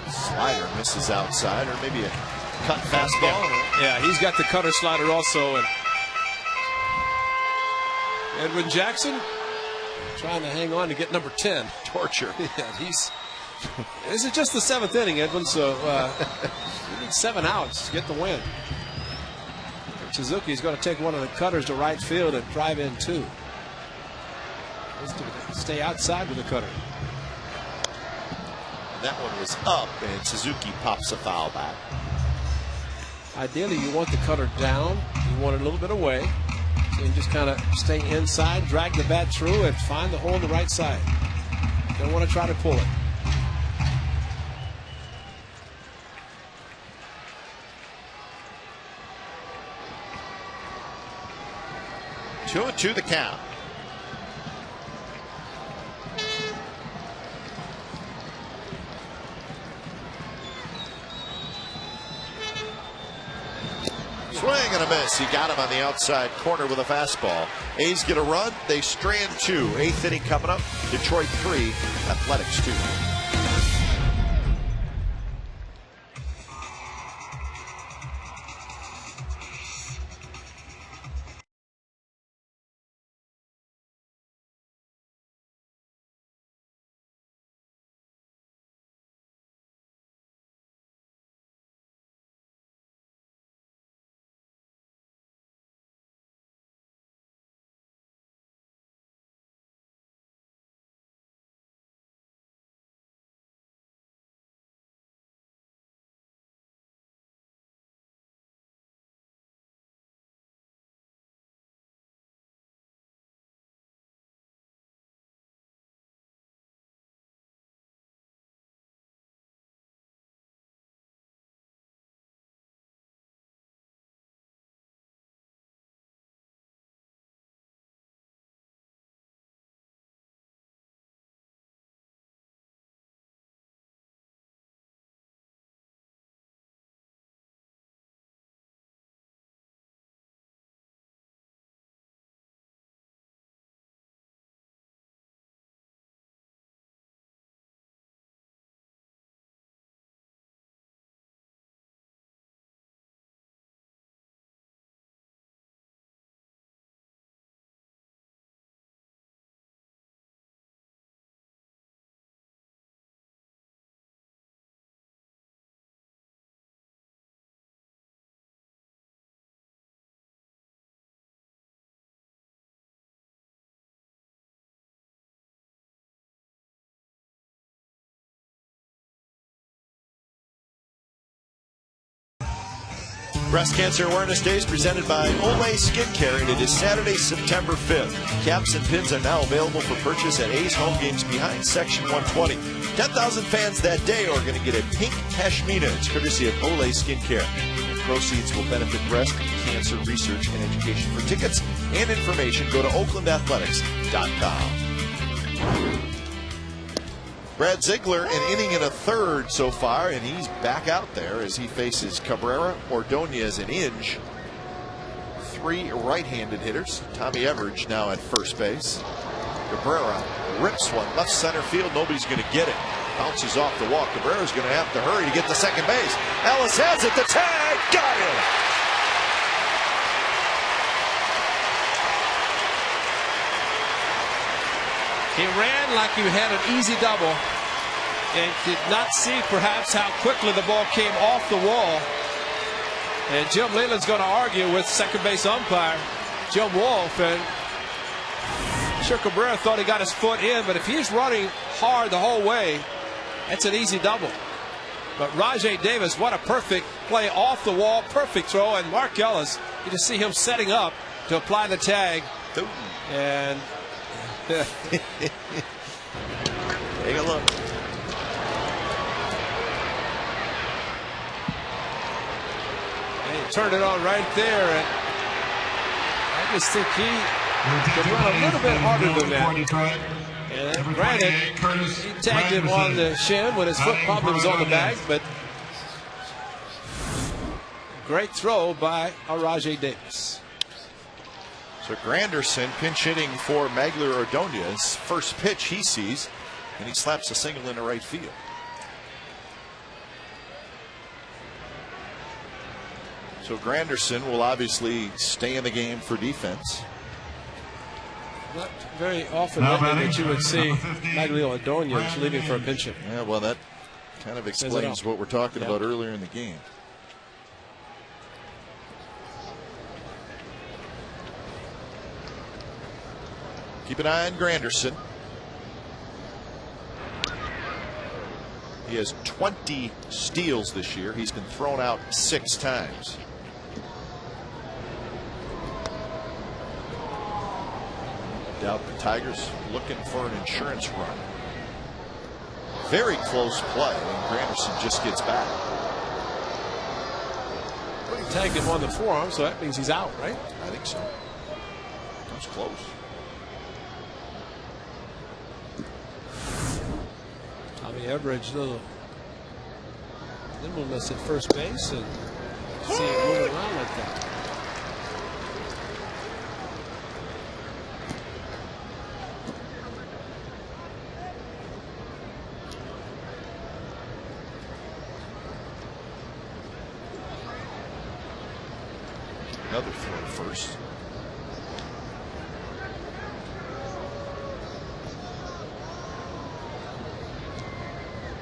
Slider misses outside, or maybe a cut fastball. Yeah, he's got the cutter slider also. And Edwin Jackson trying to hang on to get number 10. Torture. Yeah, this is just the 7th inning, Edwin, so you need 7 outs to get the win. Suzuki's going to take one of the cutters to right field and drive in 2. Just to stay outside with the cutter. That one was up, and Suzuki pops a foul back. Ideally, you want the cutter down. You want it a little bit away. So you just kind of stay inside, drag the bat through, and find the hole on the right side. Don't want to try to pull it. Two and 2 the count. Swing and a miss. He got him on the outside corner with a fastball. A's get a run. They strand 2. 8th inning coming up. Detroit 3, Athletics 2. Breast Cancer Awareness Day is presented by Olay Skincare, and it is Saturday, September 5th. Caps and pins are now available for purchase at A's home games behind Section 120. 10,000 fans that day are going to get a pink pashmina. It's courtesy of Olay Skincare. And proceeds will benefit breast cancer research and education. For tickets and information, go to oaklandathletics.com. Brad Ziegler, an inning and a third so far, and he's back out there as he faces Cabrera, Ordonez, and Inge. 3 right-handed hitters. Tommy Everidge now at first base. Cabrera rips one left center field. Nobody's going to get it. Bounces off the wall. Cabrera's going to have to hurry to get to second base. Ellis has it. The tag. Got it. He ran like he had an easy double and did not see perhaps how quickly the ball came off the wall. And Jim Leyland's going to argue with second base umpire Jim Wolf. And sure, Cabrera thought he got his foot in, but if he's running hard the whole way, that's an easy double. But Rajay Davis, what a perfect play off the wall, perfect throw. And Mark Ellis, you just see him setting up to apply the tag. And take a look. And he turned it on right there, and I just think he could run a little bit harder than that. And granted, he tagged him on the shin when his foot probably was on the bag, but great throw by Rajay Davis. So Granderson pinch hitting for Magler Ordonez. First pitch he sees, and he slaps a single into right field. So Granderson will obviously stay in the game for defense. Not very often that you would see Magler Ordonez leaving for a pinch hit. Yeah, well, that kind of explains what we're talking about earlier in the game. Keep an eye on Granderson. He has 20 steals this year. He's been thrown out 6 times. No doubt the Tigers looking for an insurance run. Very close play, and Granderson just gets back. Well, he tagged him on the forearm, so that means he's out, right? I think so. That was close. Tommy Everidge, little nimbleness at first base, and see it moving around like that. Another throw first.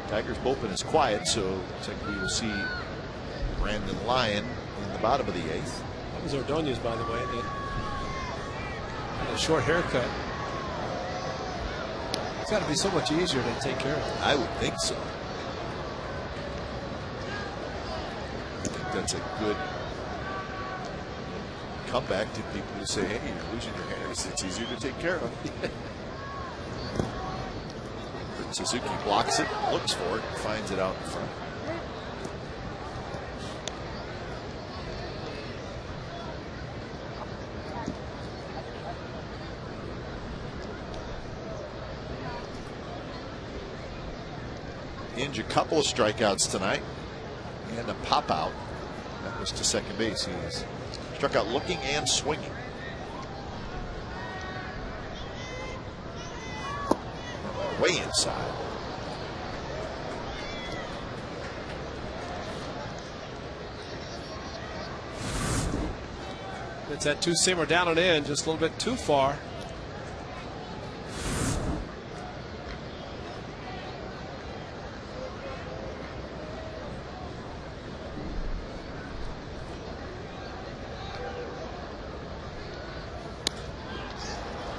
Tigers bullpen is quiet, so looks like we will see Brandon Lyon in the bottom of the 8th. That was Ordonez, by the way. A short haircut. It's got to be so much easier to take care of. I would think so. I think that's a good comeback to people who say, hey, you're losing your hair. It's easier to take care of. Suzuki blocks it, looks for it, finds it out in front. Inge a couple of strikeouts tonight and a pop out. That was to second base. He's struck out looking and swinging. Way inside. It's that two-seamer down and in, just a little bit too far.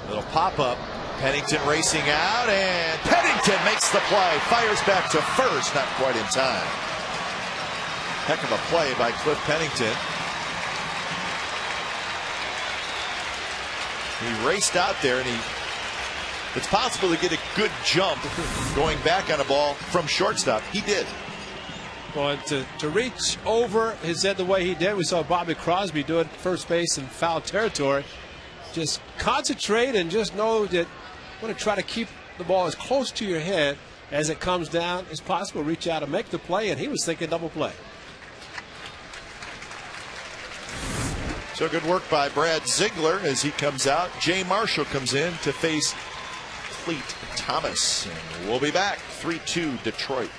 Little pop-up. Pennington racing out, and Pennington makes the play. Fires back to first, not quite in time. Heck of a play by Cliff Pennington. He raced out there, and it's possible to get a good jump going back on a ball from shortstop. He did. Well, to reach over his head the way he did, we saw Bobby Crosby do it at first base in foul territory. Just concentrate and just know that you want to try to keep the ball as close to your head as it comes down as possible. Reach out and make the play, and he was thinking double play. So good work by Brad Ziegler as he comes out. Jay Marshall comes in to face Cleet Thomas. And we'll be back 3-2 Detroit.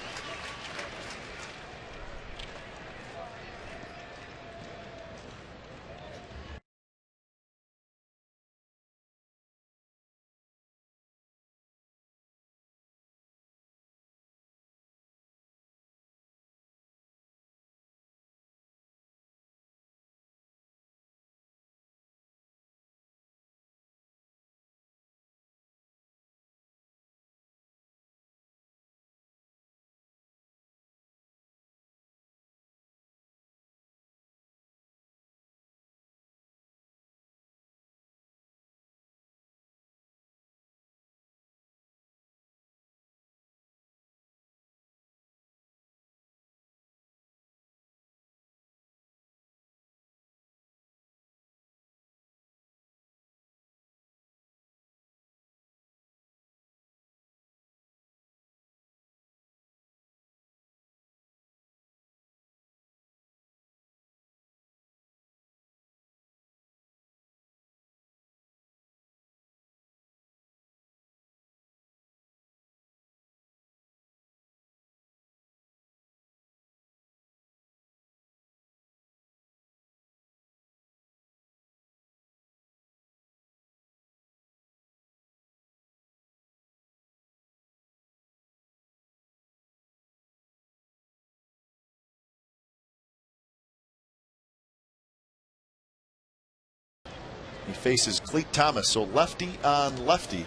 faces Cleat Thomas, so lefty on lefty,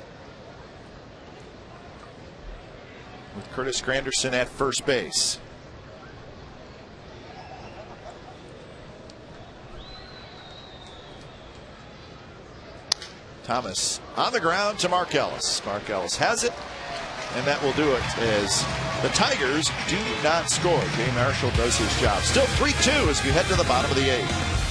with Curtis Granderson at first base. Thomas on the ground to Mark Ellis. Mark Ellis has it, and that will do it as the Tigers do not score. Jay Marshall does his job. Still 3-2 as we head to the bottom of the eighth.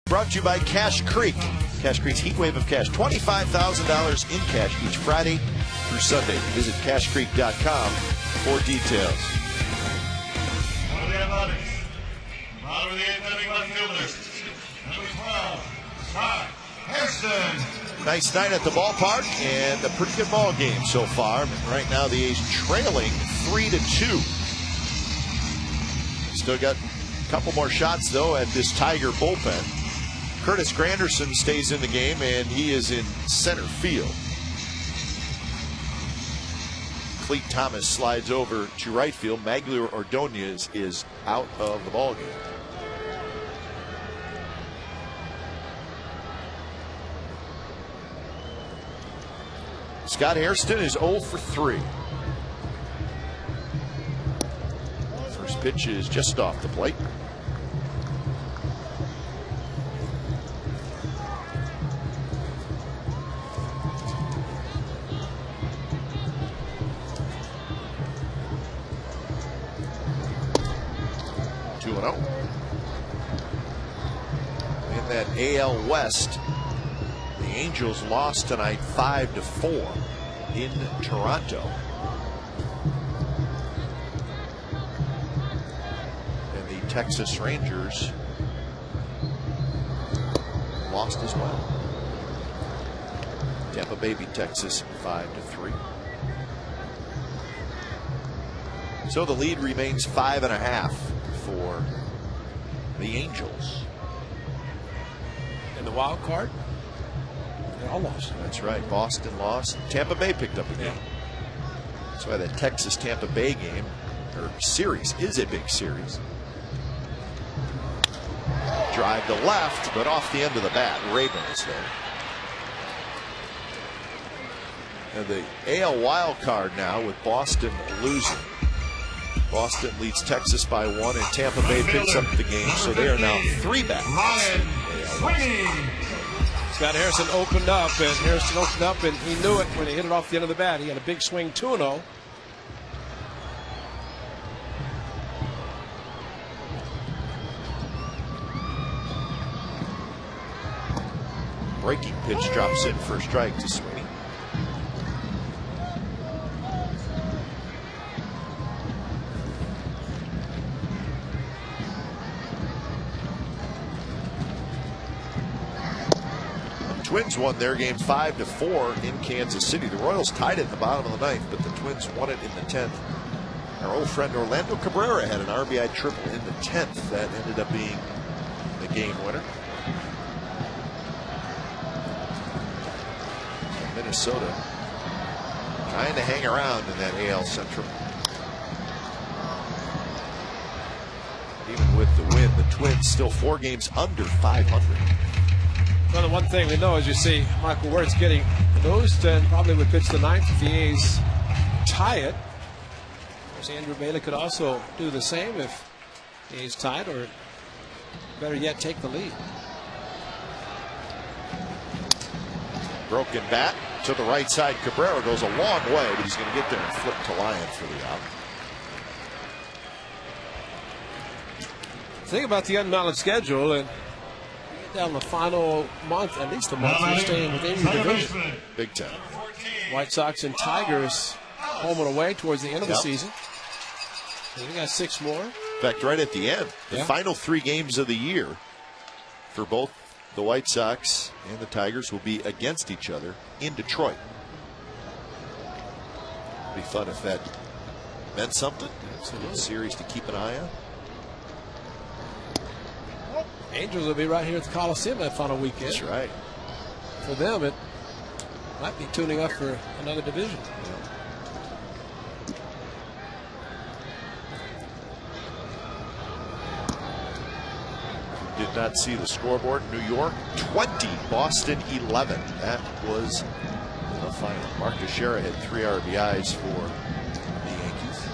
Brought to you by Cash Creek. Cash Creek's heat wave of cash. $25,000 in cash each Friday through Sunday. Visit cashcreek.com for details. One of the Athletics. Bottom of the eighth inning, left fielder. Number 12, Scott Hairston. Nice night at the ballpark and a pretty good ball game so far. Right now the A's trailing 3-2. Still got a couple more shots though at this Tiger bullpen. Curtis Granderson stays in the game, and he is in center field. Cleat Thomas slides over to right field. Maglio Ordonez is out of the ballgame. Scott Hairston is 0 for 3. First pitch is just off the plate. In that AL West, the Angels lost tonight 5-4 in Toronto. And the Texas Rangers lost as well. Tampa Bay beat Texas 5-3. So the lead remains 5.5 for the Angels. And the wild card, they all lost. That's right. Boston lost. Tampa Bay picked up a game. That's why the Texas-Tampa Bay game, or series, is a big series. Drive to left, but off the end of the bat. Raven is there. And the AL wild card now with Boston losing. Boston leads Texas by 1, and Tampa Bay picks up the game, so they are now 3 back. Scott Harrison opened up, and he knew it when he hit it off the end of the bat. He had a big swing, 2-0. Breaking pitch drops in for a strike to Sweeney. Twins won their game 5-4 in Kansas City. The Royals tied it at the bottom of the ninth, but the Twins won it in the 10th Our old friend Orlando Cabrera had an RBI triple in the 10th that ended up being the game winner. Minnesota trying to hang around in that AL Central. Even with the win, the Twins still 4 games under 500. Well, the one thing we know is you see Michael Wirtz getting boost and probably would pitch the 9th if the A's tie it. Of course, Andrew Bailey could also do the same if the A's tied, or better yet, take the lead. Broken bat to the right side. Cabrera goes a long way, but he's going to get there and flip to Lyon for the out. Think about the unbalanced schedule, and you get down the final month, at least a month, you're staying within your division. Big time. White Sox and Tigers home and away towards the end of the season. And we got 6 more. In fact, right at the end, the final 3 games of the year for both the White Sox and the Tigers will be against each other in Detroit. It'd be fun if that meant something. It's a little series to keep an eye on. Angels will be right here at the Coliseum that final weekend. That's right. For them, it might be tuning up for another division. Did not see the scoreboard. New York 20, Boston 11. That was the final. Mark Teixeira had 3 RBIs for the Yankees.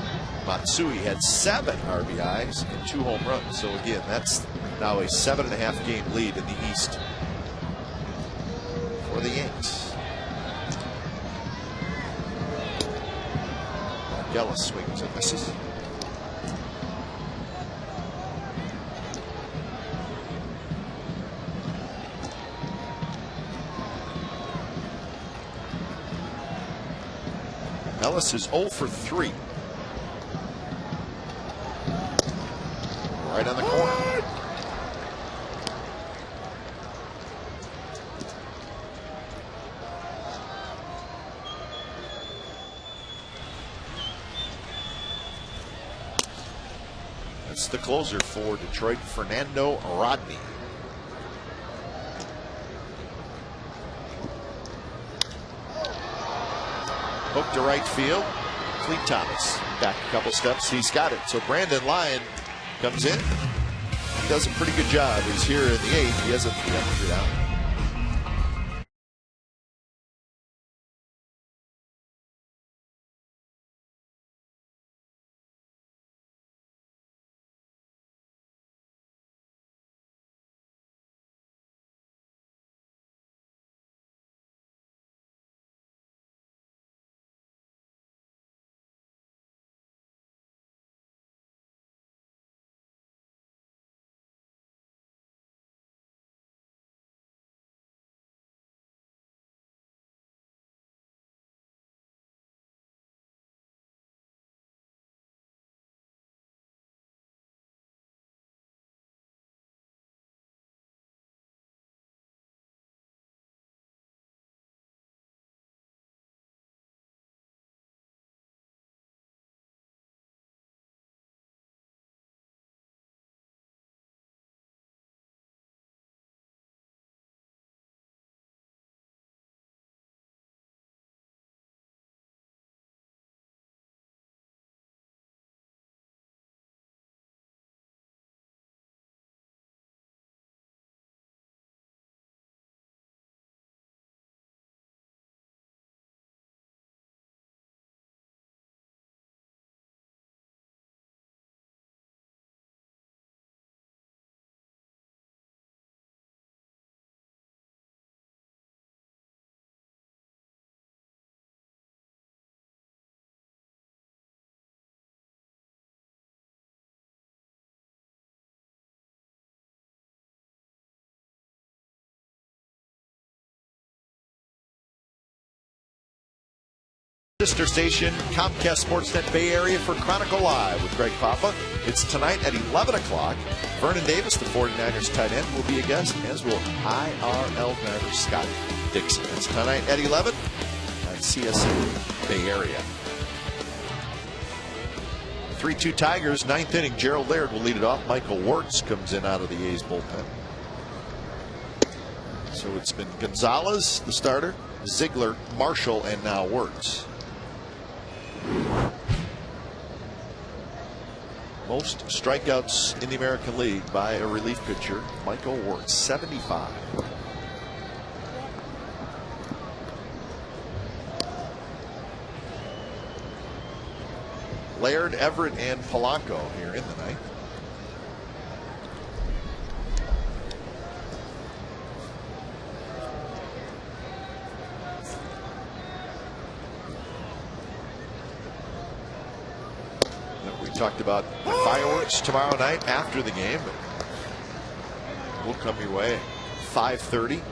Matsui had 7 RBIs and 2 home runs. So again, that's now a 7.5 game lead in the East for the Yanks. Gellis swings and misses. Ellis is 0 for 3. Right on the corner. That's the closer for Detroit, Fernando Rodney. Hook to right field. Cleat Thomas back a couple steps. He's got it. So Brandon Lyon comes in. He does a pretty good job. He's here in the 8th. He has a 3 out. Sister station, Comcast Sportsnet Bay Area for Chronicle Live with Greg Papa. It's tonight at 11 o'clock. Vernon Davis, the 49ers tight end, will be a guest, as will IRL driver Scott Dixon. It's tonight at 11 on CSN Bay Area. 3-2 Tigers, 9th inning. Gerald Laird will lead it off. Michael Wirtz comes in out of the A's bullpen. So it's been Gonzalez, the starter, Ziegler, Marshall, and now Wirtz. Most strikeouts in the American League by a relief pitcher, Michael Wirtz, 75. Laird, Everett, and Polanco here in the ninth. We talked about the fireworks tomorrow night after the game, but we'll come your way 5:30.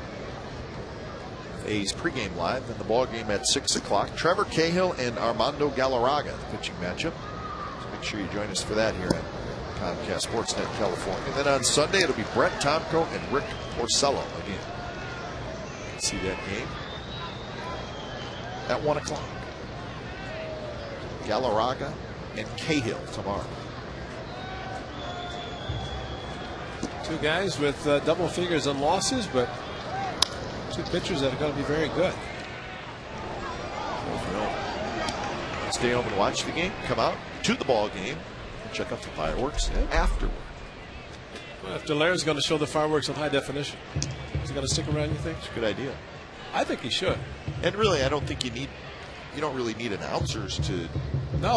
A's pregame live, then the ball game at 6 o'clock. Trevor Cahill and Armando Galarraga, the pitching matchup. So make sure you join us for that here at Comcast Sportsnet California. And then on Sunday it'll be Brett Tomko and Rick Porcello again. See that game at 1 o'clock. Galarraga and Cahill tomorrow. Two guys with double figures on losses, but two pitchers that are going to be very good. So if you don't stay home and watch the game, come out to the ball game and check out the fireworks afterward. Well, if Delaire's going to show the fireworks in high definition, is he going to stick around, you think? It's a good idea. I think he should. And really, I don't think you don't really need announcers to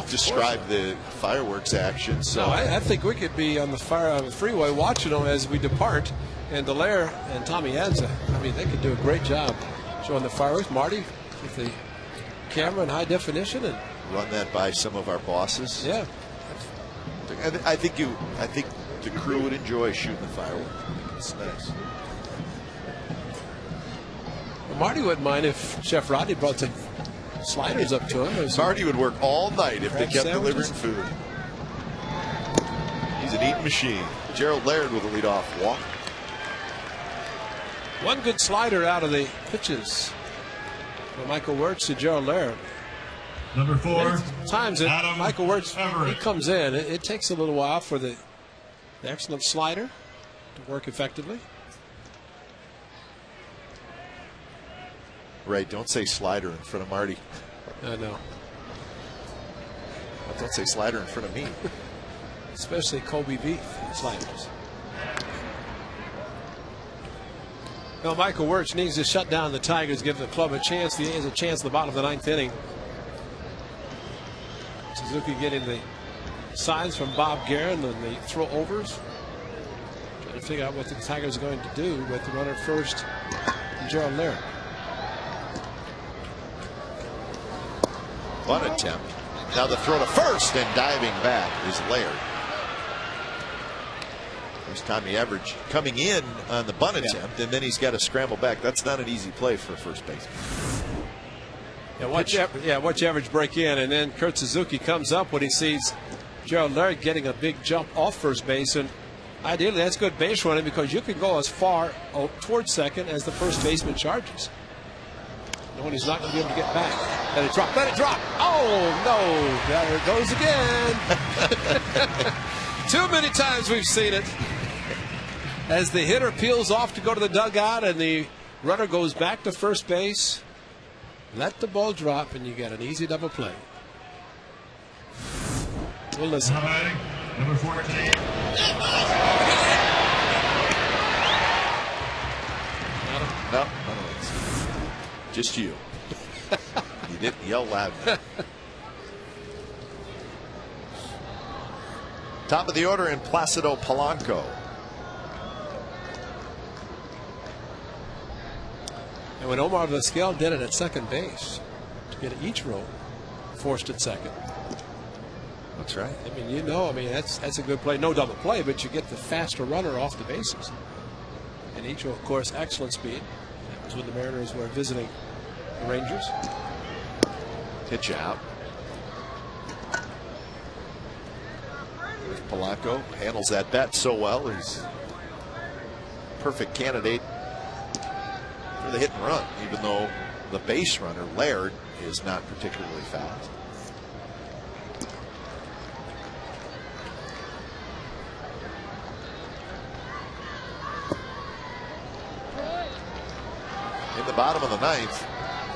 describe the fireworks action. So no, I think we could be on the freeway watching them as we depart. And Delaire and Tommy Edza, I mean, they could do a great job showing the fireworks. Marty with the camera in high definition and run that by some of our bosses. Yeah, I think the crew would enjoy shooting the fireworks. I think it's nice. Well, Marty wouldn't mind if Chef Rodney brought some sliders up to him. Marty would work all night if they kept sandwiches. delivering food. He's an eating machine. Gerald Laird with a leadoff walk. One good slider out of the pitches for Michael Wirtz to Gerald Laird. Number 4. Times that Adam Michael Wirtz, he Everett. comes in. It takes a little while for the excellent slider to work effectively. Right, don't say slider in front of Marty. I know. But don't say slider in front of me. Especially Kobe beef sliders. Now Michael Wirtz needs to shut down the Tigers, give the club a chance. The A's a chance in the bottom of the 9th inning. Suzuki getting the signs from Bob Guerin and the throw overs. Trying to figure out what the Tigers are going to do with the runner first, Gerald Laird. Bunt attempt. Now the throw to first, and diving back is Laird. There's Tommy Everett coming in on the bunt attempt, and then he's got to scramble back. That's not an easy play for a first baseman. Watch Everett break in, and then Kurt Suzuki comes up when he sees Gerald Laird getting a big jump off first base, and ideally that's good base running because you can go as far towards second as the first baseman charges. Knowing he's not going to be able to get back. Let it drop. Let it drop. Oh, no. There it goes again. Too many times we've seen it. As the hitter peels off to go to the dugout and the runner goes back to first base, let the ball drop and you get an easy double play. We'll listen. Number 14. No, just you. You didn't yell loud. Top of the order in Placido Polanco. And when Omar Vizquel did it at second base to get each row forced at second. That's right. I mean, that's a good play. No double play, but you get the faster runner off the bases. And each, of course, excellent speed. That was when the Mariners were visiting the Rangers. Pitch out. There's Polanco. Handles that bat so well. He's a perfect candidate for the hit and run, even though the base runner, Laird, is not particularly fast. in the bottom of the ninth.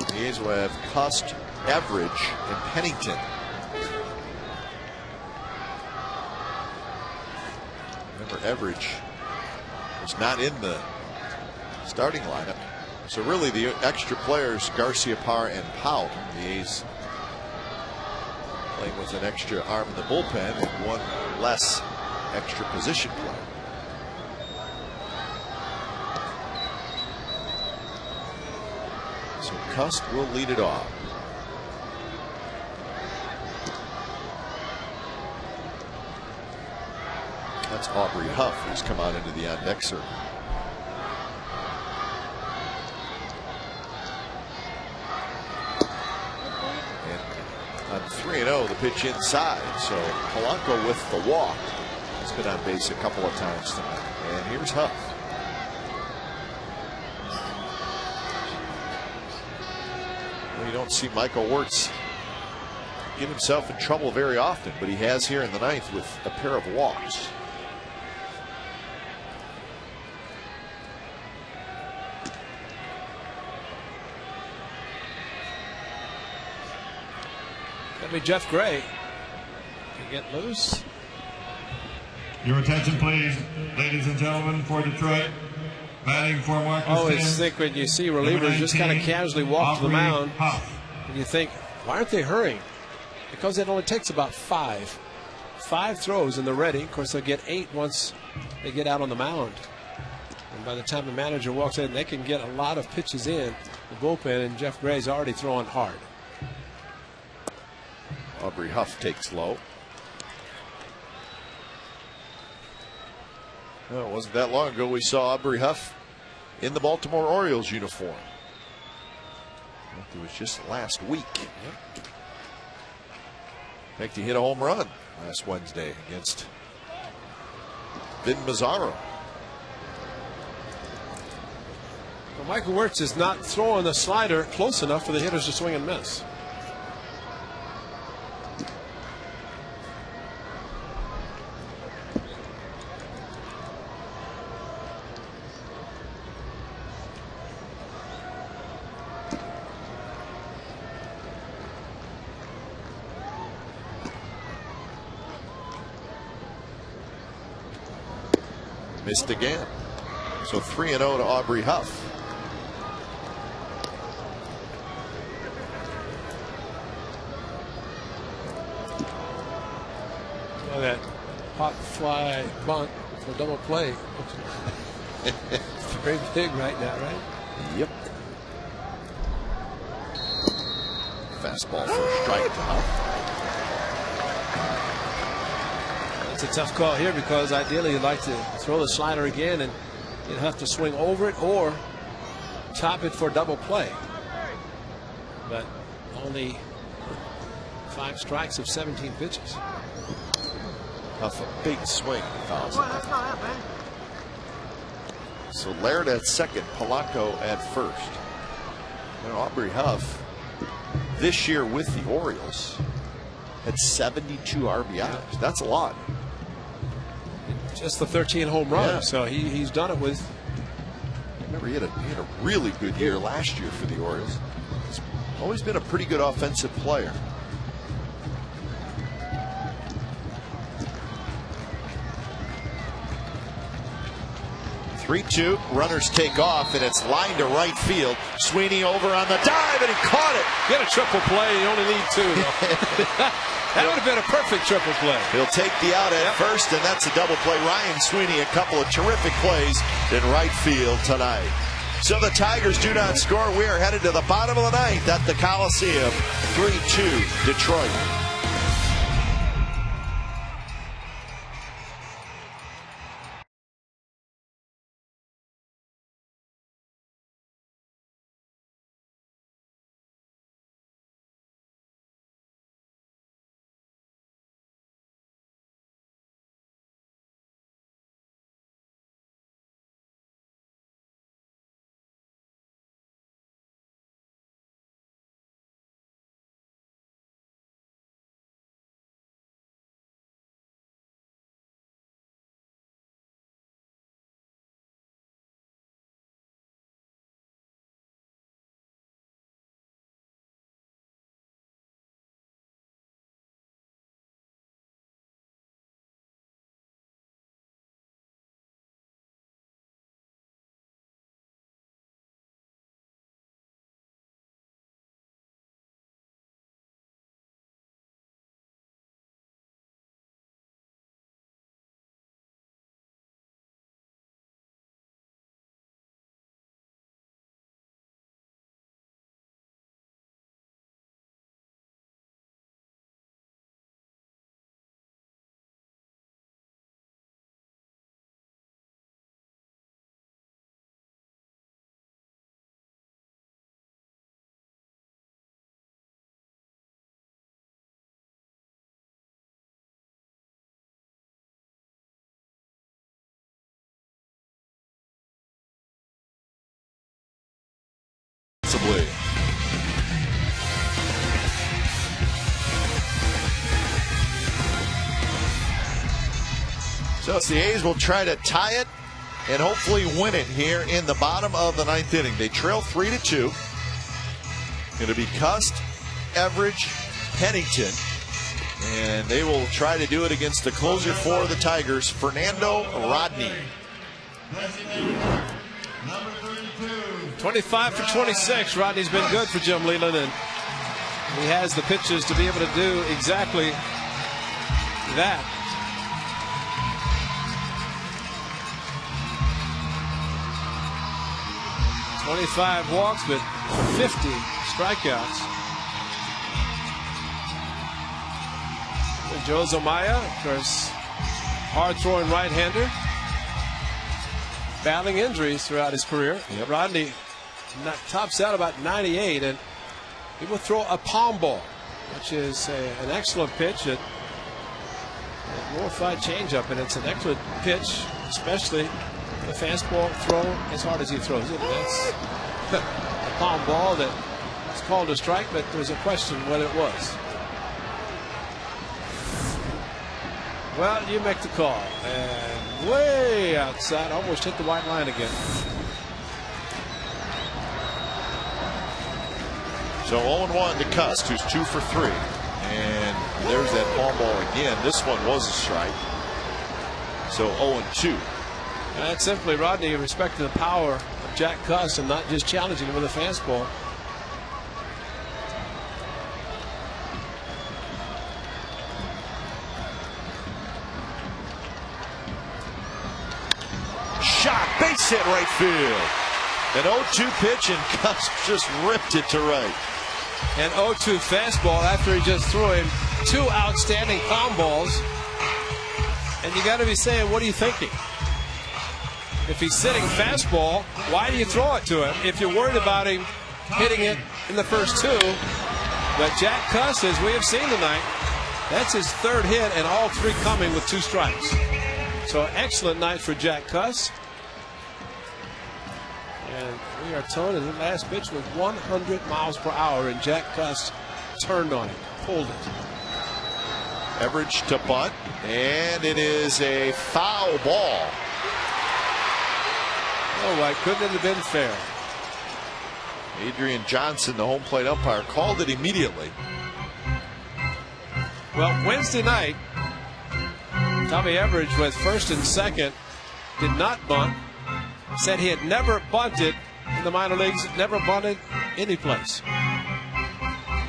The A's will have Cust, Everidge, and Pennington. Remember, Everidge was not in the starting lineup. So really the extra players, Garcia, Parr, and Powell. The A's playing with an extra arm in the bullpen and one less extra position play. So Cust will lead it off. That's Aubrey Huff, who's come out into the on-deck circle. And on 3-0, the pitch inside. So Polanco with the walk. He's been on base a couple of times tonight. And here's Huff. Well, you don't see Michael Wirtz get himself in trouble very often, but he has here in the ninth with a pair of walks. That'd be Jeff Gray. Can get loose. Your attention, please, ladies and gentlemen, for Detroit. Batting for Marcus. I always think when you see relievers just kind of casually walk to the mound, and you think, why aren't they hurrying? Because it only takes about five throws and they're ready. Of course, they'll get 8 once they get out on the mound. And by the time the manager walks in, they can get a lot of pitches in the bullpen, and Jeff Gray's already throwing hard. Aubrey Huff takes low. Well, it wasn't that long ago we saw Aubrey Huff in the Baltimore Orioles uniform. It was just last week. In fact, he hit a home run last Wednesday against Vin Mazzaro. Well, Michael Wirtz is not throwing the slider close enough for the hitters to swing and miss. Missed again. So 3-0 to Aubrey Huff. Oh, that hot fly bunt for double play. It's very big right now, right? Yep. Fastball for a strike to Huff. It's a tough call here because ideally you'd like to throw the slider again and you'd have to swing over it or top it for double play. But only 5 strikes of 17 pitches. Huff a big swing, fouls it. So Laird at second, Polanco at first. And Aubrey Huff this year with the Orioles had 72 RBIs. That's a lot. Just the 13 home runs. Yeah. So he's done it with. Remember, he had a really good year last year for the Orioles. He's always been a pretty good offensive player. Three-two, runners take off, and it's lined to right field. Sweeney over on the dive, and he caught it. Get a triple play. You only need 2. That would have been a perfect triple play. He'll take the out at first, and that's a double play. Ryan Sweeney, a couple of terrific plays in right field tonight. So the Tigers do not score. We are headed to the bottom of the ninth at the Coliseum. 3-2 Detroit. Williams. So the A's will try to tie it and hopefully win it here in the bottom of the 9th inning. They trail 3-2. Going to be Cust, Everidge, Pennington. And they will try to do it against the closer for the Tigers, Fernando Rodney. 25 for 26. Rodney's been good for Jim Leyland, and he has the pitches to be able to do exactly that. .25 walks, but 50 strikeouts. Joe Zumaya, of course, hard-throwing right-hander, battling injuries throughout his career. Yep. Rodney tops out about 98, and he will throw a palm ball, which is an excellent pitch. A glorified changeup, and it's an excellent pitch, especially the fastball throw as hard as he throws it. That's a palm ball that is called a strike, but there's a question whether it was. Well, you make the call, and way outside, almost hit the white line again. So 0-1 to Cust, who's 2 for 3. And there's that palm ball again. This one was a strike. So 0-2. That's simply Rodney respecting the power of Jack Cust and not just challenging him with a fastball. Shot, base hit right field. An 0-2 pitch, and Cust just ripped it to right. An 0-2 fastball after he just threw him 2 outstanding palm balls. And you got to be saying, what are you thinking? If he's sitting fastball, why do you throw it to him? If you're worried about him hitting it in the first 2. But Jack Cust, as we have seen tonight, that's his 3rd hit, and all 3 coming with 2 strikes. So excellent night for Jack Cust. And we are told that the last pitch was 100 miles per hour, and Jack Cust turned on it, pulled it. Everidge to bunt, and it is a foul ball. Oh, why couldn't it have been fair? Adrian Johnson, the home plate umpire, called it immediately. Well, Wednesday night, Tommy Everidge with 1st and 2nd did not bunt. Said he had never bunted in the minor leagues, never bunted any place,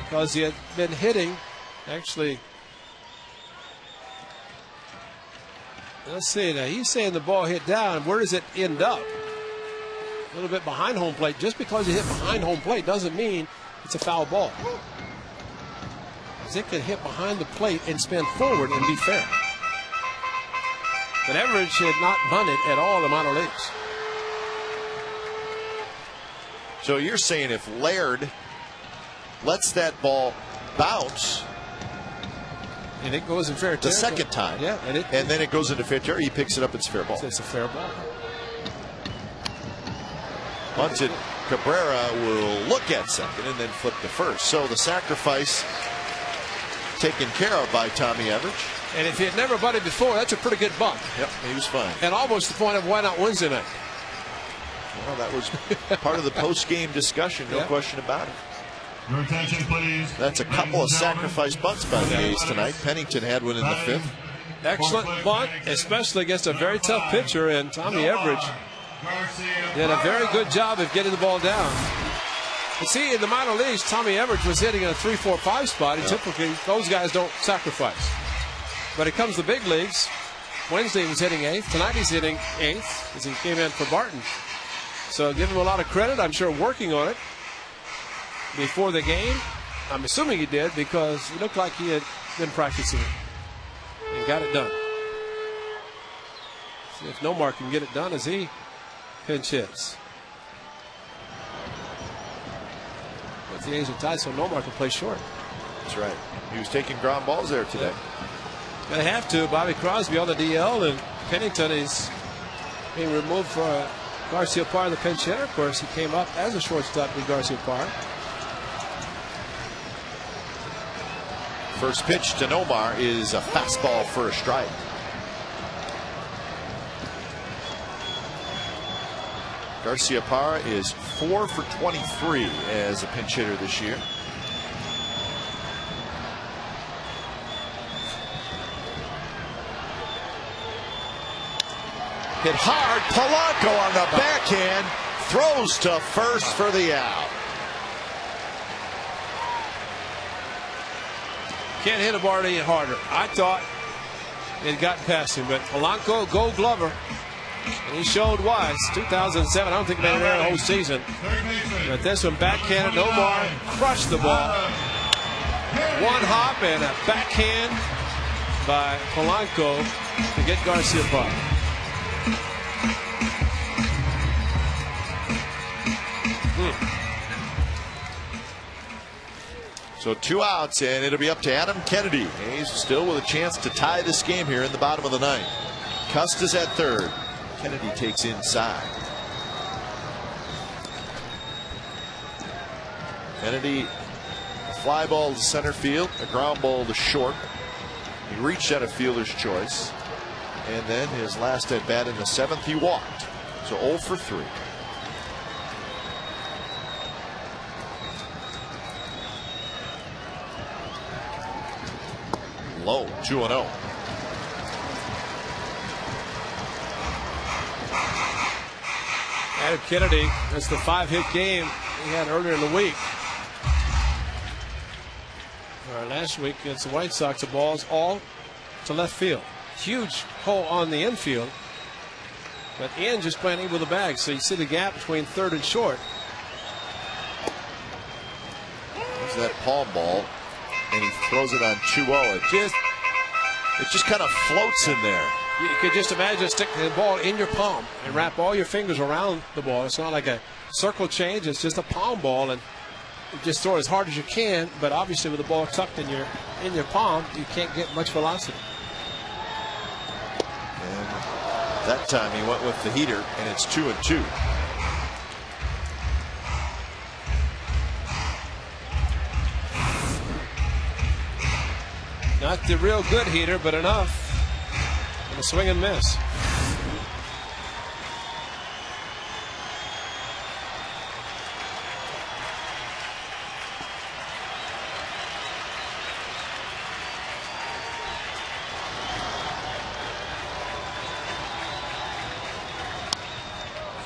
because he had been hitting. Actually, let's see, now he's saying the ball hit down. Where does it end up? A little bit behind home plate. Just because you hit behind home plate doesn't mean it's a foul ball. It can hit behind the plate and spin forward and be fair. But Everidge had not bunted at all in the minor leagues. So you're saying if Laird lets that ball bounce, and it goes in fair territory the second time, yeah, and then it goes into fair territory, he picks it up, it's fair ball. It's a fair ball. Bunted, Cabrera will look at second and then flip to first. So the sacrifice taken care of by Tommy Everidge. And if he had never bunted before, that's a pretty good bunt. Yep, he was fine. And almost the point of why not Wednesday night. Well, that was part of the post-game discussion, no question about it. Your attention, please. That's a couple of sacrifice bunts by the A's tonight. Pennington had one in the 5th. Excellent bunt, especially against a very tough pitcher, and Tommy Everidge did a very good job of getting the ball down. But see, in the minor leagues, Tommy Everidge was hitting in a 3, 4, 5 spot, and typically those guys don't sacrifice. But it comes to the big leagues. Wednesday he was hitting 8th. Tonight he's hitting 8th as he came in for Barton. So give him a lot of credit. I'm sure working on it before the game. I'm assuming he did, because he looked like he had been practicing and got it done. See if Nomar can get it done as he pinch hits. But the A's are tied, so Nomar can play short. That's right. He was taking ground balls there today. They have to. Bobby Crosby on the DL, and Pennington is being removed for a Garcia-Parra, the pinch hitter. Of course, he came up as a shortstop with Garcia-Parra. First pitch to Nomar is a fastball for a strike. Garcia-Parra is 4 for 23 as a pinch hitter this year. Hit hard. Polanco on the backhand. Throws to first for the out. Can't hit a ball any harder. I thought it had gotten past him, but Polanco, Gold Glover, and he showed why. It's 2007. I don't think he made an error the whole season. But this one backhanded. Nomar crushed the ball. One hop and a backhand by Polanco to get Garcia-Parra. So 2 outs, and it'll be up to Adam Kennedy. He's still with a chance to tie this game here in the bottom of the ninth. Custis at third. Kennedy takes inside. Kennedy, a fly ball to center field, a ground ball to short. He reached at a fielder's choice, and then his last at bat in the 7th, he walked. So 0 for 3. Low, 2-0. Adam Kennedy, that's the 5-hit game he had earlier in the week. Last week against the White Sox, the ball's all to left field. Huge hole on the infield, but Ian just playing with the bag, so you see the gap between third and short. There's that palm ball, and he throws it on 2-0. It just kind of floats in there. You could just imagine sticking the ball in your palm and wrap all your fingers around the ball. It's not like a circle change, it's just a palm ball, and you just throw it as hard as you can, but obviously with the ball tucked in your palm, you can't get much velocity. And that time he went with the heater, and it's 2-2. Not the real good heater, but enough. And a swing and miss.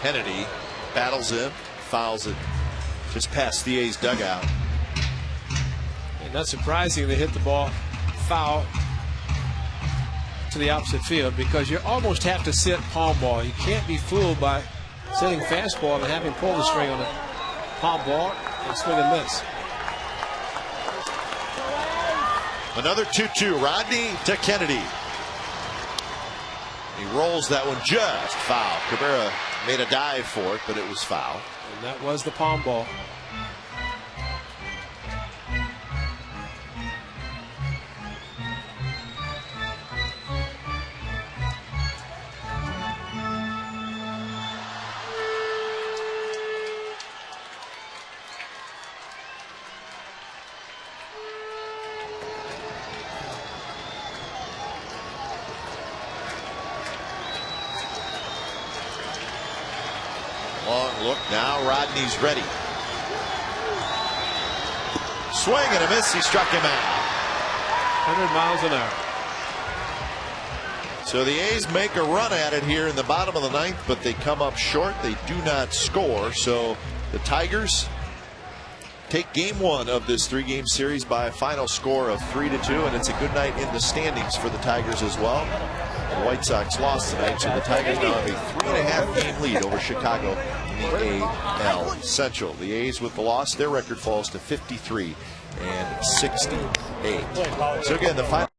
Kennedy battles in, fouls it just past the A's dugout. And not surprising they hit the ball foul to the opposite field, because you almost have to sit palm ball. You can't be fooled by sitting fastball and having pull the string on a palm ball and swing and miss. Another 2-2. Rodney to Kennedy. He rolls that one just foul. Cabrera made a dive for it, but it was foul. And that was the palm ball. Long look now. Rodney's ready. Swing and a miss. He struck him out. 100 miles an hour. So the A's make a run at it here in the bottom of the ninth, but they come up short. They do not score. So the Tigers take game one of this 3-game series by a final score of 3-2, and it's a good night in the standings for the Tigers as well. The White Sox lost tonight, so the Tigers now have a 3.5-game lead over Chicago in the AL Central. The A's with the loss, their record falls to 53-68. So again, the final